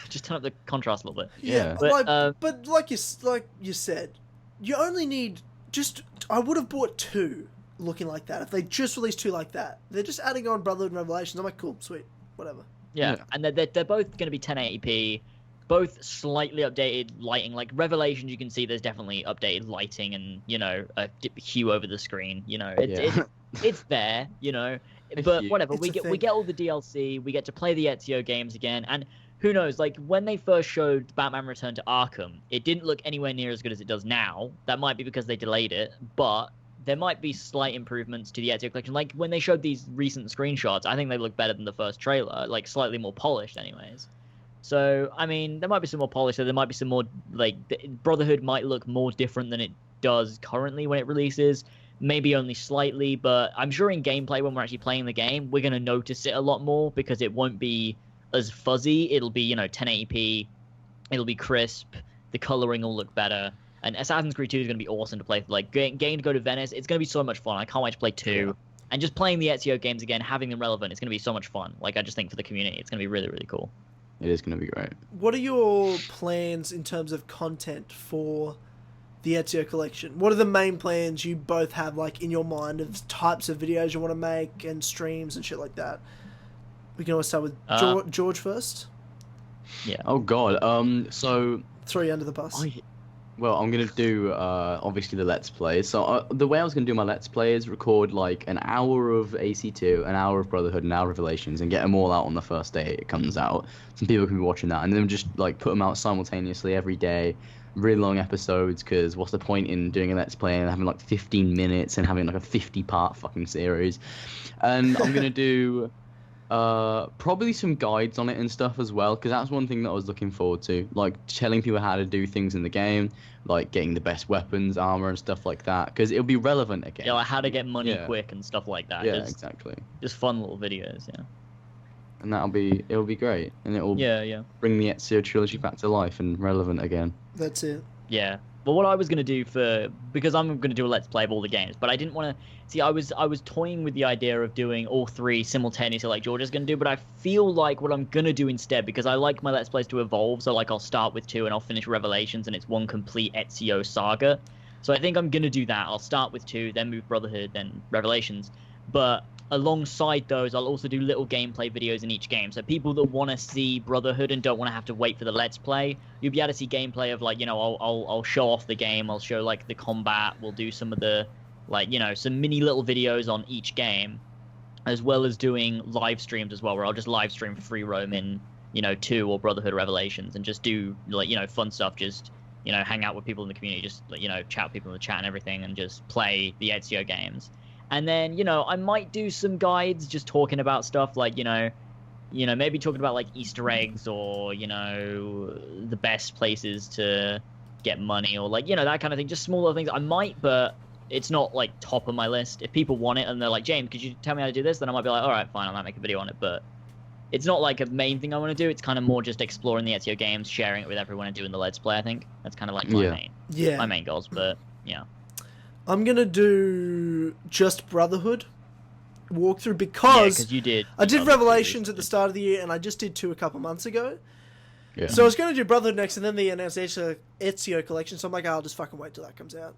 just turn up the contrast a little bit. Yeah. But like you said, you only need I would have bought 2 looking like that if they just released 2 like that. They're just adding on Brotherhood and Revelations. I'm like, cool, sweet, whatever. Yeah. And they're both going to be 1080p, both slightly updated lighting. Like Revelations, you can see there's definitely updated lighting and, you know, a hue over the screen. You know, it's there, you know. But whatever, we get all the DLC, we get to play the Ezio games again, and who knows, like, when they first showed Batman Return to Arkham, it didn't look anywhere near as good as it does now. That might be because they delayed it, but there might be slight improvements to the Ezio collection. Like, when they showed these recent screenshots, I think they look better than the first trailer, like, slightly more polished anyways. So, I mean, there might be some more polish, there might be some more, like, Brotherhood might look more different than it does currently when it releases. Maybe only slightly, but I'm sure in gameplay, when we're actually playing the game, we're going to notice it a lot more because it won't be as fuzzy. It'll be, you know, 1080p. It'll be crisp. The coloring will look better. And Assassin's Creed 2 is going to be awesome to play. Like, getting to go to Venice, it's going to be so much fun. I can't wait to play 2. Yeah. And just playing the Ezio games again, having them relevant, it's going to be so much fun. Like, I just think for the community, it's going to be really, really cool. It is going to be great. What are your plans in terms of content for the Ezio collection? What are the main plans you both have, like, in your mind of types of videos you want to make and streams and shit like that? We can always start with George first. Yeah. Oh God. So throw you under the bus. I'm gonna do obviously the Let's Plays. So the way I was gonna do my Let's Play is record like an hour of AC2, an hour of Brotherhood, an hour of Revelations, and get them all out on the first day it comes out. Some people can be watching that, and then just like put them out simultaneously every day. Really long episodes, because what's the point in doing a Let's Play and having like 15 minutes and having like a 50-part fucking series? And I'm gonna do probably some guides on it and stuff as well, because that's one thing that I was looking forward to, like telling people how to do things in the game, like getting the best weapons, armor, and stuff like that, because it'll be relevant again. Yeah, like how to get money quick and stuff like that. Yeah, exactly. Just fun little videos, yeah. And it'll be great, and it'll bring the Ezio trilogy back to life and relevant again. That's it. Yeah. But what I was going to do because I'm going to do a Let's Play of all the games, but I didn't want to, see, I was toying with the idea of doing all 3 simultaneously like George is going to do, but I feel like what I'm going to do instead, because I like my Let's Plays to evolve, so like I'll start with 2 and I'll finish Revelations and it's one complete Ezio saga. So I think I'm going to do that. I'll start with 2, then move Brotherhood, then Revelations. But alongside those, I'll also do little gameplay videos in each game. So people that want to see Brotherhood and don't want to have to wait for the Let's Play, you'll be able to see gameplay of, like, you know, I'll show off the game, I'll show like the combat, we'll do some of the, like, you know, some mini little videos on each game, as well as doing live streams as well, where I'll just live stream free roam in, you know, 2 or Brotherhood or Revelations, and just do, like, you know, fun stuff, just, you know, hang out with people in the community, just, you know, chat with people in the chat and everything, and just play the Ezio games. And then, you know, I might do some guides just talking about stuff like, you know, maybe talking about like Easter eggs, or, you know, the best places to get money, or like, you know, that kind of thing. Just smaller things. I might, but it's not like top of my list. If people want it and they're like, James, could you tell me how to do this? Then I might be like, all right, fine, I might make a video on it. But it's not like a main thing I want to do. It's kind of more just exploring the Ezio games, sharing it with everyone, and doing the Let's Play. I think that's kind of like my main goals. But yeah, I'm gonna do just Brotherhood walkthrough because you did. I did Revelations at the start of the year, and I just did 2 a couple months ago. Yeah. So I was gonna do Brotherhood next, and then they announced Ezio collection. So I'm like, I'll just fucking wait till that comes out.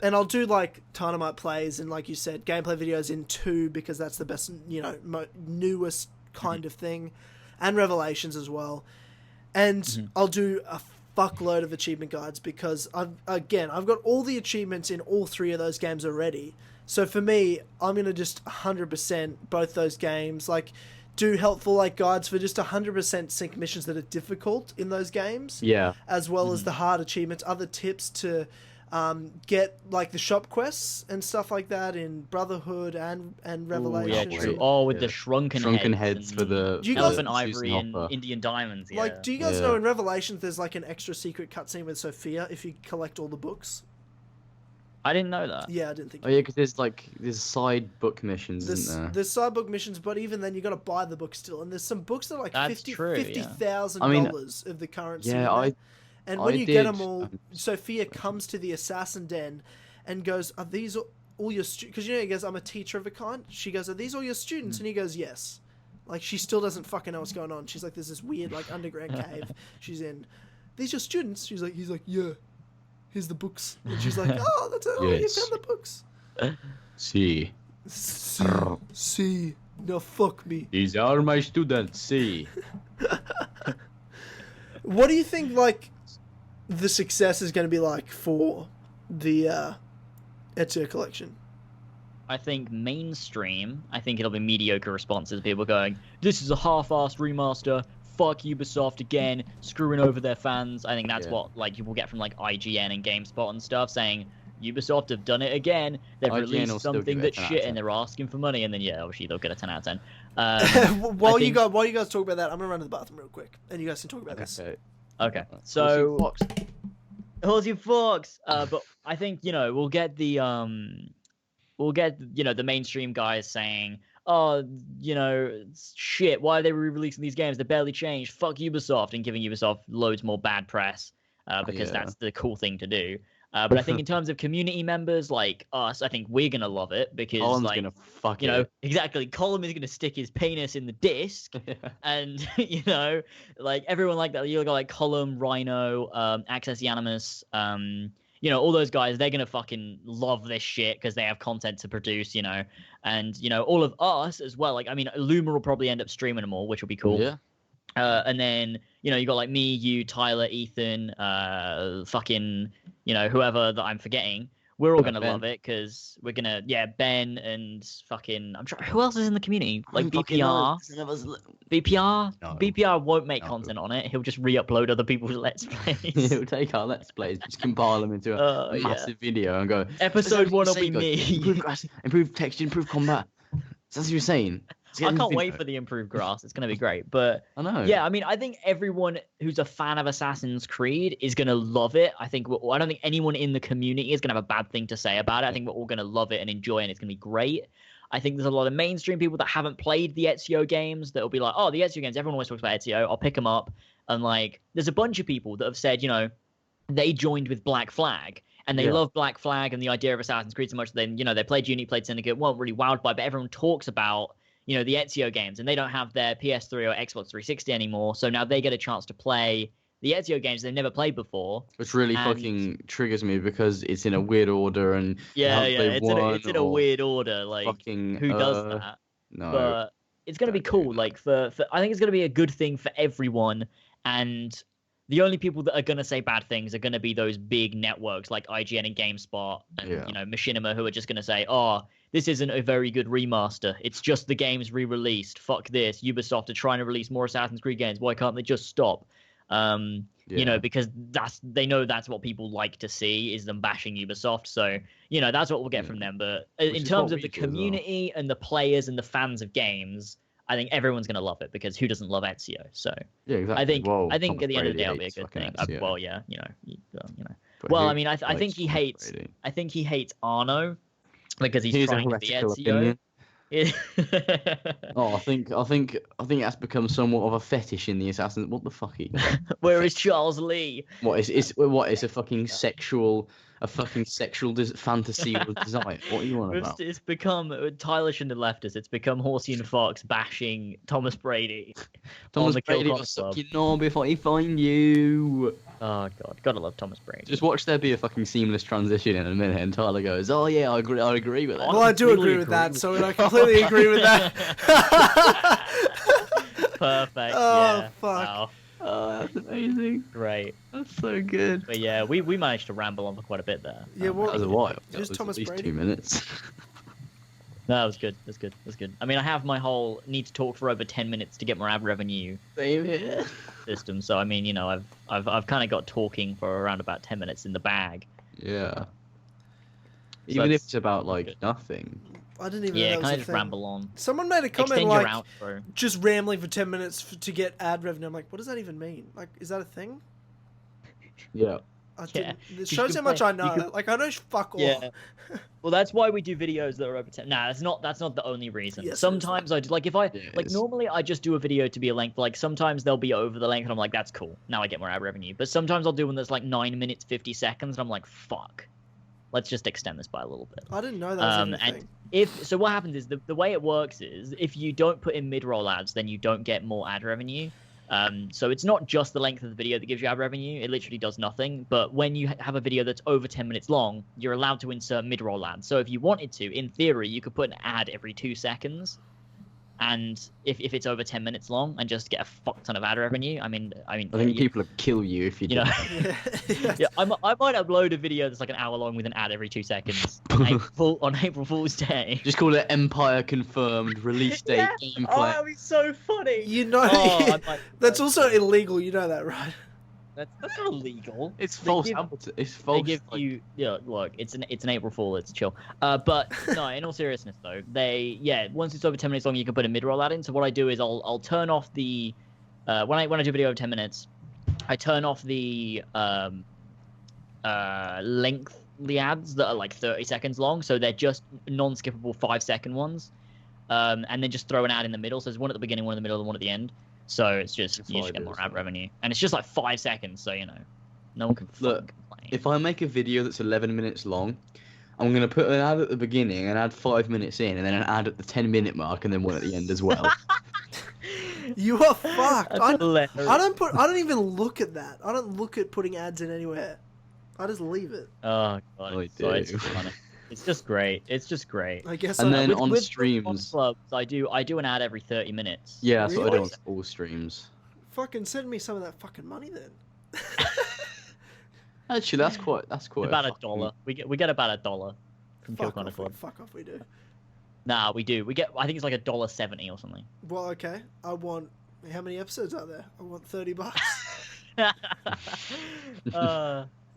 And I'll do like Dynamite plays and, like you said, gameplay videos in 2 because that's the best, newest kind of thing, and Revelations as well. And I'll do a fuckload of achievement guides because I've got all the achievements in all 3 of those games already. So for me, I'm gonna just 100% both those games, like do helpful like guides for just 100% sync missions that are difficult in those games. Yeah. As well as the hard achievements, other tips to get like the shop quests and stuff like that in Brotherhood and Revelations. Yeah, true. With the shrunken heads for the elephant ivory and Indian diamonds. Yeah. Like, do you guys know in Revelations there's like an extra secret cutscene with Sophia if you collect all the books? I didn't know that. Yeah, I didn't think. Oh yeah, because there's side book missions, isn't there? There's side book missions, but even then you got to buy the book still, and there's some books that are like $50,000 of the currency. Yeah, and when you get them all, Sophia comes to the assassin den and goes, "Are these all your students?" Because he goes, "I'm a teacher of a kind." She goes, "Are these all your students?" And he goes, "Yes." Like, she still doesn't fucking know what's going on. She's like, "There's this weird like underground cave she's in. These your students?" He's like, "Yeah. Here's the books." And she's like, "Oh, that's it. Yes. You found the books." See. Now fuck me. These are my students. See. What do you think, like, the success is going to be like for the Ezio collection? I think mainstream. I think it'll be mediocre responses. People going, "This is a half-assed remaster. Fuck Ubisoft again, screwing over their fans." I think that's what like you will get from like IGN and GameSpot and stuff, saying Ubisoft have done it again. They've released something that's shit and they're asking for money, and then obviously they'll get a 10 out of 10. While you guys talk about that, I'm gonna run to the bathroom real quick, and you guys can talk about this. Okay. So Horsey Fox. But I think we'll get the the mainstream guys saying, "Oh, shit, why are they re-releasing these games? They're barely changed. Fuck Ubisoft," and giving Ubisoft loads more bad press because that's the cool thing to do. But I think in terms of community members like us, I think we're going to love it because Colin's gonna fuck it. Exactly. Colin is going to stick his penis in the disc and, like everyone like that. You'll go like Colin, Rhino, Access Animus, all those guys, they're going to fucking love this shit because they have content to produce, and, all of us as well. Like, I mean, Luma will probably end up streaming them all, which will be cool. Yeah. And then, you got like me, you, Tyler, Ethan, fucking, whoever that I'm forgetting. We're all going to love it because we're going to, Ben and fucking, I'm trying, who else is in the community? Like BPR? BPR? No. BPR won't make content on it. He'll just re-upload other people's Let's Plays. He'll take our Let's Plays, just compile them into a massive video and go, Episode 1 will be me. Improve grass, improve texture, improve combat. That's what you're saying. I can't wait for the improved grass. It's going to be great. But I know. Yeah, I mean, I think everyone who's a fan of Assassin's Creed is going to love it. I don't think anyone in the community is going to have a bad thing to say about it. I think we're all going to love it and enjoy it, and it's going to be great. I think there's a lot of mainstream people that haven't played the Ezio games that will be like, "Oh, the Ezio games, everyone always talks about Ezio. I'll pick them up." And like, there's a bunch of people that have said, they joined with Black Flag. And they love Black Flag and the idea of Assassin's Creed so much that they played Unity, played Syndicate, weren't really wowed by it, but everyone talks about the Ezio games, and they don't have their PS3 or Xbox 360 anymore, so now they get a chance to play the Ezio games they've never played before. Which really fucking triggers me because it's in a weird order, and it's in a weird order. Like, who does that? No, but it's gonna be cool. Like for I think it's gonna be a good thing for everyone, and the only people that are going to say bad things are going to be those big networks like IGN and GameSpot and, Machinima, who are just going to say, "Oh, this isn't a very good remaster. It's just the game's re-released. Fuck this. Ubisoft are trying to release more Assassin's Creed games. Why can't they just stop?" Because they know that's what people like to see, is them bashing Ubisoft. So, that's what we'll get from them. But in terms of the community and the players and the fans of games, I think everyone's going to love it because who doesn't love Ezio? So yeah, exactly. I think at the end of the day it'll be a good thing. Well, I mean, I think he hates Arno because he's trying to be Ezio. Oh, I think that's become somewhat of a fetish in the Assassins. What the fuck? Where is Charles Lee? What is a fucking sexual fantasy or desire? What are you on about? It's become Tyler shouldn't have left us. It's become Horsey and Fox bashing Thomas Brady. Thomas the Brady Kill will Connor suck Club. your knob if I find you. Oh god, gotta love Thomas Brady. Just watch there be a fucking seamless transition in a minute, and Tyler goes, "Oh yeah, I agree with that." Well, I do agree with that, so I completely agree with that. Perfect. Oh, yeah. fuck. Wow. Oh, that's amazing. Great. That's so good. But yeah, we managed to ramble on for quite a bit there. Yeah, well, That was a while. Who's That was Thomas at least Brady? 2 minutes. No, that was good. That's good. That's good. I mean, I have my whole need to talk for over 10 minutes to get more ad revenue Same here. system. So I mean, you know, I've kind of got talking for around about 10 minutes in the bag. Yeah. So Even if that's it's about like good. nothing. I didn't even know Yeah, that was kind a of just thing. ramble on. Someone made a comment Extend like, your outro. just rambling for 10 minutes to get ad revenue. I'm like, what does that even mean? Like, is that a thing? Yeah. I Yeah, didn't, it 'cause shows you how can much I play- you know. can- Like, I know fuck all. Yeah. Well, that's why we do videos that are over 10. Nah, that's not the only reason. Yes, it is. Sometimes I do, like, if I, Yeah, it like, is. normally I just do a video to be a length. Like, sometimes they'll be over the length and I'm like, that's cool. Now I get more ad revenue. But sometimes I'll do one that's like 9 minutes, 50 seconds and I'm like, fuck. Let's just extend this by a little bit. I didn't know that was even a And thing. so what happens is the way it works is if you don't put in mid-roll ads, then you don't get more ad revenue. So it's not just the length of the video that gives you ad revenue. It literally does nothing. But when you have a video that's over 10 minutes long, you're allowed to insert mid-roll ads. So if you wanted to, in theory, you could put an ad every 2 seconds. And if it's over 10 minutes long and just get a fuck ton of ad revenue, I mean, I think people would kill you if you you did. know, Yeah. yeah, I might upload a video that's like an hour long with an ad every 2 seconds on April Fool's Day. Just call it Empire confirmed, release date, Yeah. Oh, gameplay. that'd be so funny. You know, Oh, I might- that's also illegal. You know that, right? That's not illegal. It's They false. give- It's They false. give like- you, yeah. Look, it's an April Fool. It's chill. But no, in all seriousness though, once it's over 10 minutes long, you can put a mid-roll ad in. So what I do is I'll turn off the when I do a video over 10 minutes, I turn off the length the ads that are like 30 seconds long, so they're just non-skippable 5-second ones, and then just throw an ad in the middle. So there's one at the beginning, one in the middle, and one at the end. So it's just you just get more ad revenue, and it's just like 5 seconds. So you know, no one can Look, complain. If I make a video that's 11 minutes long, I'm going to put an ad at the beginning, an ad 5 minutes in, and then an ad at the 10-minute mark, and then one at the end as well. You are fucked. That's I hilarious. don't even look at that. I don't look at putting ads in anywhere. I just leave it. Oh god, I it's do. funny. It's just great. It's just great. I guess. And I, then With- on with streams- clubs, I do an ad every 30 minutes. Yeah, that's what I do on Really? all streams. fucking send me some of that fucking money then. Actually, that's quite. About fucking- $1. We get about $1 from Kill Fuck Connor off, Club. fuck off, we do. Nah, we do. We get. I think it's like $1.70 or something. Well, okay. I want. How many episodes are there? I want $30.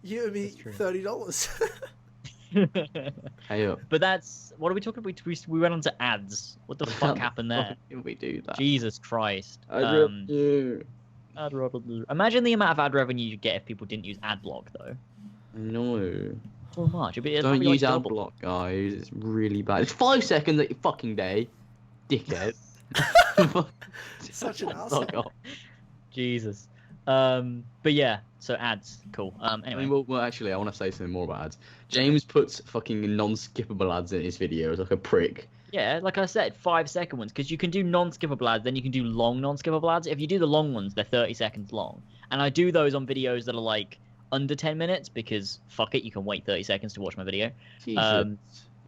You owe me That's true. $30. Hey up. But that's what are we talking about? We went on to ads. What the fuck happened there? Can we do that? Jesus Christ. You. Ad revenue. Imagine the amount of ad revenue you get if people didn't use ad block though. No. So much. It'd Don't probably use like ad double. block, guys. It's really bad. It's 5 seconds at your fucking day, dickhead. Such an Fuck asshole. off. Jesus. But yeah. So ads, cool. I Anyway. mean, well, actually, I want to say something more about ads. James puts fucking non-skippable ads in his videos like a prick. Yeah, like I said, 5-second ones, because you can do non-skippable ads, then you can do long non-skippable ads. If you do the long ones, they're 30 seconds long. And I do those on videos that are like under 10 minutes, because fuck it, you can wait 30 seconds to watch my video. Jesus.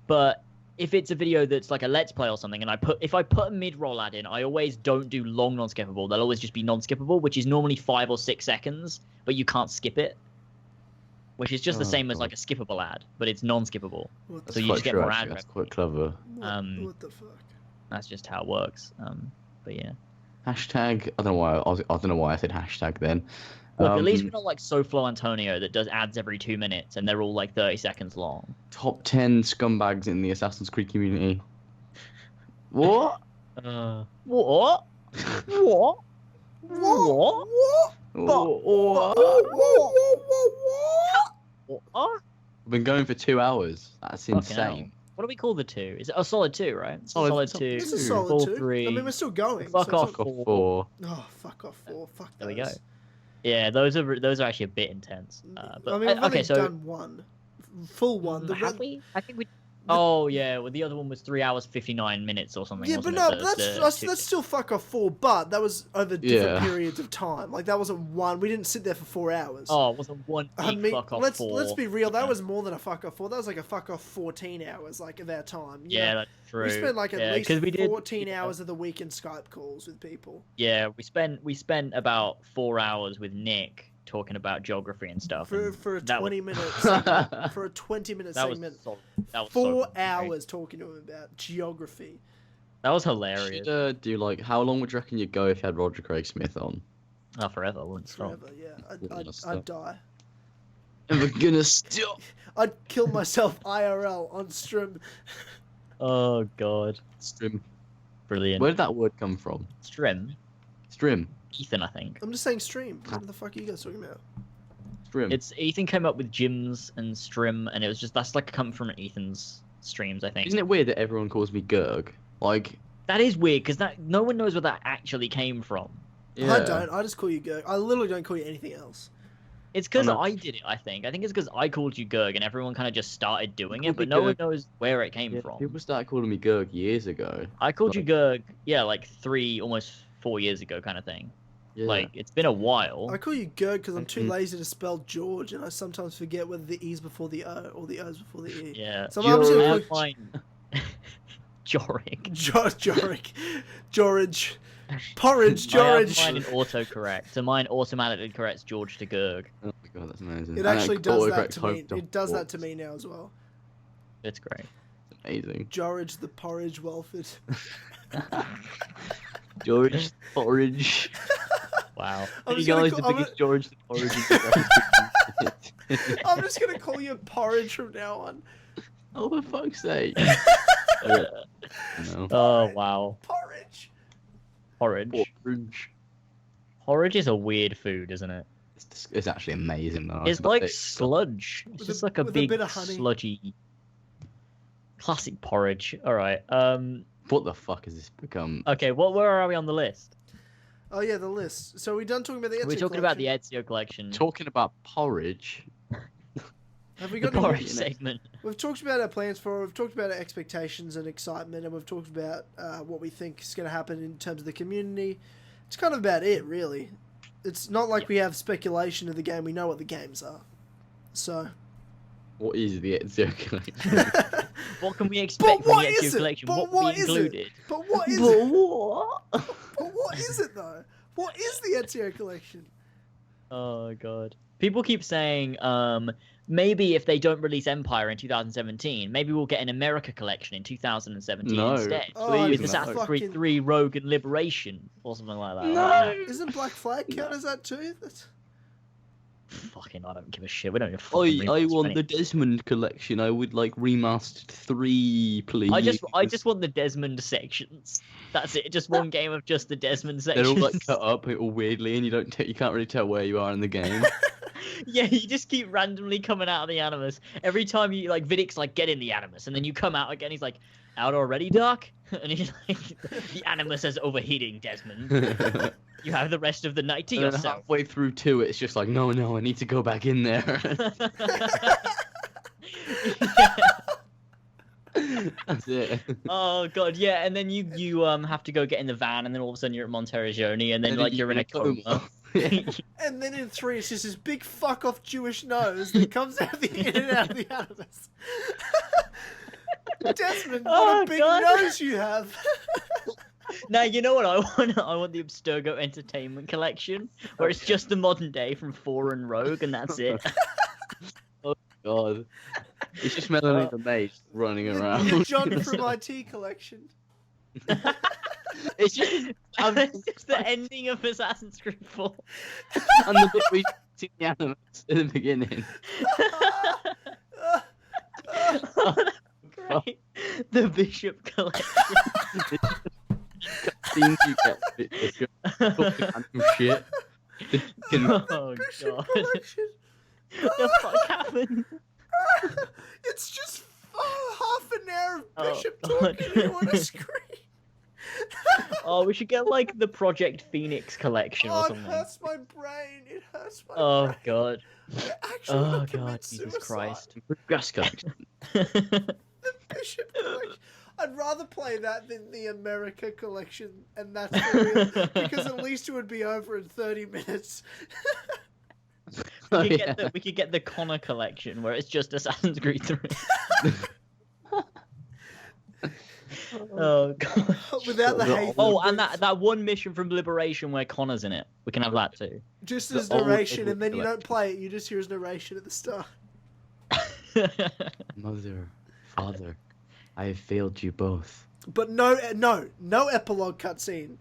But if it's a video that's like a let's play or something, and if I put a mid-roll ad in, I always don't do long non-skippable. They'll always just be non-skippable, which is normally 5 or 6 seconds, but you can't skip it. Which is just the Oh, same as God. like a skippable ad, but it's non-skippable. What That's the, you quite just get true, more actually. ad That's quite clever. what the fuck? That's just how it works. But yeah. Hashtag. I don't know why. I don't know why I said hashtag then. Look, at least we're not like SoFlo Antonio that does ads every 2 minutes and they're all like 30 seconds long. Top 10 scumbags in the Assassin's Creed community. What? What? What? What? What? What? What? We've been going for 2 hours. That's Fucking insane. What do we call the 2? Is it a solid 2, right? It's a Solid 2. It's a solid full 2. 3. I mean, we're still going. Fuck so off. it's Fuck off 4. Oh, fuck off 4. Fuck There we those. go. Yeah, those are actually a bit intense. But I mean, we've okay, only so done one. Full one. The have we? I think we. Oh yeah, well the other one was 3 hours 59 minutes or something. Yeah, but wasn't no, it? that's still fuck off 4. But that was over different periods of time. Like that wasn't one. We didn't sit there for 4 hours. Oh, it wasn't one big fuck off 4. Let's be real. That was more than a fuck off 4. That was like a fuck off 14 hours, like of our time. Yeah, that's true. We spent like at least 14 hours of the week in Skype calls with people. Yeah, we spent about 4 hours with Nick talking about geography and stuff. For a 20-minute for a 20-minute segment. That was 4 hours talking to him about geography. That was hilarious. Should do like how long would you reckon you'd go if you had Roger Craig Smith on? Oh, forever. I wouldn't stop. Forever, yeah. I'd die. And we're gonna stop. I'd kill myself IRL on stream. Oh god. Strim. Brilliant. Where did that word come from? Strim. Strim. Ethan, I think. I'm just saying stream. What the fuck are you guys talking about? Strim. It's Ethan came up with gyms and Strim, and it was just that's like come from Ethan's streams, I think. Isn't it weird that everyone calls me Gerg? Like that is weird because that no one knows where that actually came from. yeah. I don't. I just call you Gerg. I literally don't call you anything else. It's because no. I did it. I think it's because I called you Gerg, and everyone kind of just started doing it, Called but me no one Gerg. knows where it came from. People started calling me Gerg years ago. I called you Like- Gerg, yeah, like 3, almost 4 years ago, kind of thing. Yeah. Like it's been a while. I call you Gerg because I'm too Mhm. lazy to spell George, and I sometimes forget whether the E's before the O or the O's before the E. Yeah. So I'm just I gonna have call mine. Jorik. George, Porridge, I have George. mine in autocorrect, so mine automatically corrects George to Gerg. Oh my god, that's amazing. It And actually does that autocorrect to me. Hope to It does that to Hogwarts. me now as well. It's great. Amazing. George the Porridge Welford. George Porridge. Wow. I'm Hey just gonna guys, the call- I'm biggest George the Porridge. I'm just gonna call you Porridge from now on. Oh, for fuck's sake. Yeah. No. Oh wow. Porridge. Porridge. Porridge. Porridge is a weird food, isn't it? It's actually amazing though. It's like sludge. It's With just a- like a with a big bit of honey. sludgy. Classic porridge. All right. What the fuck has this become? Okay. Where are we on the list? Oh yeah, the list. So we done talking about the Ezio We're talking about the collection? Ezio collection. Talking about porridge. Have we The got any- porridge segment. We've talked about our plans for it. We've talked about our expectations and excitement, and we've talked about what we think is going to happen in terms of the community. It's kind of about it, really. It's not like we have speculation of the game. We know what the games are. So. What is the Ezio collection? What can we expect from what the is Ezio it? collection? But What what will be is it? included? But what is But it? what? But what is it, though? What is the Ezio collection? Oh god. People keep saying, maybe if they don't release Empire in 2017, maybe we'll get an America collection in 2017 No. instead. Oh, With no. Assassin's Creed fucking- 3 Rogue and Liberation or something like that. No. Isn't Black Flag count as that too? That's... Fucking, I don't give a shit. We don't give a I fucking want remaster the Desmond collection. I would like remastered 3, please. I just want the Desmond sections. That's it. Just one game of just the Desmond They're sections. all like cut up all weirdly, and you can't really tell where you are in the game. Yeah, you just keep randomly coming out of the Animus. Every time you, like, Vidic's like, get in the Animus, and then you come out again, he's like, out already, Doc? And he's like, the Animus is overheating, Desmond. You have the rest of the night to And then yourself. halfway through 2, it's just like, no, I need to go back in there. That's it. Oh god, yeah, and then you have to go get in the van, and then all of a sudden you're at Monteriggioni, and then like you're in a coma. And then in 3, it's just this big fuck off Jewish nose that comes out the in and out of the Animus. Desmond, what Oh, a big God. nose you have. Now you know what I want? I want the Abstergo Entertainment Collection, where it's just the modern day from 4 and Rogue, and that's it. God. It's just Melanie the Maid running around. The John from IT collection. It's just It's just the ending of Assassin's Creed 4. and the bit we see the animals in the beginning. Great. The Bishop Collection. Scenes you get it's just fucking random shit. The chicken- Oh Bishop god. collection. The fuck happened? It's just half an hour of Oh, Bishop God. talking to you on a screen. Oh, we should get like the Project Phoenix collection or Oh, it something. hurts my brain. It hurts my Oh brain. God. I actually Oh want to God, commit Jesus suicide. Christ. Gas collection. The Bishop collection. I'd rather play that than the America collection, and that's for real, because at least it would be over in 30 minutes. We could get the Connor collection where it's just Assassin's Creed 3. Oh God. Without the hate. Oh, and that one mission from Liberation where Connor's in it. We can have that too. Just the his old narration, and then Edward you don't play it. You just hear his narration at the start. Mother, father, I have failed you both. But no epilogue cutscene.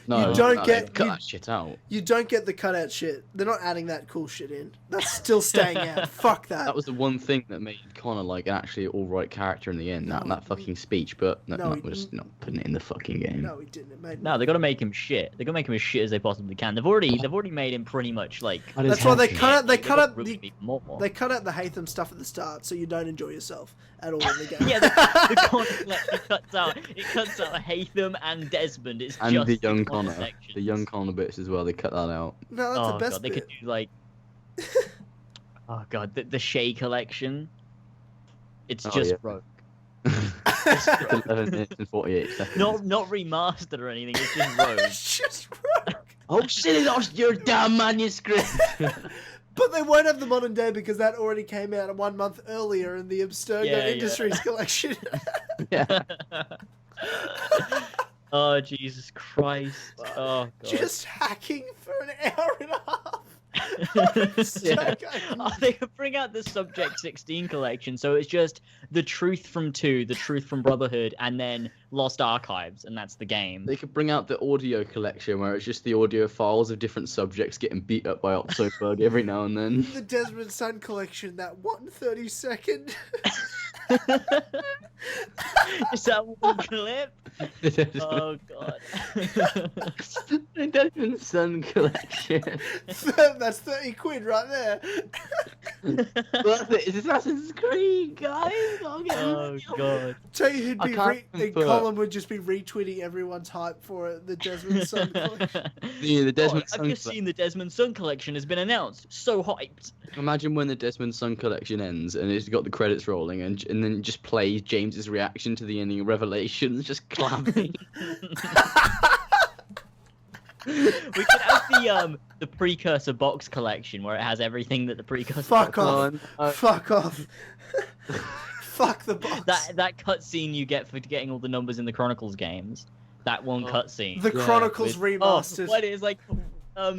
No, don't get- cut you- that shit out. You don't get the cutout shit. They're not adding that cool shit in. That's still staying out. Fuck that. That was the one thing that made Connor like an actually all right character in the end. No, that fucking speech, but No, we're just not putting it in the fucking game. No, he didn't. It made No, they got to make him shit. They got to make him as shit as they possibly can. They've already made him pretty much like. That's why they cut out. They They've cut got out. room to be more. They cut out the Hatham stuff at the start, so you don't enjoy yourself at all in the game. Yeah, the Connor collection cuts out Hatham and Desmond. It's And just the young Connor Connor, sections. the young Connor bits as well. They cut that out. No, that's Oh the best God, they bit. could do like. Oh God, the Shay collection. It's Oh, just yeah. Rogue. 11 minutes and 48 seconds. Not remastered or anything. It's just Rogue. It's just Rogue. Oh shit, it lost your damn manuscript! But they won't have the modern day because that already came out 1 month earlier in the Abstergo Yeah, yeah. Industries collection. Yeah. Oh Jesus Christ! Oh God. Just hacking for an hour and a half. Oh, they could bring out the Subject 16 collection, so it's just the Truth from 2, the Truth from Brotherhood, and then Lost Archives, and that's the game. They could bring out the audio collection where it's just the audio files of different subjects getting beat up by Octoberg every now and then. The Desmond Sun collection, that 1/32. Is that one clip? Oh God. The Desmond Sun collection. That's 30 quid right there. Worth it. It's Assassin's Creed, guys. Oh God. Tell you who'd I be can't Colin would just be retweeting everyone's hype for it, the Desmond Sun collection. The Desmond Sun I've just seen the Desmond Sun collection has been announced. So hyped. Imagine when the Desmond Sun collection ends and it's got the credits rolling and then it just plays James's reaction to the ending of Revelations, just clapping. We could have the precursor box collection where it has everything that the precursor. Fuck box off. Fuck off. Fuck the box. That cutscene you get for getting all the numbers in the Chronicles games. That one cutscene. The Chronicles remastered. What is like?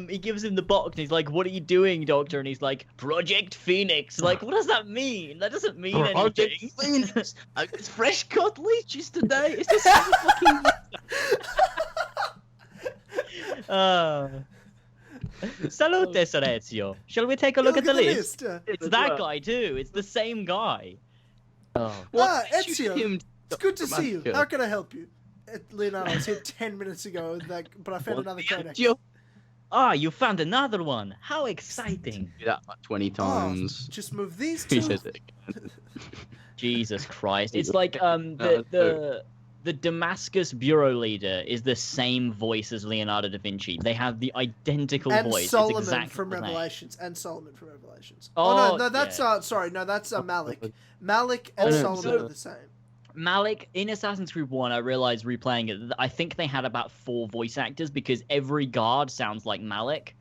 He gives him the box and he's like, "What are you doing, Doctor?" And he's like, "Project Phoenix." Like, what does that mean? That doesn't mean Project anything. Phoenix. It's fresh cut leeches today. It's the same fucking. Salute, Sir Ezio. Shall we take a look at the list? list. It's that guy too. It's the same guy. Oh. Ezio. It's good to see you. How can I help you? Leonardo was here 10 minutes ago, but I found another codex. Ah, you found another one. How exciting. Do that like 20 times. Just move these He two. says it again. Jesus Christ. It's like the Damascus bureau leader is the same voice as Leonardo da Vinci. They have the identical And voice. Solomon it's exactly from the same. Revelations. And Solomon from Revelations. Oh, no, that's yeah. sorry, no, that's Malik. Malik and no, Solomon so- are the same. Malik, in Assassin's Creed 1, I realized replaying it, I think they had about 4 voice actors because every guard sounds like Malik.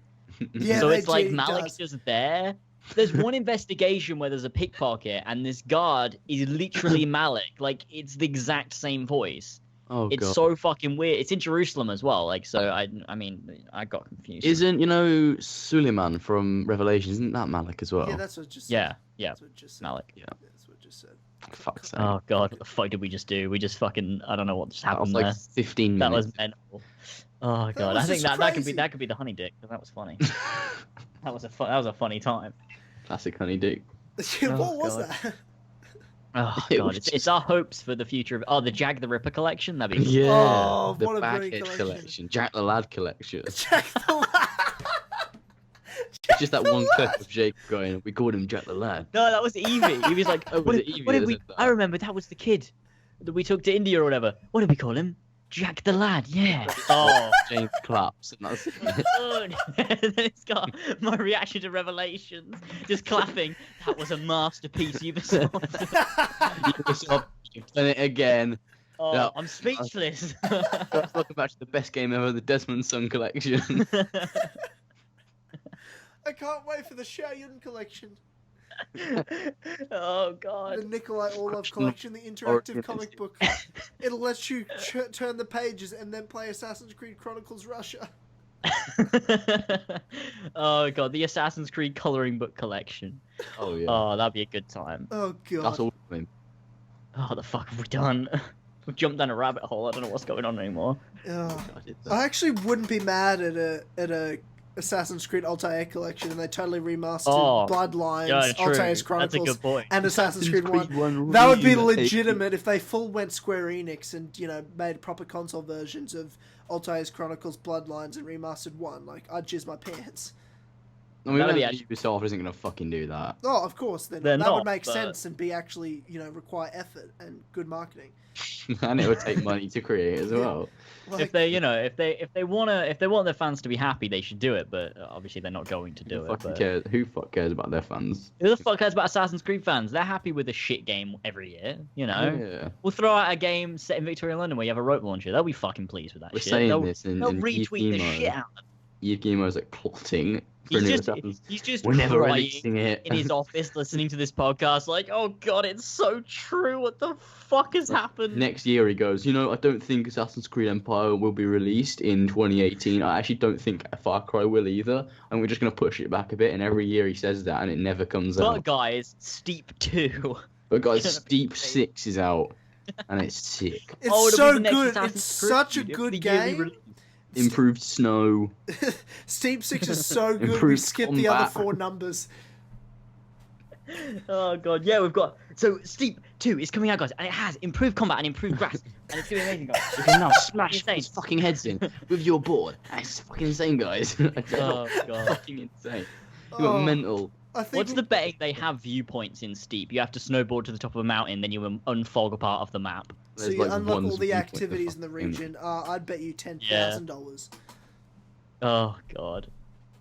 Yeah, So they it's like do, Malik's does. just there. There's one investigation where there's a pickpocket and this guard is literally Malik. Like, it's the exact same voice. Oh, It's God. so fucking weird. It's in Jerusalem as well. Like, so I mean, I got confused. Isn't, Suleiman from Revelations, isn't that Malik as well? Yeah, that's what just said. Yeah, That's what just said. Malik. Yeah. That's what just said. Fuck's sake. Oh god, what the fuck did we just do? We just fucking I don't know what just that was happened like there. 15 That minutes. was mental. Oh god, was I think just that crazy. could be the honey dick. 'Cause that was funny. that was a funny time. Classic honey dick. What was God. that? Oh It god, was it's just- our hopes for the future of the Jag the Ripper collection. That'd be Yeah. Oh, the what a Backhead great collection. collection. Jack the Lad collection. Jack the It's just that one clip of Jake going, we called him Jack the Lad. No, that was Evie. Evie's like, Oh, was it Evie what did that we? said that? I remember that was the kid that we took to India or whatever. What did we call him? Jack the Lad. Yeah. Oh. James claps, and that's it. And then it's got my reaction to Revelations, just clapping. That was a masterpiece, Ubisoft. You've done it again. Oh, Yeah. I'm speechless. Welcome back to the best game ever, the Desmond Son collection. I can't wait for the Xiaoyun collection. Oh god. The Nikolai Orlov collection, the interactive comic book. It'll let you turn the pages and then play Assassin's Creed Chronicles Russia. Oh god, the Assassin's Creed coloring book collection. Oh yeah. Oh, that'd be a good time. Oh god. That's all I mean. Oh, the fuck have we done? We've jumped down a rabbit hole. I don't know what's going on anymore. I actually wouldn't be mad at a Assassin's Creed Altair collection, and they totally remastered Bloodlines, Altair's Chronicles, That's a good point. and Assassin's Creed 1. That would be legitimate if they full went Square Enix and, you know, made proper console versions of Altair's Chronicles, Bloodlines, and remastered 1. Like, I'd jizz my pants. I mean, That'd be Ubisoft isn't gonna fucking do that. Oh, of course, They're that not, would make but- sense and be actually, you know, require effort and good marketing. And it would take money to create as well. Like, If they, you know, if they want their fans to be happy, they should do it. But obviously, they're not going to do it. But Who fuck cares about their fans? who the fuck cares about Assassin's Creed fans? They're happy with a shit game every year. You know, Yeah. we'll throw out a game set in Victoria, London, where you have a rope launcher. They'll be fucking pleased with that We're shit. saying They'll this in retweet the shit out of it. Yves like plotting for a new Assassin's. He's just We're never crying releasing it. in his office, listening to this podcast, like, oh god, it's so true. What the fuck has happened? Next year he goes, you know, I don't think Assassin's Creed Empire will be released in 2018. I actually don't think Far Cry will either. And we're just going to push it back a bit. And every year he says that and it never comes But out. guys, Steep 2. But guys, Steep 6 is out. And it's sick. it's Oh, it'll be so the next good. Assassin's It's Creed. such a It'll good be yearly game. release. Improved snow. Steep 6 is so good, we Improved skipped the other combat. 4 numbers. Oh god, yeah, we've got so Steep 2 is coming out, guys, and it has improved combat and improved grass, and it's doing amazing, guys. You can now smash Insane. people's fucking heads in with your board. That's fucking insane, guys. Oh god. Fucking insane. You got Oh, mental. I think What's the betting they have viewpoints in Steep? You have to snowboard to the top of a mountain, then you unfog a part of the map. so There's, you like, unlock ones all the viewpoint activities in the fucking- region. I'd bet you $10,000. Oh god.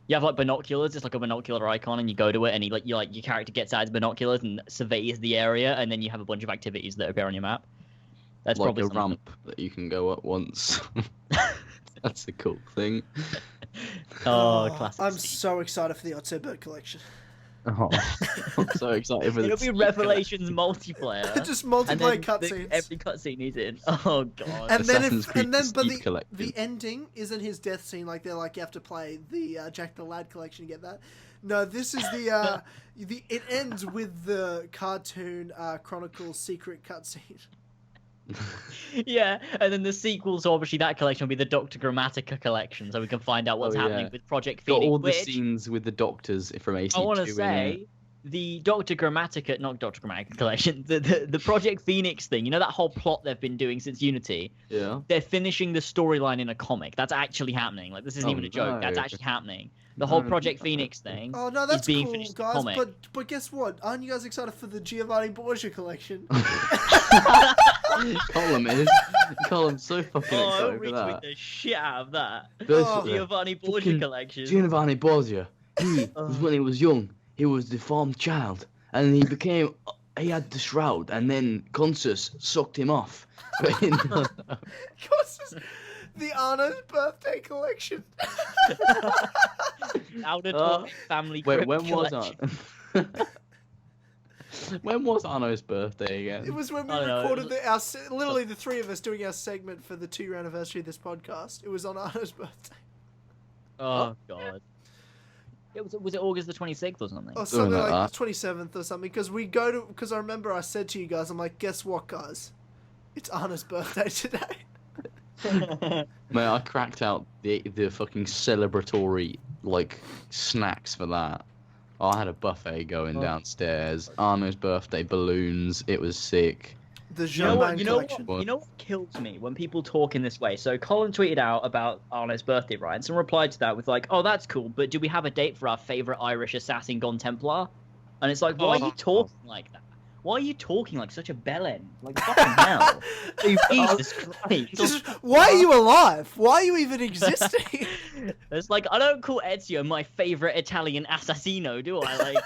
You have like binoculars, it's like a binocular icon, and you go to it, and your character gets out his binoculars and surveys the area, and then you have a bunch of activities that appear on your map. That's Like probably a something. ramp that you can go up once. That's a cool thing. Oh, classic. I'm Steep. so excited for the Otsebird collection. Oh, I'm so excited for It'll this. be Revelations multiplayer. Just and multiplayer then cutscenes. every cutscene he's in. Oh god. And then Assassin's Creed but Steep collection. the ending isn't his death scene. Like they're like you have to play the Jack the Lad collection to get that. No, this is the it ends with the cartoon Chronicles secret cutscene. Yeah, and then the sequel to obviously that collection will be the Dr. Grammatica collection, so we can find out what's Oh, happening yeah. with Project Got Phoenix. all the which scenes with the doctors from AC2. I want to in it. say, the Dr. Grammatica, not Dr. Grammatica collection, the Project Phoenix thing. You know that whole plot they've been doing since Unity. Yeah. They're finishing the storyline in a comic. That's actually happening. Like this isn't Oh, even a joke. That's no. actually happening. The whole No. Project Phoenix thing. Oh no, that's being cool, finished in guys. comic. But guess what? Aren't you guys excited for the Giovanni Borgia collection? Column is. Column's so fucking Oh, I'll excited for retweet that. the shit out of that. Oh. Giovanni Borgia Fucking collection. Giovanni Borgia. He was when he was young. He was the deformed child, and he became. He had the shroud, and then Consus sucked him off. The Arno's birthday collection. Auditory family Wait, crypt when was collection. that? When was Arno's birthday It again? was when we I don't know, recorded literally the 3 of us doing our segment for the 2-year anniversary of this podcast. It was on Arno's birthday. Oh god. Was it August the 26th or something? Or Something something like like that. 27th or something. Because I remember I said to you guys, I'm like, guess what, guys? It's Anna's birthday today. Mate, I cracked out the fucking celebratory like snacks for that. I had a buffet going downstairs. Arno's birthday balloons. It was sick. The German collection. You know what kills me when people talk in this way? So Colin tweeted out about Arno's birthday, right? And someone replied to that with like, "Oh, that's cool, but do we have a date for our favorite Irish assassin gone Templar?" And it's like, why are you talking like that? Why are you talking like such a bellend? Like fucking hell! Jesus Christ! Why are you alive? Why are you even existing? It's like I don't call Ezio my favorite Italian assassino, do I? Like,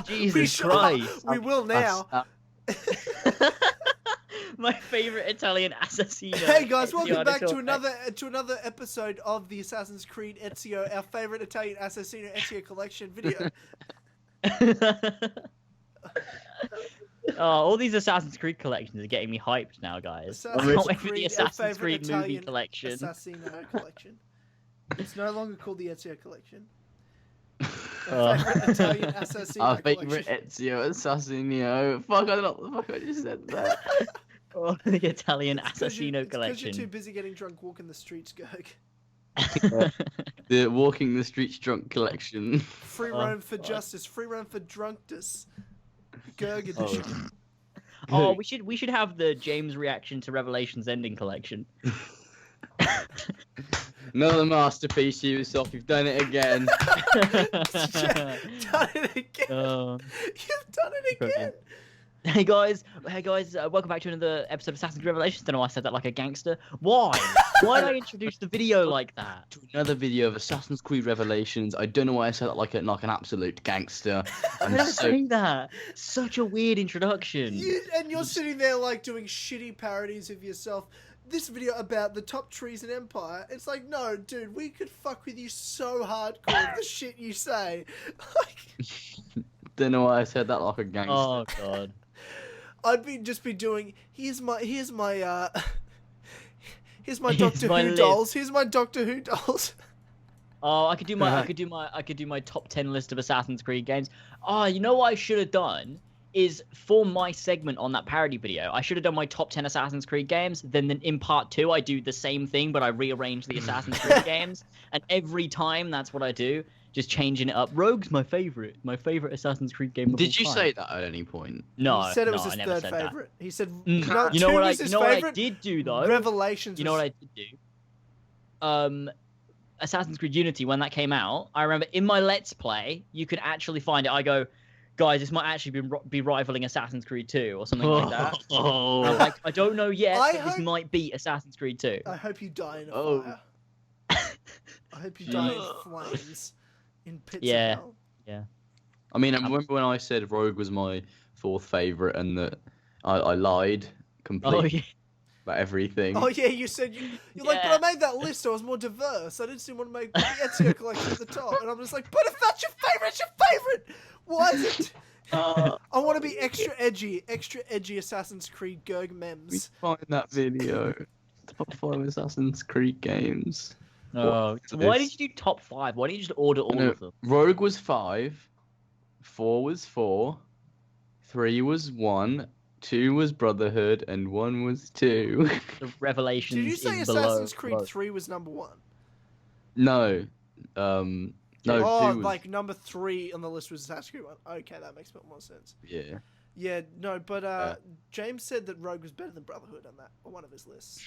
Jesus Christ! We will now. My favorite Italian assassino. Hey guys, welcome Ezio back to Auditore. another episode of the Assassin's Creed Ezio, our favorite Italian assassino Ezio collection video. All these Assassin's Creed collections are getting me hyped now, guys. I can't wait for the Assassin's Creed movie collection. Assassino collection. It's no longer called the Ezio collection. Our favorite Italian assassino Our collection. favorite Ezio Assassino. Fuck, I don't know what the fuck I just said there. Oh, the Italian It's assassino because collection. you're too busy getting drunk walking the streets, Gerg. The Walking the Streets Drunk collection. Free roam for justice, free roam for drunkness. Gerg edition. Oh, we should have the James reaction to Revelations ending collection. Another masterpiece, Ubisoft. You've done it again. Done it again. You've done it again. Hey guys, welcome back to another episode of Assassin's Creed Revelations. Don't know why I said that like a gangster. Why? Why did I introduce the video like that? To another video of Assassin's Creed Revelations. I don't know why I said that like an absolute gangster. I don't say that. Such a weird introduction. You're sitting there like doing shitty parodies of yourself. This video about the top trees in Empire. It's like, no, dude, we could fuck with you so hardcore with the shit you say. Like, Don't know why I said that like a gangster. Oh god. I'd just be doing here's my Doctor Who dolls. Here's my Doctor Who dolls. Oh, I could do my top 10 list of Assassin's Creed games. Oh, you know what I should have done is for my segment on that parody video, I should have done my top 10 Assassin's Creed games. Then in part 2, I do the same thing, but I rearrange the Assassin's Creed games. And every time, that's what I do. Just changing it up. Rogue's my favorite Assassin's Creed game. Did you say that at any point? No, he said it was no, his I never third said favorite. That. He said You know what I did do though? Revelations. You know what I did do? Assassin's Creed Unity, when that came out, I remember in my Let's Play, you could actually find it. I go, guys, this might actually be rivaling Assassin's Creed 2 or something like that. Oh. I'm like, I don't know yet, but this might beat Assassin's Creed 2. I hope you die in a fire. I hope you die in flames. In pits of hell. Yeah. I mean, I remember when I said Rogue was my fourth favourite and that I lied completely about everything. Oh yeah, you said you're like, but I made that list so I was more diverse. I didn't seem to want to make the Ezio collection at the top, and I'm just like, but if that's your favourite, it's your favourite. Why is it? I want to be extra edgy Assassin's Creed Gerg memes. We find that video. Top 5 Assassin's Creed games. Oh, why did you do top 5? Why didn't you just order all of them? Rogue was 5, 4 was 4, 3 was 1, 2 was Brotherhood, and 1 was 2. The Revelations. Did you say Assassin's Creed 3 was number 1? No. No. Oh, 2 was... like number 3 on the list was Assassin's Creed 1. Okay, that makes a bit more sense. Yeah. Yeah, no, but James said that Rogue was better than Brotherhood on one of his lists.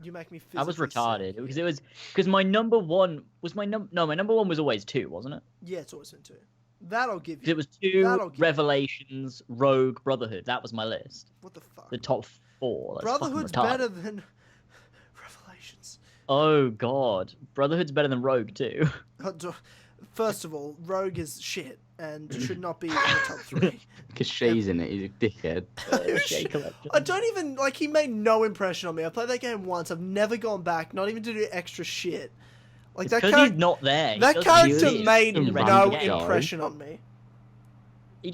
You make me physically I was retarded because my number 1 was my number 1 was always 2, wasn't it? Yeah, it's always been 2. That'll give you. It was 2, Revelations, Rogue, Brotherhood. That was my list. What the fuck? The top 4. That's Brotherhood's better than Revelations. Oh god, Brotherhood's better than Rogue too. First of all, Rogue is shit and should not be in the top 3. Because Shay's in it, he's a dickhead. I don't even, like, he made no impression on me. I played that game once, I've never gone back, not even to do extra shit. Like, it's because he's not there. That character made no impression on me. He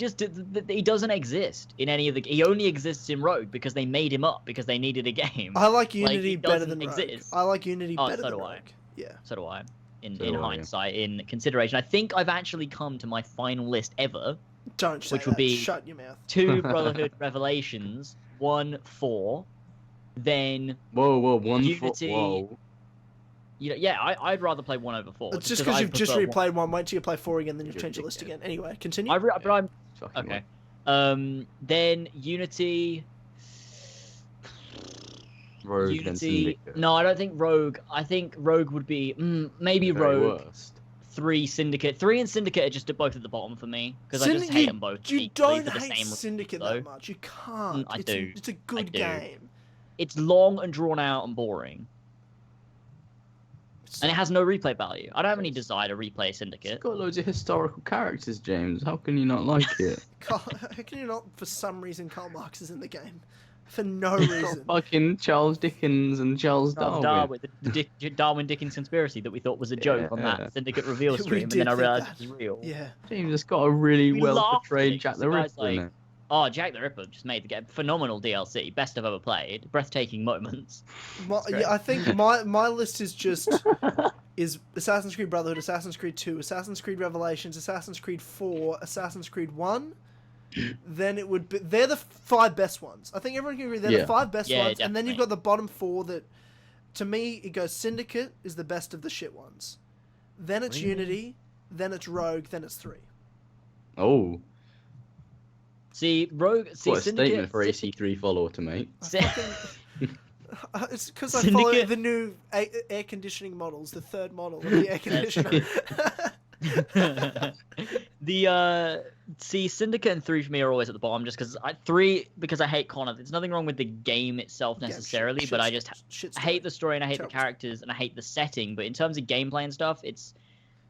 doesn't exist in any of the... He only exists in Rogue because they made him up, because they needed a game. I like Unity better than Rogue. I like Unity better than Rogue. Yeah. So do I. In hindsight, in consideration, I think I've actually come to my final list ever. Don't say which would be shut your mouth. 2 Brotherhood Revelations, 1 4, then 1 Unity. 4. Whoa. You know, yeah, I'd rather play 1 over 4. It's just because you've just replayed 1. Wait till you play 4 again, then you've changed your list again. Anyway, continue. But I'm okay. Then Unity, Rogue Unity. and Syndicate. No, I don't think Rogue. I think Rogue would be maybe The very Rogue. worst. 3 Syndicate. 3 and Syndicate are just at both at the bottom for me because I just hate them both. You equally don't for the hate same Syndicate reasons, that much. You can't. I do. It's a good game. It's long and drawn out and boring. And it has no replay value. I don't have any desire to replay Syndicate. It's got loads of historical characters, James. How can you not like it? How can you not, for some reason, Karl Marx is in the game? For no reason. Fucking Charles Dickens and Charles Darwin. The Darwin Dickens conspiracy that we thought was a joke on that Syndicate reveal stream, and then I realised it was real. Yeah. James has got a really well portrayed Jack the Ripper in it. Oh, Jack the Ripper just made the game phenomenal DLC, best I've ever played, breathtaking moments. I think my list is just Assassin's Creed Brotherhood, Assassin's Creed 2, Assassin's Creed Revelations, Assassin's Creed 4, Assassin's Creed 1. Then it would be they're the 5 best ones. I think everyone can agree they're the 5 best ones, definitely. and then you've got the bottom 4 that, to me, it goes Syndicate is the best of the shit ones. Then it's Unity, then it's Rogue, then it's 3. Oh. See, Rogue. See, What a Syndicate, statement for AC3 follower to make. It's because I follow the new air conditioning models, the 3rd model of the air conditioner. Syndicate and 3 for me are always at the bottom, just because 3 because I hate Connor. There's nothing wrong with the game itself necessarily, but I just I hate the story and I hate the characters and I hate the setting. But in terms of gameplay and stuff, it's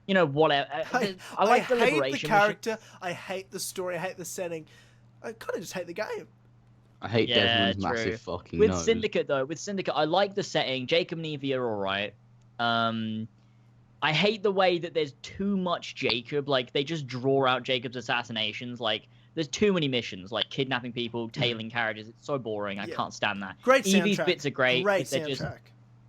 whatever. I like the liberation. I hate the character. I hate the story. I hate the setting. I kind of just hate the game. I hate Desmond's massive fucking nose. Syndicate, though, I like the setting. Jacob and Evie are alright. I hate the way that there's too much Jacob. Like, they just draw out Jacob's assassinations. Like, there's too many missions, like kidnapping people, tailing carriages. It's so boring. I can't stand that. Great Evie's soundtrack. bits are great. Great soundtrack.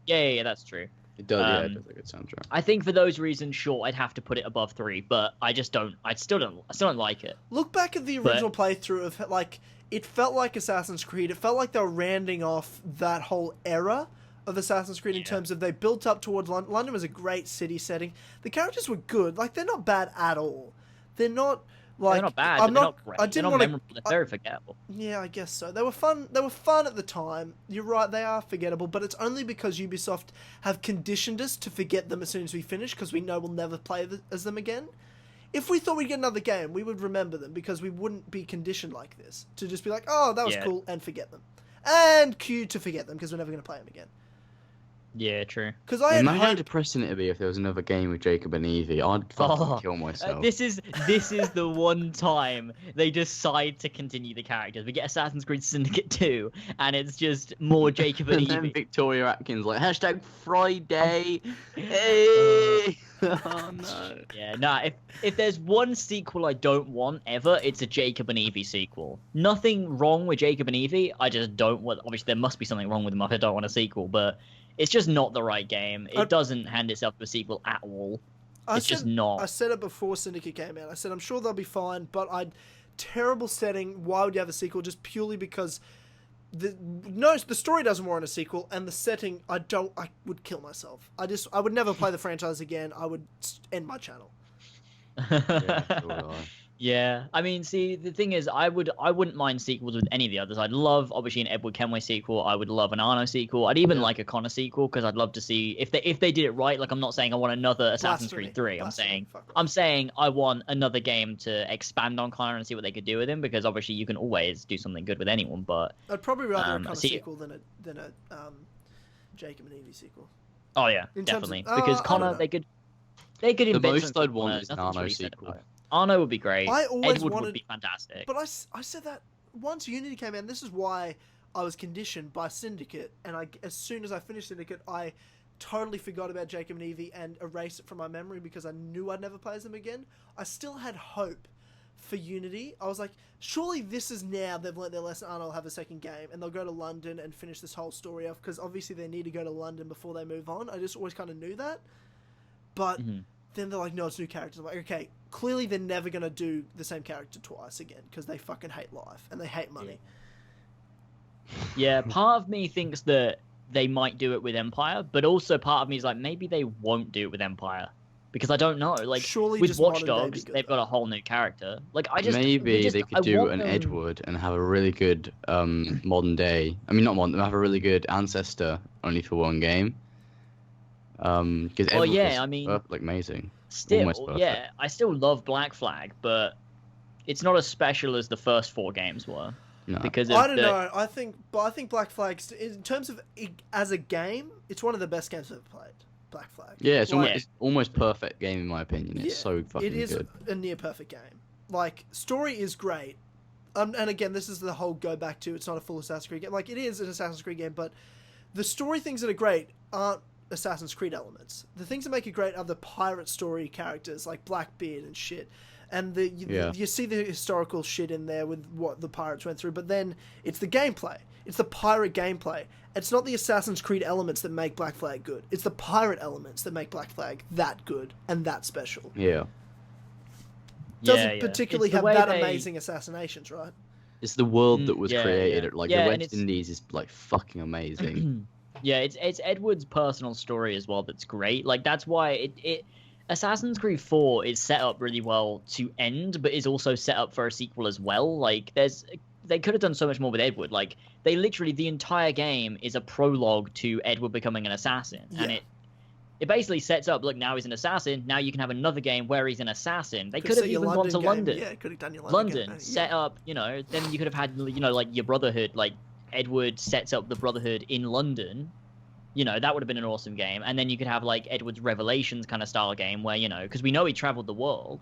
Yeah, that's true. It does, it does a good soundtrack. I think for those reasons, sure, I'd have to put it above 3, but I still don't like it. Look back at the original playthrough of, like, it felt like Assassin's Creed. It felt like they were rounding off that whole era of Assassin's Creed in terms of they built up towards London. London was a great city setting. The characters were good. Like, they're not bad at all. They're not, like... They're not bad. They're not great. I didn't they're not want memorable. They're very forgettable. Yeah, I guess so. They were fun. They were fun at the time. You're right, they are forgettable, but it's only because Ubisoft have conditioned us to forget them as soon as we finish, because we know we'll never play as them again. If we thought we'd get another game, we would remember them, because we wouldn't be conditioned like this. To just be like, oh, that was cool, and forget them. And queue to forget them, because we're never going to play them again. Yeah, true. Because I imagine how depressing it'd be if there was another game with Jacob and Evie. I'd fucking kill myself. This is the one time they decide to continue the characters. We get Assassin's Creed Syndicate 2, and it's just more Jacob and Evie. And then Victoria Atkins like #Friday. Hey. Oh no. Yeah, nah. If there's one sequel I don't want ever, it's a Jacob and Evie sequel. Nothing wrong with Jacob and Evie. I just don't want. Obviously, there must be something wrong with them if I don't want a sequel, but. It's just not the right game. It doesn't hand itself to a sequel at all. It's just not. I said it before Syndicate came out. I said, I'm sure they'll be fine, but terrible setting. Why would you have a sequel? Just purely because the story doesn't warrant a sequel, and the setting, I would kill myself. I would never play the franchise again. I would end my channel. Yeah, I mean, see, the thing is, I wouldn't mind sequels with any of the others. I'd love, obviously, an Edward Kenway sequel. I would love an Arno sequel. I'd even like a Connor sequel, because I'd love to see if they did it right. Like, I'm not saying I want another Assassin's Creed 3. I'm saying I want another game to expand on Connor and see what they could do with him, because obviously you can always do something good with anyone. But I'd probably rather a Connor sequel than a Jacob and Evie sequel. Oh yeah, definitely, because Connor they could invent the most I'd want is an Arno really sequel. Arno would be great. Edward would be fantastic. But I said that once Unity came out, and this is why I was conditioned by Syndicate, and as soon as I finished Syndicate, I totally forgot about Jacob and Evie and erased it from my memory because I knew I'd never play them again. I still had hope for Unity. I was like, surely this is now they've learnt their lesson. Arno will have a second game, and they'll go to London and finish this whole story off, because obviously they need to go to London before they move on. I just always kind of knew that. But... Then they're like, no, it's new characters. I'm like, okay, clearly they're never going to do the same character twice again, because they fucking hate life and they hate money. Yeah, part of me thinks that they might do it with Empire, but also part of me is like, maybe they won't do it with Empire. because I don't know. Like Surely with just Watch modern day Dogs, be good, they've got a whole new character. Like Maybe they could I do want an them- Edward and have a really good modern day. I mean, not modern. Have a really good ancestor only for one game. Because Well, Edward yeah, was I mean, like amazing. Still, Almost perfect. yeah, I still love Black Flag, but it's not as special as the first 4 games were. No. Because of I don't know. I think Black Flag, in terms of as a game, it's one of the best games I've ever played. Black Flag. Yeah, it's, Like, it's almost perfect game in my opinion. It's so fucking it is good. a near perfect game. Like, story is great. And again, this is the whole go back to, it's not a full Assassin's Creed game. Like, it is an Assassin's Creed game, but the story things that are great aren't Assassin's Creed elements. The things that make it great are the pirate story characters, like Blackbeard and shit. And you see the historical shit in there with what the pirates went through, but then it's the gameplay. It's the pirate gameplay. It's not the Assassin's Creed elements that make Black Flag good. It's the pirate elements that make Black Flag that good and that special. Yeah. Doesn't particularly have that they... amazing assassinations, right? It's the world that was yeah, created. yeah. Like Yeah, the and West Indies is like fucking amazing. Yeah, it's Edward's personal story as well that's great. Like that's why it Assassin's Creed 4 is set up really well to end, but is also set up for a sequel as well. Like they could have done so much more with Edward. Like they literally the entire game is a prologue to Edward becoming an assassin, and it basically sets up. Look, now he's an assassin. Now you can have another game where he's an assassin. They could have even gone to London. Yeah, could have done your London game. set up. You know, then you could have had like your Brotherhood. Like Edward sets up the Brotherhood in London. You know, that would have been an awesome game. And then you could have like Edward's Revelations kind of style game where, you know, because we know he traveled the world.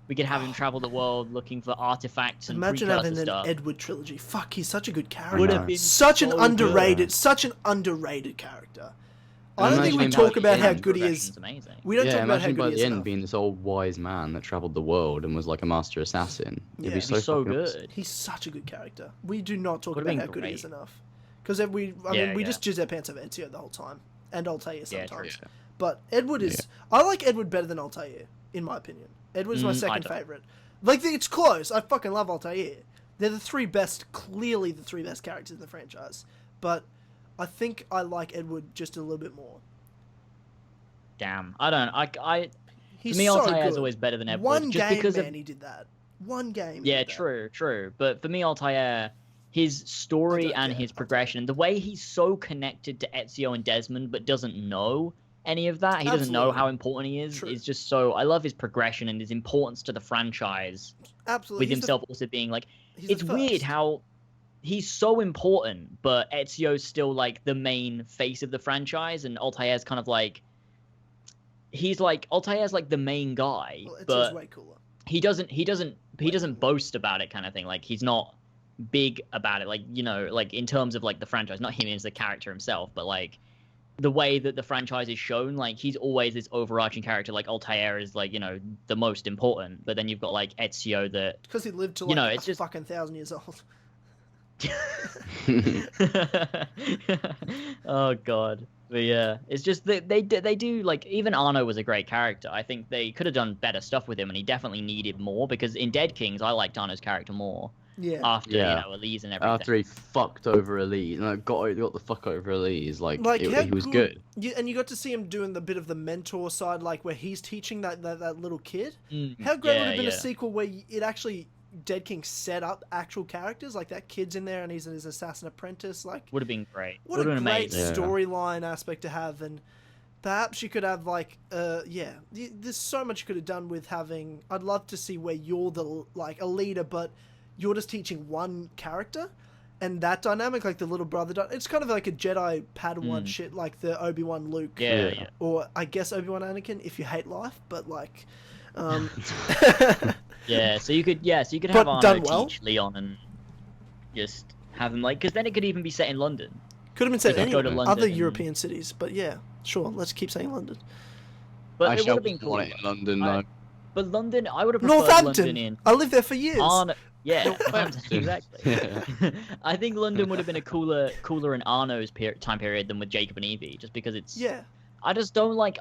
We could have him travel the world looking for artifacts and Imagine having an stuff. Edward trilogy. Fuck, he's such a good character. Would have been such an so underrated, good. such an underrated character. I And don't think we imagine talk about how good he Progression's is. amazing. We don't talk about how imagine by good he the is end enough. being this old wise man that traveled the world and was like a master assassin. Yeah. It'd be He's so fucking awesome. good. He's such a good character. We do not talk Would've about been how good he is great. enough. Because we just jizz our pants over Ezio the whole time. And Altair Yeah, sometimes. true. But Edward is... I like Edward better than Altair, in my opinion. Edward is my second don't. favourite. Like, it's close. I fucking love Altair. They're clearly the 3 best characters in the franchise. But I think I like Edward just a little bit more. Damn. I don't. He's For me, so Altair is good. always better than Edward. One just game, because man, of... he did that. One game. Yeah, he did that. true. But for me, Altair, his story and his progression, and the way he's so connected to Ezio and Desmond, but doesn't know any of that, he doesn't know Absolutely. how important he is. True. It's just so... I love his progression and his importance to the franchise, Absolutely. with He's himself also being like... he's the It's weird first. how he's so important, but Ezio's still like the main face of the franchise, and Altair's kind of like... Altair's like the main guy, Well, Ezio's but way cooler. he doesn't boast about it, kind of thing. Like he's not big about it, like, you know, like in terms of like the franchise, not him as the character himself, but like the way that the franchise is shown, like he's always this overarching character. Like Altair is like, you know, the most important, but then you've got like Ezio that Because he lived to you know, like it's just... fucking 1,000 years old. Oh god. But yeah, it's just they do like, even Arno was a great character. I think they could have done better stuff with him, and he definitely needed more, because in Dead Kings I liked Arno's character more Yeah. after you know, Elise and everything. After he fucked over Elise, got the fuck over Elise, Like, he how was good. And you got to see him doing the bit of the mentor side, like where he's teaching that little kid. Mm, How great would have been yeah. a sequel where it actually Dead King set up actual characters, like that kid's in there and he's his assassin apprentice. Like, Would have been great. what Would a have been great amazing. storyline aspect to have. And perhaps you could have like, there's so much you could have done with having. I'd love to see where you're the like a leader, but you're just teaching one character. And that dynamic, like the little brother, it's kind of like a Jedi Padawan shit, like the Obi-Wan Luke, Yeah. or I guess Obi-Wan Anakin if you hate life, but like, Yeah, so you could But have Arno done well. teach Leon and just have him like, because then it could even be set in London. could have been said They could go any to London other and- European cities, but yeah, sure, let's keep saying London. But I it would shall have been cool. want it in London though. But London, I would have preferred Northampton. London in I lived there for years. Arno. Yeah, Northampton. exactly. I think London would have been a cooler in Arno's time period than with Jacob and Evie, just because it's. Yeah, I just don't like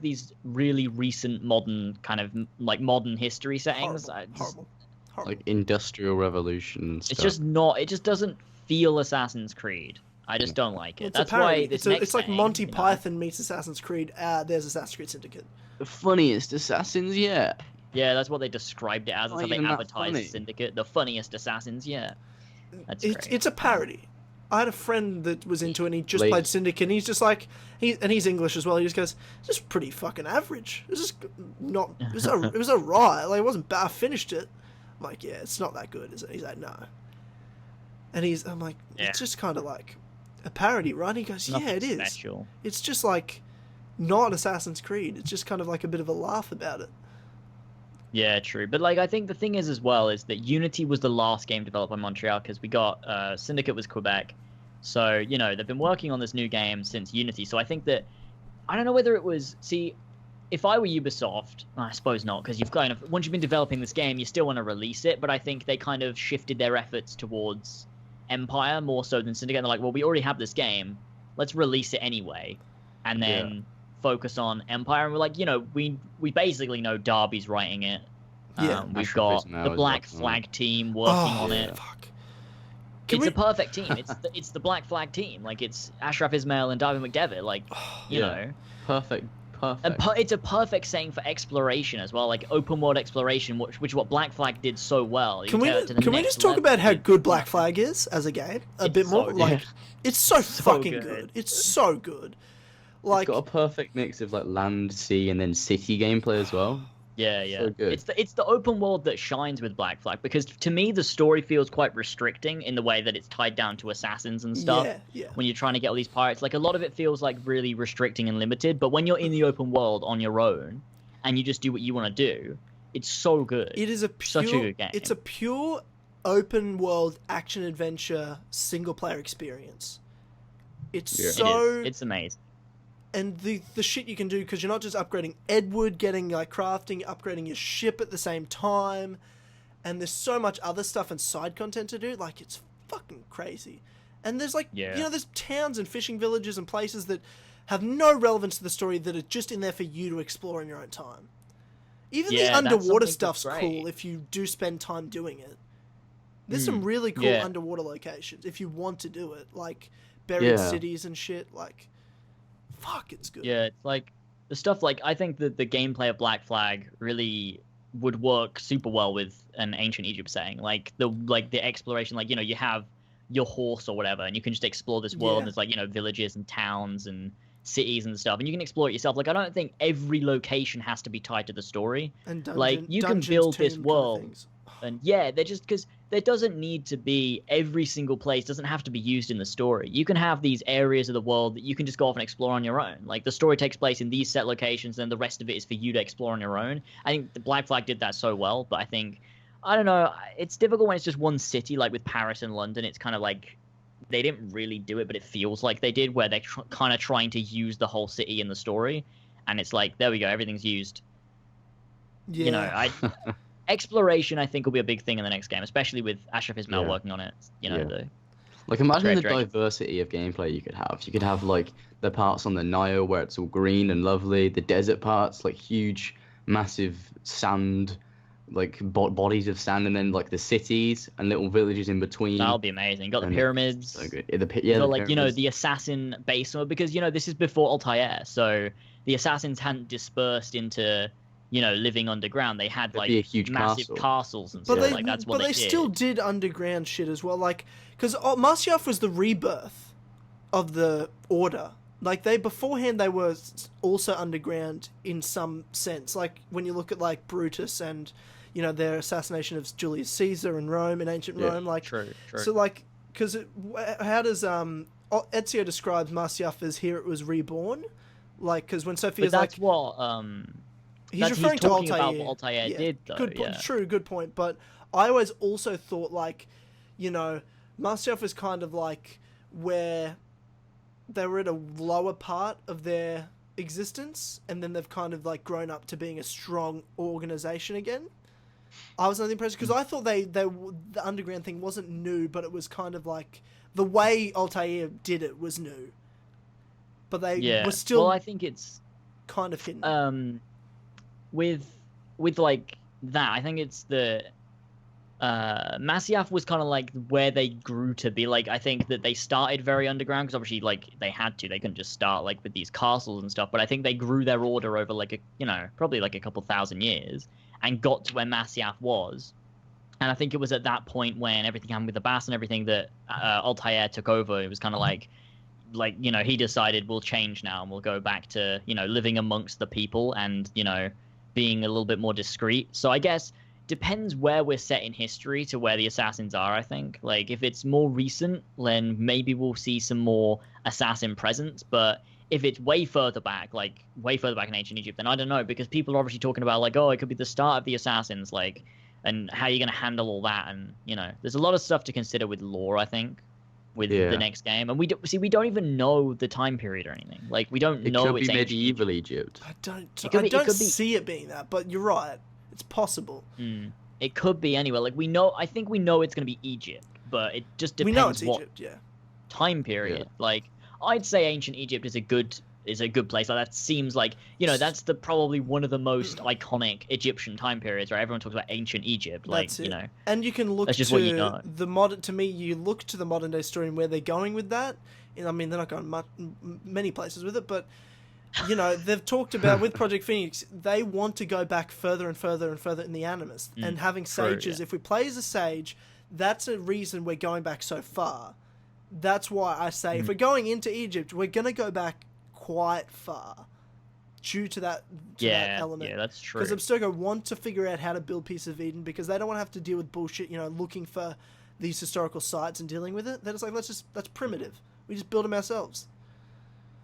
these really recent modern kind of like modern history settings. horrible. Like Industrial Revolution and stuff. It's just not. It just doesn't feel Assassin's Creed. I just don't like it. It's That's a parody. why this next It's like thing, Monty you know, Python meets Assassin's Creed. There's Assassin's Creed Syndicate. The funniest assassins yet. Yeah, that's what they described it as. That's Not how they even that advertised funny. Syndicate. The funniest assassins yet. That's great. It's a parody. I had a friend that was into it, and he just Late. played Syndicate, and he's just like, he's English as well. He just goes, "It's just pretty fucking average. It's just not. It was alright. Like, it wasn't bad. I finished it." I'm like, "Yeah, it's not that good, is it?" He's like, "No." And I'm like, Yeah. "It's just kind of like a parody, right?" And he goes, "Yeah, it is. Special. It's just like not Assassin's Creed. It's just kind of like a bit of a laugh about it." Yeah, true. But like, I think the thing is as well is that Unity was the last game developed by Montreal because we got Syndicate was Quebec, so you know they've been working on this new game since Unity. So I think that I don't know whether it was. See, if I were Ubisoft, I suppose not, because you've kind of once you've been developing this game, you still want to release it. But I think they kind of shifted their efforts towards Empire more so than Syndicate. And they're like, well, we already have this game, let's release it anyway, and then focus on Empire. And we're like, you know, we basically know Darby's writing it. Yeah. We've got the Black Flag team working on it. Fuck. It's a perfect team. It's the Black Flag team. Like, it's Ashraf Ismail and Darby McDevitt. Like, you know. Perfect. And it's a perfect saying for exploration as well, like open world exploration, which is what Black Flag did so well. Can we just talk about how good Black Flag is as a game a bit more? Like, it's so fucking good. It's so good. Like, it's got a perfect mix of like land, sea, and then city gameplay as well. Yeah, yeah. So good. It's the open world that shines with Black Flag, because to me the story feels quite restricting in the way that it's tied down to assassins and stuff. Yeah. When you're trying to get all these pirates, like a lot of it feels like really restricting and limited. But when you're in the open world on your own and you just do what you want to do, it's so good. It is such a good game. It's a pure open world action adventure single player experience. It's it's amazing. And the shit you can do, because you're not just upgrading Edward, getting like crafting, upgrading your ship at the same time, and there's so much other stuff and side content to do. Like, it's fucking crazy. And there's like, you know, there's towns and fishing villages and places that have no relevance to the story that are just in there for you to explore in your own time. Even the underwater stuff's cool if you do spend time doing it. There's some really cool underwater locations if you want to do it, like buried cities and shit. Like, fuck, it's good. Yeah, it's like the stuff. Like, I think that the gameplay of Black Flag really would work super well with an ancient Egypt setting. Like the exploration. Like, you know, you have your horse or whatever, and you can just explore this world. And there's like, you know, villages and towns and cities and stuff, and you can explore it yourself. Like, I don't think every location has to be tied to the story. And like, you can build this world. And yeah, they're just because there doesn't need to be every single place doesn't have to be used in the story. You can have these areas of the world that you can just go off and explore on your own. Like, the story takes place in these set locations, and the rest of it is for you to explore on your own. I think the Black Flag did that so well, but I think, I don't know, it's difficult when it's just one city, like with Paris and London. It's kind of like they didn't really do it, but it feels like they did, where they're kind of trying to use the whole city in the story, and it's like, there we go, everything's used. Yeah. You know, exploration, I think, will be a big thing in the next game, especially with Ashraf Ismail working on it. You know, like, imagine the diversity of gameplay you could have. You could have like the parts on the Nile where it's all green and lovely, the desert parts, like huge, massive sand, like bodies of sand, and then like the cities and little villages in between. That'll be amazing. You got the pyramids. So good. Like, pyramids. You know, the assassin base, because, you know, this is before Altair, so the assassins hadn't dispersed into, you know, living underground. They had like huge massive castles and stuff. Like, that's what they did. But they still did underground shit as well. Like, because Masyaf was the rebirth of the Order. Like, beforehand they were also underground in some sense. Like, when you look at like Brutus and, you know, their assassination of Julius Caesar in Rome, in ancient Rome. Like, true. So like, because how does Ezio describes Masyaf as here it was reborn? Like, because when Sophia's but that's like, what he's referring to Altair. About what Altair did, though. Good point. But I always also thought, like, you know, Masyaf is kind of like where they were at a lower part of their existence, and then they've kind of like grown up to being a strong organization again. I was under the impression, because I thought the underground thing wasn't new, but it was kind of like the way Altair did it was new. But they were still. Well, I think it's kind of hidden. With like that, I think it's Masyaf was kind of like where they grew to be. Like, I think that they started very underground because obviously, like, they had to. They couldn't just start like with these castles and stuff. But I think they grew their order over like probably like a couple thousand years and got to where Masyaf was. And I think it was at that point when everything happened with the Bass and everything that Altair took over. It was kind of like he decided we'll change now and we'll go back to living amongst the people and being a little bit more discreet. So I guess depends where we're set in history to where the assassins are. I think like if it's more recent, then maybe we'll see some more assassin presence. But if it's way further back in ancient Egypt, then I don't know, because people are obviously talking about like, oh, it could be the start of the assassins, like, and how you're going to handle all that. And there's a lot of stuff to consider with lore, I think, with the next game. And we don't even know the time period or anything. Like, we don't know it's ancient medieval Egypt. I don't see it being that, but you're right. It's possible. It could be anywhere. Like, I think we know it's going to be Egypt, but it just depends we know it's what Egypt, yeah. time period. Yeah. Like, I'd say ancient Egypt is a good place. Like, that seems like that's probably one of the most iconic Egyptian time periods, right? Everyone talks about ancient Egypt. Like, That's it. And you can look that's just to what you know. you look to the modern day story and where they're going with that. I mean, they're not going many places with it, but they've talked about with Project Phoenix, they want to go back further and further and further in the Animus. And having sages, if we play as a sage, that's a reason we're going back so far. That's why I say if we're going into Egypt, we're going to go back quite far due to that element. Yeah, that's true. Because Abstergo want to figure out how to build Piece of Eden because they don't want to have to deal with bullshit, looking for these historical sites and dealing with it. They're just like, that's primitive. We just build them ourselves.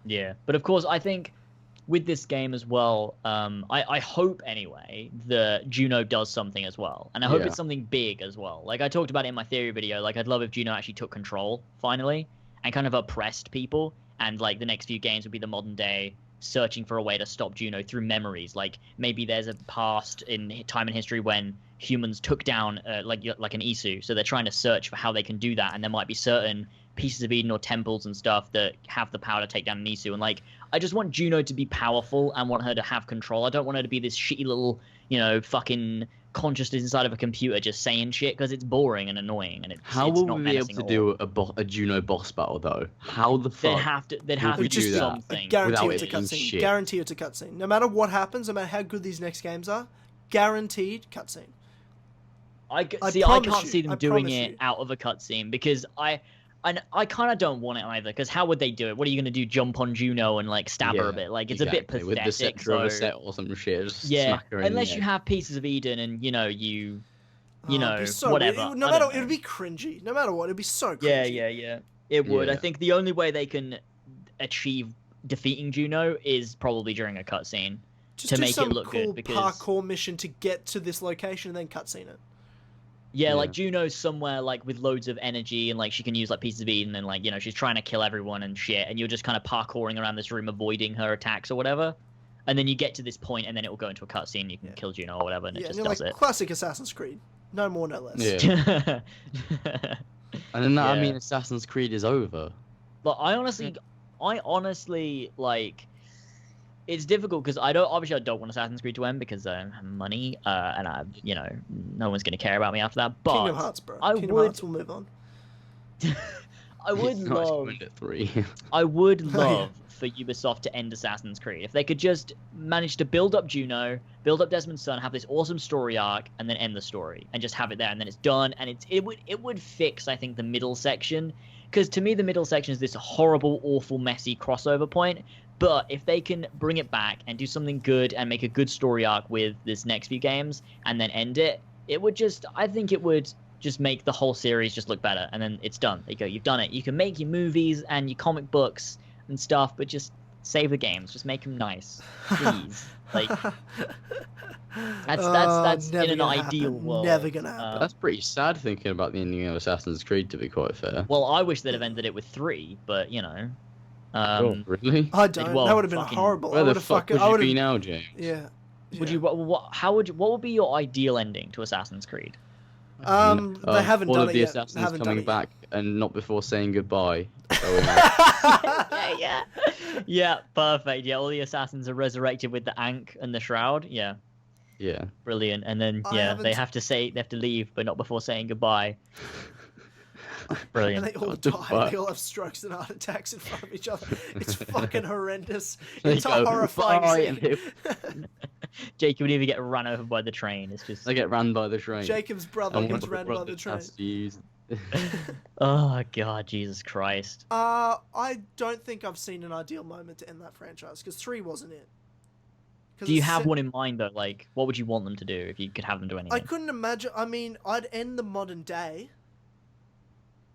Yeah, but of course, I think with this game as well, I hope anyway that Juno does something as well, and I hope it's something big as well. Like I talked about it in my theory video, like I'd love if Juno actually took control finally and kind of oppressed people, and like the next few games would be the modern day searching for a way to stop Juno through memories. Like maybe there's a past in time in history when humans took down like an Isu, so they're trying to search for how they can do that, and there might be certain pieces of Eden or temples and stuff that have the power to take down an Isu. And like I just want Juno to be powerful and want her to have control. I don't want her to be this shitty little fucking consciousness inside of a computer just saying shit, because it's boring and annoying and how it's will not we be able to do a Juno boss battle though? How the fuck they'd have to do something. Guarantee it's a cutscene. Guarantee it's a cutscene. No matter what happens, no matter how good these next games are, guaranteed cutscene. I can't see them doing it out of a cutscene, because I kind of don't want it either, because how would they do it? What are you going to do, jump on Juno and like stab her a bit? Like, it's a bit pathetic. With the scepter of a set or some shit. Smack her unless you have pieces of Eden and whatever. No matter, it would be cringy. No matter what, it'd be so cringy. Yeah. It would. I think the only way they can achieve defeating Juno is probably during a cutscene to make it look good. Because parkour mission to get to this location and then cutscene it. Yeah, like Juno's somewhere like with loads of energy and like she can use like pieces of Eden and like she's trying to kill everyone and shit, and you're just kind of parkouring around this room avoiding her attacks or whatever, and then you get to this point and then it will go into a cutscene. You can kill Juno or whatever, and it just does it. Classic Assassin's Creed, no more, no less. Yeah. And then that, I mean, Assassin's Creed is over. But I honestly like. It's difficult because I don't want Assassin's Creed to end because I have money and no one's gonna care about me after that. But Kingdom Hearts, bro. Kingdom Hearts will move on. I would love. I would love for Ubisoft to end Assassin's Creed if they could just manage to build up Juno, build up Desmond's son, have this awesome story arc, and then end the story and just have it there, and then it's done. And it would fix, I think, the middle section, because to me the middle section is this horrible, awful, messy crossover point. But if they can bring it back and do something good and make a good story arc with this next few games and then end it, I think it would just make the whole series just look better. And then it's done. There you go. You've done it. You can make your movies and your comic books and stuff, but just save the games. Just make them nice, please. Like that's in an ideal world. Never gonna happen. That's pretty sad thinking about the ending of Assassin's Creed, to be quite fair. Well, I wish they'd have ended it with 3, but really? I don't. That would have been horrible. Where the fuck would you be now, James? Yeah. Would you? What would be your ideal ending to Assassin's Creed? They haven't done it yet. All of the assassins coming back and not before saying goodbye. Yeah, perfect. Yeah, all the assassins are resurrected with the Ankh and the Shroud. Yeah. Yeah. Brilliant. And then they have to leave, but not before saying goodbye. Brilliant. And they all die. They all have strokes and heart attacks in front of each other. It's fucking horrendous. It's a horrifying scene. Jacob would even get run over by the train. It's just they get run by the train. Jacob's brother gets ran by the train. Oh god, Jesus Christ. I don't think I've seen an ideal moment to end that franchise because 3 wasn't it. Do you have one in mind though? Like, what would you want them to do if you could have them do anything? I couldn't imagine. I mean, I'd end the modern day.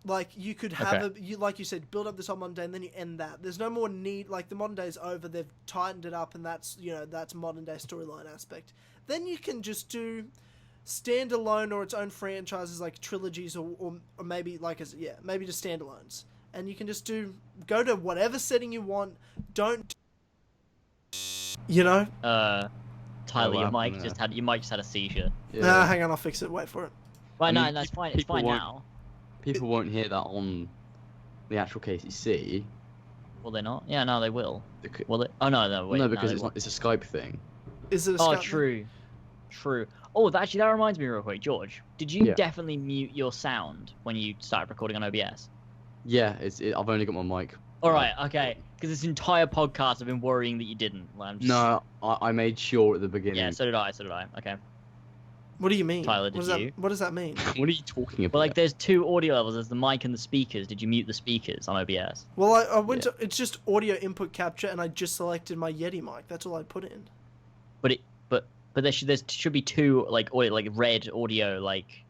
Like, you could have like you said, build up this whole modern day and then you end that. There's no more need, like, the modern day is over, they've tightened it up and that's, that's modern day storyline aspect. Then you can just do standalone or its own franchises like trilogies or maybe, maybe just standalones. And you can just go to whatever setting you want, don't, Tyler, you might just had a seizure. Yeah. Nah, hang on, I'll fix it, wait for it. Well, no, that's fine, it's fine now. People won't hear that on the actual KCC. Will they not? Yeah, no, they will. Will they? Oh no, wait. No, because it's a Skype thing. Is it a Skype thing? True. Oh, actually, that reminds me real quick, George. Did you definitely mute your sound when you started recording on OBS? Yeah, I've only got my mic. All right, okay. Because this entire podcast, I've been worrying that you didn't. No, I made sure at the beginning. Yeah, so did I. Okay. What do you mean? Tyler, did you? What does that mean? What are you talking about? Well, like, there's 2 audio levels. There's the mic and the speakers. Did you mute the speakers on OBS? Well, I went to... It's just audio input capture, and I just selected my Yeti mic. That's all I put in. But there should be 2, like, audio, like, red audio, like,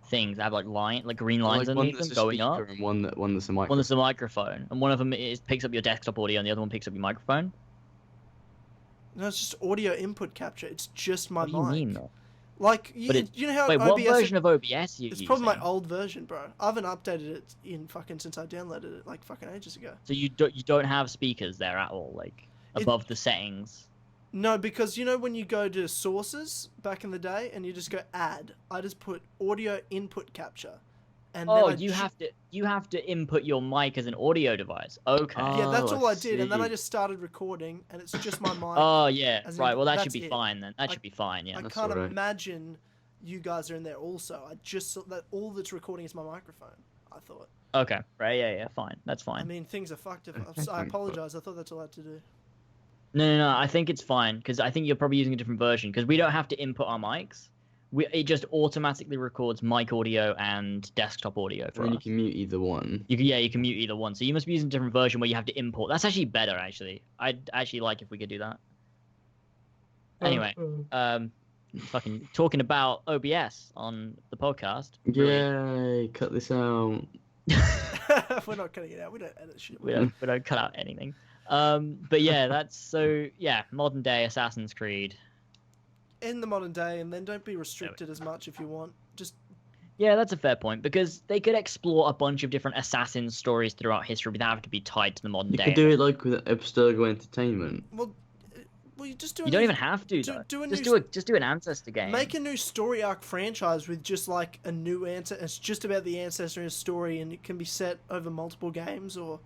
things that have, like, green lines underneath them going up. And one that's a microphone. One that's a microphone. And one of them picks up your desktop audio, and the other one picks up your microphone. No, it's just audio input capture. It's just my mic. What do you mean, though? Like, you know how wait, OBS... what version of OBS are you It's using? probably my old version, bro. I haven't updated it since I downloaded it, like, fucking ages ago. So you don't have speakers there at all, like, above the settings? No, because when you go to sources back in the day and you just go add, I just put audio input capture. And then you have to input your mic as an audio device. Okay. Yeah, that's all I did, and then I just started recording, and it's just my mic. Oh yeah, right. Well, that should be fine then. That should be fine. Yeah. I can't imagine you guys are in there also. I just that all that's recording is my microphone. I thought. Okay. Right. Yeah. Fine. That's fine. I mean, things are fucked. I apologize. I thought that's all I had to do. No. I think it's fine because I think you're probably using a different version because we don't have to input our mics. It just automatically records mic audio and desktop audio for us. You can mute either one. You can mute either one. So you must be using a different version where you have to import. That's actually better, actually. I'd actually like if we could do that. Anyway, fucking talking about OBS on the podcast. Yay! Cut this out. We're not cutting it out. We don't edit shit. We don't cut out anything. But yeah, modern day Assassin's Creed. In the modern day, and then don't be restricted as much if you want. Yeah, that's a fair point because they could explore a bunch of different assassin stories throughout history without having to be tied to the modern day. You could do it like with Abstergo Entertainment. Well, you just do. You don't even have to. Just do an ancestor game. Make a new story arc franchise with just like a new answer. It's just about the ancestor and his story, and it can be set over multiple games, or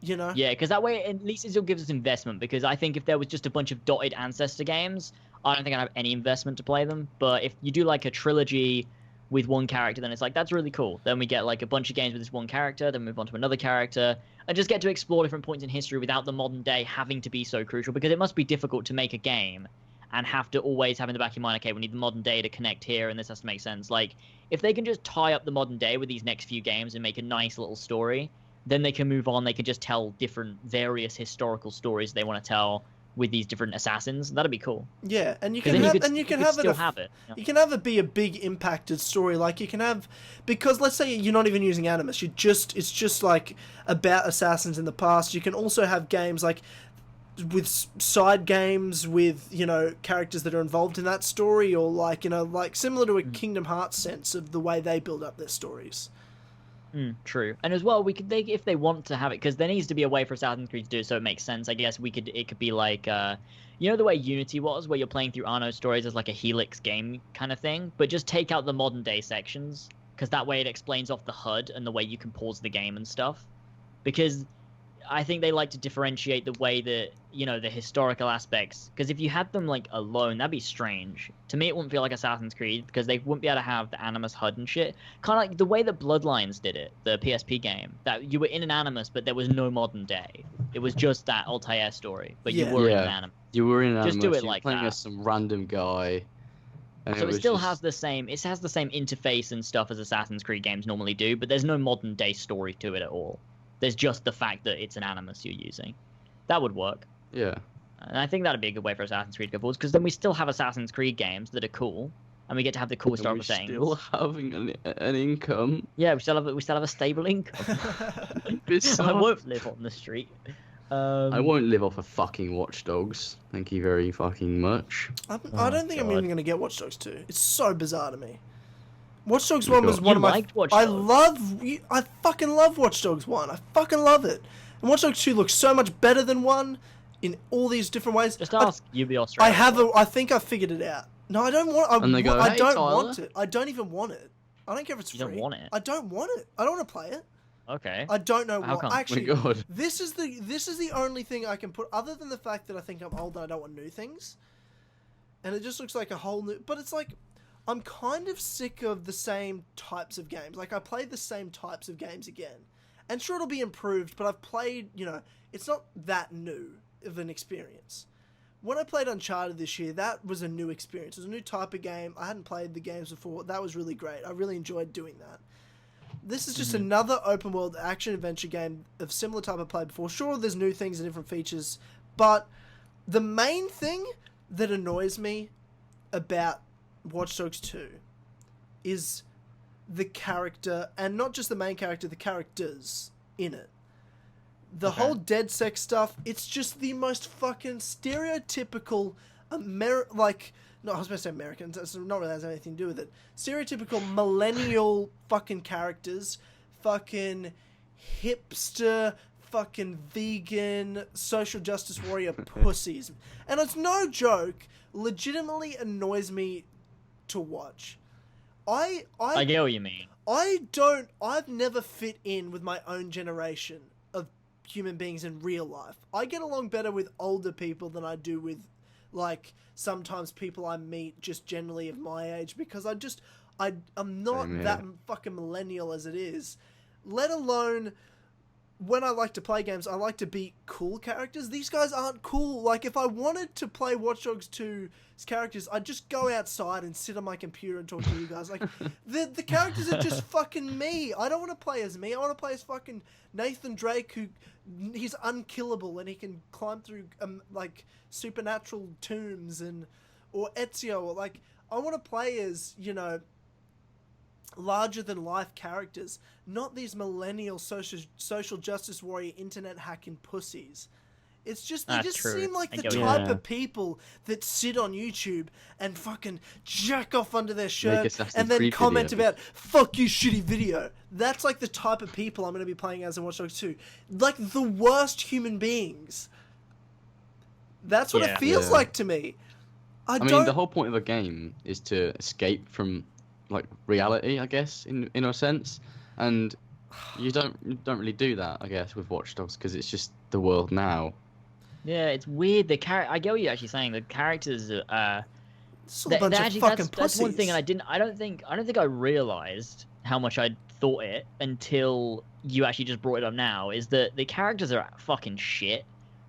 Yeah, because that way at least it gives us investment. Because I think if there was just a bunch of dotted ancestor games, I don't think I'd have any investment to play them. But if you do like a trilogy with one character, then it's like, that's really cool. Then we get like a bunch of games with this one character, then move on to another character, and just get to explore different points in history without the modern day having to be so crucial. Because it must be difficult to make a game and have to always have in the back of your mind, okay, we need the modern day to connect here, and this has to make sense. Like, if they can just tie up the modern day with these next few games and make a nice little story, then they can move on. They can just tell different various historical stories they want to tell with these different assassins. That'd be cool. Yeah, and you can have it. Yeah. You can have it be a big impacted story. Like you can have, because let's say you're not even using Animus. It's just like about assassins in the past. You can also have games like with side games with characters that are involved in that story, or like similar to a Kingdom Hearts sense of the way they build up their stories. True, and as well, if they want to have it, because there needs to be a way for Assassin's Creed to do it, so it makes sense. I guess it could be like, the way Unity was, where you're playing through Arno's stories as like a Helix game kind of thing, but just take out the modern day sections, because that way it explains off the HUD and the way you can pause the game and stuff. Because I think they like to differentiate the way that, you know, the historical aspects. Because if you had them, like, alone, that'd be strange. To me, it wouldn't feel like Assassin's Creed, because they wouldn't be able to have the Animus HUD and shit. Kind of like the way that Bloodlines did it, the PSP game. That you were in an Animus, but there was no modern day. It was just that Altair story, but you were in an Animus. You were in an Animus. Just do it you were like playing that. as some random guy. And So it still has just... the same. It has the same interface and stuff as Assassin's Creed games normally do, but there's no modern day story to it at all. There's just the fact that it's an Animus you're using. That would work. Yeah. And I think that'd be a good way for Assassin's Creed to go forward, because then we still have Assassin's Creed games that are cool, and we get to have the cool historical settings. Still having an income. Yeah, we still have a stable income. I won't live on the street. I won't live off of fucking Watch Dogs. Thank you very fucking much. I don't think I'm even going to get Watch Dogs 2. It's so bizarre to me. Watch Dogs 1 was one of my... I fucking love Watch Dogs 1. I fucking love it. And Watch Dogs 2 looks so much better than 1 in all these different ways. Just ask Ubi Australia. I think I figured it out. No, I don't want... I don't want it. I don't even want it. I don't care if it's free. You don't want it? I don't want it. I don't want to play it. Okay. I don't know How why. come? Actually, Oh my God. this is the only thing I can put, other than the fact that I think I'm old and I don't want new things. And it just looks like a whole new... But it's like, I'm kind of sick of the same types of games. Like, I played the same types of games again. And sure, it'll be improved, but I've played, you know, it's not that new of an experience. When I played Uncharted this year, that was a new experience. It was a new type of game. I hadn't played the games before. That was really great. I really enjoyed doing that. This is just another open world action adventure game of similar type I've played before. Sure, there's new things and different features, but the main thing that annoys me about Watch Dogs 2 is the character, and not just the main character, the characters in it. The whole dead sex stuff, it's just the most fucking stereotypical no, I was going to say American. That's not really has anything to do with it. Stereotypical millennial fucking characters, fucking hipster, fucking vegan, social justice warrior pussies. And it's no joke. Legitimately annoys me to watch. I get what you mean. I've never fit in with my own generation of human beings in real life. I get along better with older people than I do with, like, sometimes people I meet just generally of my age, because I'm not that fucking millennial as it is. Let alone, when I like to play games, I like to be cool characters. These guys aren't cool. Like, if I wanted to play Watch Dogs 2's characters, I'd just go outside and sit on my computer and talk to you guys. Like, the characters are just fucking me. I don't want to play as me. I want to play as fucking Nathan Drake, who he's unkillable and he can climb through like supernatural tombs, or Ezio, or like, I want to play as, you know, larger than life characters, not these millennial social justice warrior internet hacking pussies. It's just, they just seem like the type of people that sit on YouTube and fucking jack off under their shirt and then comment about, fuck you, shitty video. That's like the type of people I'm going to be playing as in Watch Dogs 2. Like, the worst human beings. That's what it feels like to me. I mean, the whole point of a game is to escape from, like, reality, I guess, in a sense. And you don't really do that, I guess, with Watch Dogs, because it's just the world now. Yeah, it's weird. I get what you're actually saying. The characters it's a bunch of fucking pussies. That's one thing, and I don't think I realized how much I thought it until you actually just brought it up now. Is that the characters are fucking shit.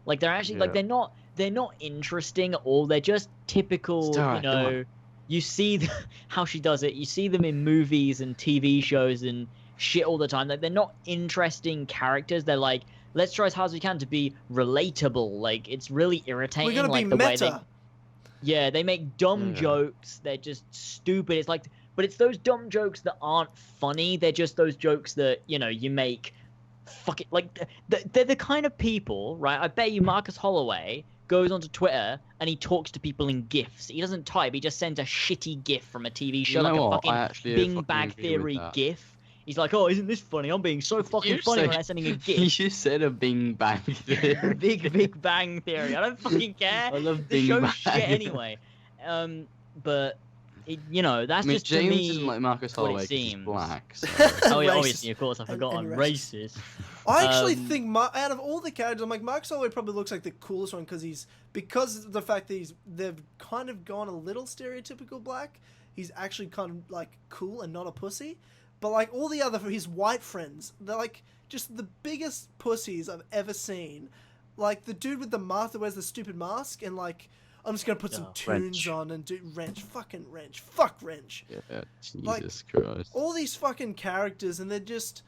Like, they're actually like they're not interesting at all. They're just typical, you know. You see how she does it. You see them in movies and TV shows and shit all the time. Like, they're not interesting characters. They're like, let's try as hard as we can to be relatable. Like, it's really irritating. We're gonna like be the meta. they make dumb jokes. They're just stupid. It's like, but it's those dumb jokes that aren't funny. They're just those jokes that, you know, you make. Fuck it. Like, they're the kind of people, right? I bet you Marcus Holloway goes onto Twitter and he talks to people in GIFs. He doesn't type. He just sends a shitty GIF from a TV show, like a fucking Bing Bang Theory GIF. He's like, oh, isn't this funny? I'm being so fucking funny when I'm sending a GIF. You just said a Bing Bang Theory. Big Bang Theory. I don't fucking care. I love the Bing show's Bang. shit anyway. But it, you know, that's just James to me. Isn't like Marcus Holloway. It seems He's black. So. Oh yeah, obviously, of course, I forgot I'm racist. racist. I actually think out of all the characters, I'm like, Mark Solway probably looks like the coolest one because of the fact that they've kind of gone a little stereotypical black. He's actually kind of like cool and not a pussy. But like all the other his white friends, they're like just the biggest pussies I've ever seen. Like the dude with the mask that wears the stupid mask and like, I'm just gonna put some tunes on and do fuck Wrench. Yeah, Jesus like, Christ. All these fucking characters, and they're just,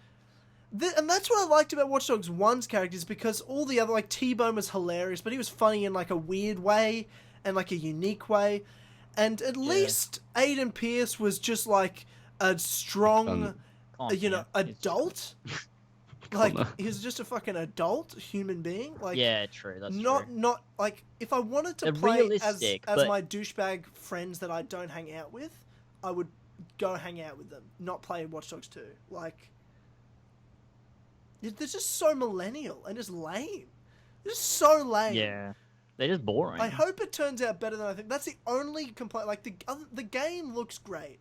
and that's what I liked about Watch Dogs 1's characters, because all the other, like T-Bone was hilarious, but he was funny in like a weird way and like a unique way, and at least Aiden Pierce was just like a strong, adult. Like, he's just a fucking adult human being. Like, yeah, true. That's true. Not like, if I wanted to play as my douchebag friends that I don't hang out with, I would go hang out with them, not play Watch Dogs 2. Like, they're just so millennial and just lame. They're just so lame. Yeah, they're just boring. I hope it turns out better than I think. That's the only complaint. Like, the game looks great,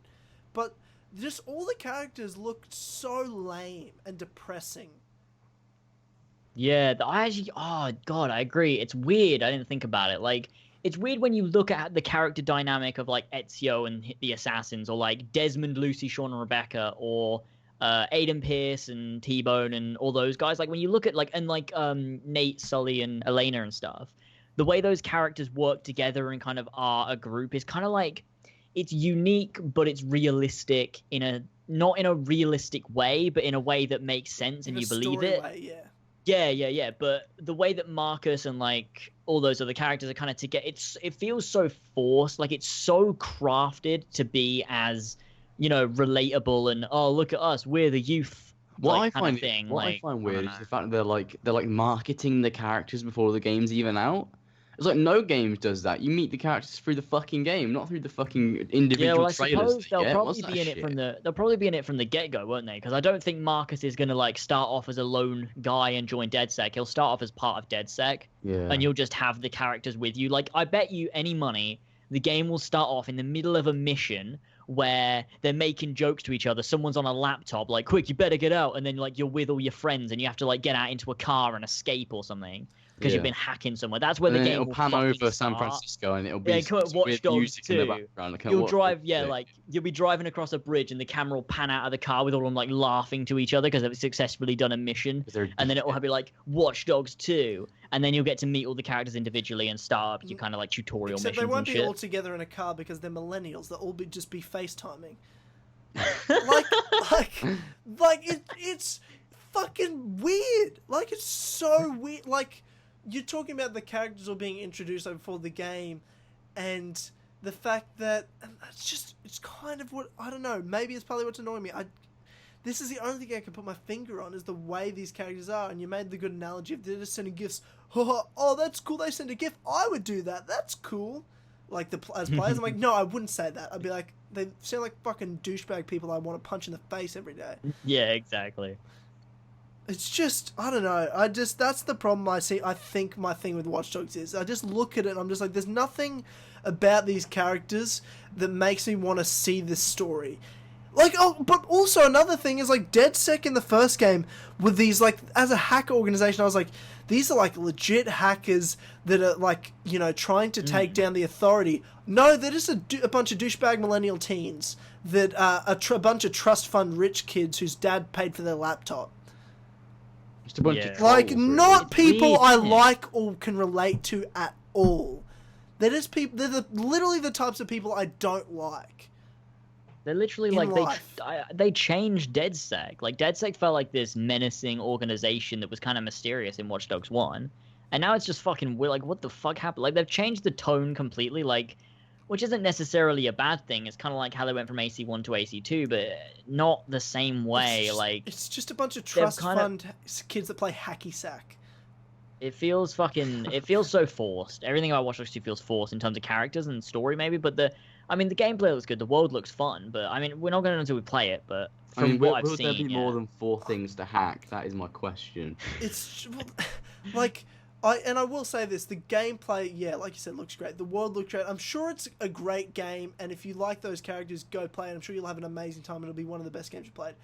but just all the characters look so lame and depressing. Yeah, oh god, I agree. It's weird. I didn't think about it. Like, it's weird when you look at the character dynamic of like Ezio and the assassins, or like Desmond, Lucy, Sean, and Rebecca, or Aiden Pierce and T-Bone and all those guys. Like when you look at Nate, Sully, and Elena and stuff, the way those characters work together and kind of are a group is kind of like, it's unique, but it's realistic not in a realistic way, but in a way that makes sense and you believe it. Way, yeah. But the way that Marcus and like all those other characters are kind of together, it feels so forced. Like it's so crafted to be as, relatable and, oh, look at us, we're the youth. I find weird is the fact that they're marketing the characters before the game's even out. It's like no game does that. You meet the characters through the fucking game, not through the fucking individual trailers. I suppose they'll probably be in it they'll probably be in it from the get-go, won't they? Because I don't think Marcus is gonna like start off as a lone guy and join DedSec. He'll start off as part of DedSec, and you'll just have the characters with you. Like, I bet you any money the game will start off in the middle of a mission where they're making jokes to each other. Someone's on a laptop, like, quick, you better get out, and then like you're with all your friends and you have to like get out into a car and escape or something. Because you've been hacking somewhere. That's where the game will pan over San Francisco, and it'll be Watch Dogs music 2. in the background. You'll drive, you'll be driving across a bridge, and the camera will pan out of the car with all of them like laughing to each other because they've successfully done a mission. And then it will be like Watch Dogs 2, and then you'll get to meet all the characters individually and start up your kind of like tutorial missions. Except they won't and be shit. all together in a car because they're millennials. They'll all just be FaceTiming. It's fucking weird. Like, it's so weird. Like, you're talking about the characters all being introduced before the game, and the fact that it's kind of what, I don't know, maybe it's probably what's annoying me. This is the only thing I can put my finger on, is the way these characters are. And you made the good analogy of they're just sending gifts. Oh, that's cool, they send a gift. I would do that. That's cool. Like, as players, I'm like, no, I wouldn't say that. I'd be like, they sound like fucking douchebag people I want to punch in the face every day. Yeah, exactly. It's just, I don't know. That's the problem I see. I think my thing with Watch Dogs is, I just look at it and I'm just like, there's nothing about these characters that makes me want to see this story. Like, but also another thing is, like, DedSec in the first game with these, like, as a hacker organization, I was like, these are, like, legit hackers that are, like, trying to take down the authority. No, they're just a bunch of douchebag millennial teens that are a bunch of trust fund rich kids whose dad paid for their laptop. Just a bunch of trolls, like, not people weird, I like or can relate to at all. They're just people. They're literally the types of people I don't like. They're literally they changed DedSec. Like, DedSec felt like this menacing organization that was kind of mysterious in Watch Dogs 1, and now it's just fucking weird. Like, what the fuck happened? Like, they've changed the tone completely. Like, which isn't necessarily a bad thing. It's kind of like how they went from AC1 to AC2, but not the same way. It's just a bunch of trust fund kids that play hacky sack. It feels so forced. Everything about Watch Dogs 2 feels forced in terms of characters and story, maybe. But the gameplay looks good. The world looks fun. But I mean, we're not going to know until we play it. But from what I've seen, will there be more than 4 things to hack? That is my question. It's like. I will say this, the gameplay, like you said, looks great. The world looks great. I'm sure it's a great game, and if you like those characters, go play it. I'm sure you'll have an amazing time. It'll be one of the best games you played.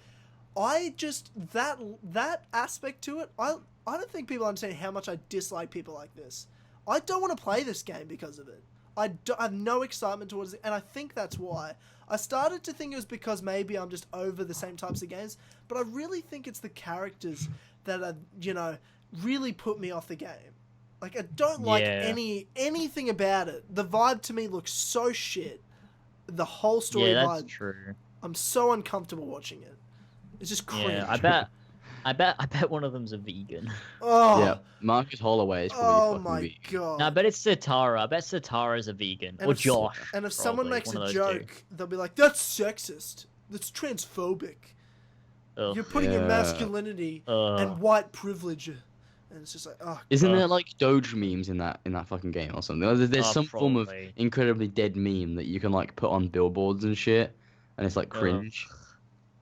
I just that aspect to it. I don't think people understand how much I dislike people like this. I don't want to play this game because of it. I have no excitement towards it, and I think that's why. I started to think it was because maybe I'm just over the same types of games, but I really think it's the characters that are, really put me off the game. Like, I don't like anything about it. The vibe to me looks so shit. The whole story vibe. Yeah, that's true. I'm so uncomfortable watching it. It's just cringe. Yeah, I bet one of them's a vegan. Oh. Yeah, Marcus Holloway is probably fucking vegan. God. No, I bet it's Satara. I bet Satara's a vegan. Or Josh. And if someone makes a two. joke, they'll be like, that's sexist. That's transphobic. Ugh. You're putting your masculinity and white privilege. And it's just like, oh. Isn't there like Doge memes in that fucking game or something? There's some form of incredibly dead meme that you can like put on billboards and shit, and it's like cringe.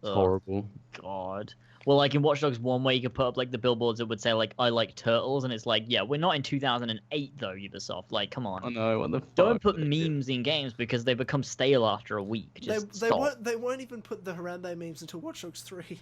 It's horrible. God. Well, like in Watch Dogs 1, where you could put up like the billboards that would say like "I like turtles," and it's like, yeah, we're not in 2008 though, Ubisoft. Like, come on. I know, what the fuck? Don't put memes in games because they become stale after a week. Just they won't even put the Harambe memes until Watch Dogs 3.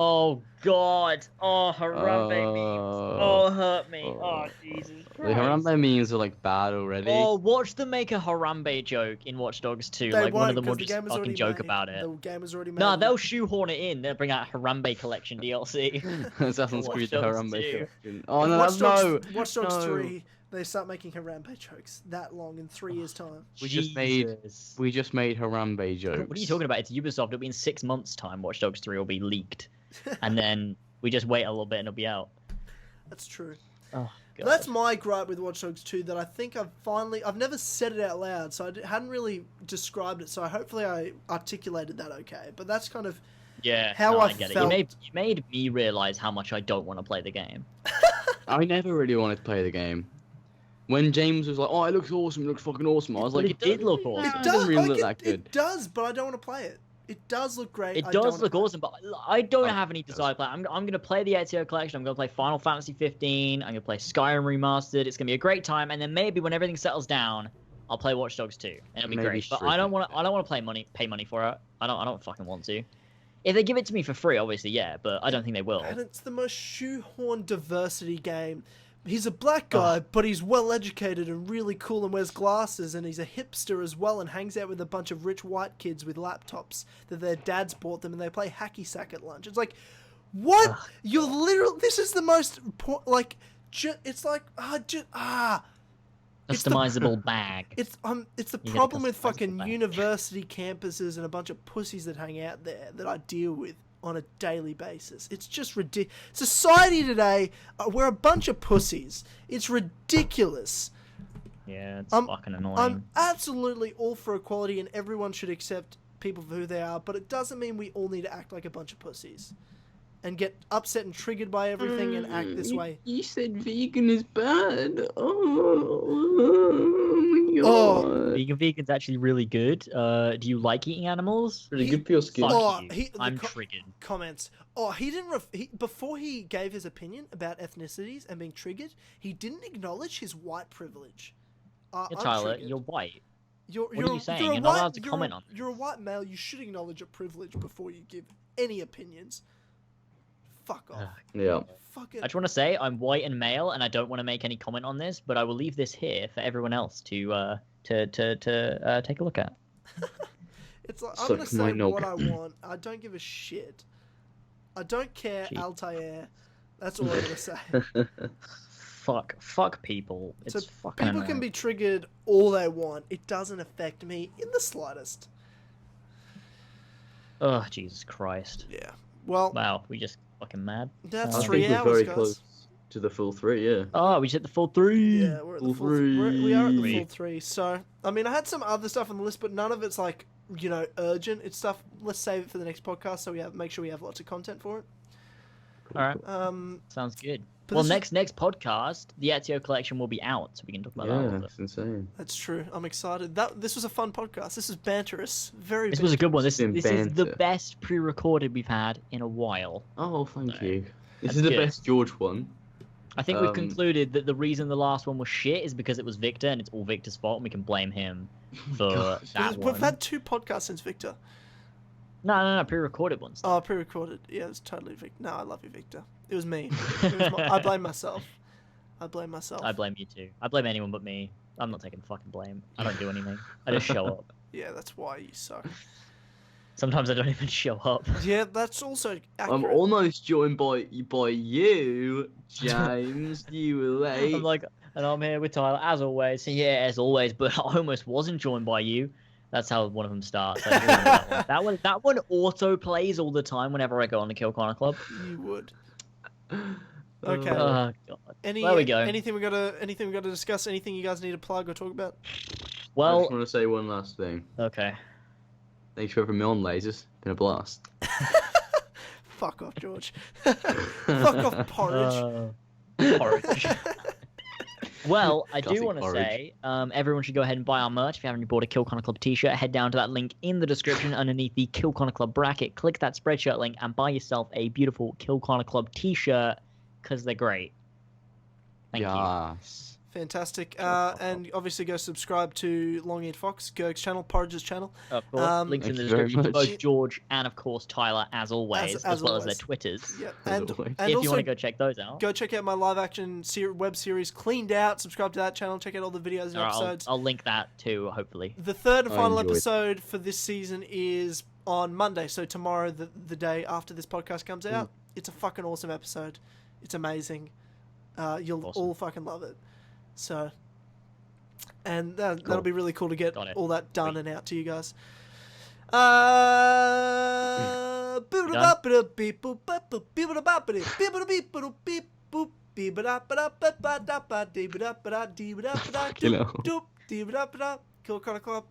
Oh God! Oh, Harambe memes! Oh, hurt me! Oh, Jesus Christ! The Harambe memes are like bad already. Oh, watch them make a Harambe joke in Watch Dogs 2. Like one of them will just fucking joke about it. The game is already made. Nah, they'll shoehorn it in. They'll bring out Harambe Collection DLC. Assassin's Creed Harambe Collection. Oh no, Watch Dogs 3. They start making Harambe jokes that long in 3 years' time. We just made Harambe jokes. What are you talking about? It's Ubisoft. It'll be in 6 months' time. Watch Dogs 3 will be leaked, and then we just wait a little bit and it'll be out. That's true. Oh, God. That's my gripe with Watch Dogs 2. That I think I've never said it out loud, so I hadn't really described it. So hopefully I articulated that okay. But that's kind of how I get felt. It. You made me realize how much I don't want to play the game. I never really wanted to play the game. When James was like, "Oh, it looks awesome! It looks fucking awesome," I was like, "It did look awesome. It doesn't really look that good." It does, but I don't want to play it. It does look great. It does look awesome, but I don't have any desire to play. I'm going to play the Ezio collection. I'm going to play Final Fantasy 15. I'm going to play Skyrim Remastered. It's going to be a great time, and then maybe when everything settles down, I'll play Watch Dogs 2, and it'll be great. But I don't want to pay money for it. I don't fucking want to. If they give it to me for free, obviously, yeah, but I don't think they will. And it's the most shoehorned diversity game. He's a black guy, but he's well-educated and really cool and wears glasses, and he's a hipster as well and hangs out with a bunch of rich white kids with laptops that their dads bought them, and they play hacky sack at lunch. It's like, what? You're literally... This is the most... It's like... Customizable bag. It's the problem with fucking university campuses and a bunch of pussies that hang out there that I deal with on a daily basis. It's just ridiculous. Society today, we're a bunch of pussies. It's ridiculous. Yeah, it's fucking annoying. I'm absolutely all for equality and everyone should accept people for who they are, but it doesn't mean we all need to act like a bunch of pussies and get upset and triggered by everything and act this way. You said vegan is bad. Oh my God. Vegan's actually really good. Do you like eating animals? Really good for your skin. I'm triggered. Comments. He didn't. Before he gave his opinion about ethnicities and being triggered, he didn't acknowledge his white privilege. Tyler, you're white. What are you saying? You're not allowed to comment on this. You're a white male. You should acknowledge a privilege before you give any opinions. Fuck off. Yeah. Fucking... I just want to say I'm white and male, and I don't want to make any comment on this, but I will leave this here for everyone else to take a look at. It's like, I'm gonna say what I want. I don't give a shit. I don't care, Altair. That's all I'm gonna say. Fuck people. It's fucking people annoying. Can be triggered all they want. It doesn't affect me in the slightest. Oh, Jesus Christ. Yeah. Well. Wow, we just fucking mad. That's I 3 think hours, we're very guys. close to the full 3, yeah. Oh, we just hit the full 3. Yeah, we're at the full 3. We are at the full 3. So, I mean, I had some other stuff on the list, but none of it's like, urgent. It's stuff. Let's save it for the next podcast, so make sure we have lots of content for it. All right. Sounds good. Well, next podcast, the Ezio collection will be out, so we can talk about that a little bit. That's insane. That's true. I'm excited. This was a fun podcast. This is banterous. This was a good one. This is the best pre-recorded we've had in a while. Oh, thank you. This is the best George one. I think we've concluded that the reason the last one was shit is because it was Victor, and it's all Victor's fault, and we can blame him for that one. We've had 2 podcasts since Victor. No, pre-recorded ones. Oh, pre-recorded. Yeah, it was totally Victor. No, I love you, Victor. It was me. I blame myself. I blame you too. I blame anyone but me. I'm not taking fucking blame. I don't do anything. I just show up. Yeah, that's why you suck. Sometimes I don't even show up. Yeah, that's also accurate. I'm almost joined by you, James. You were late. I'm like, and I'm here with Tyler, as always. Yeah, as always, but I almost wasn't joined by you. That's how one of them starts. That one auto plays all the time whenever I go on the Kill Corner Club. You would. Okay. Oh god. There we go. Anything we gotta discuss? Anything you guys need to plug or talk about? I Well, just want to say one last thing. okay. Thanks for having me on, Lasers. Been a blast. Fuck off, George. Fuck off, Porridge. Porridge. Well, I do Classic want to porridge. say, everyone should go ahead and buy our merch. If you haven't bought a Kill Corner Club t-shirt, head down to that link in the description underneath the Kill Corner Club bracket. Click that Spreadshirt link and buy yourself a beautiful Kill Corner Club t-shirt, because they're great. Thank you. Yes. Fantastic. And obviously go subscribe to LongEaredFox, Gerg's channel, Porridge's channel. Of course, links in the Thank you very description to much. both George and, of course, Tyler, as always, as well as their always. Twitters. Yep. As And always. If you also want to go check those out. go check out my live action web series, Cleaned Out. Subscribe to that channel. Check out all the videos and Alright, episodes. I'll link that too, hopefully. The third and I final enjoyed it. episode for this season is on Monday. So tomorrow, the day after this podcast comes out. It's a fucking awesome episode. It's amazing. You'll Awesome. all fucking love it. So, and that'll be really cool to get Got it. all that done Sweet. and out to you guys. Kill Corner Club.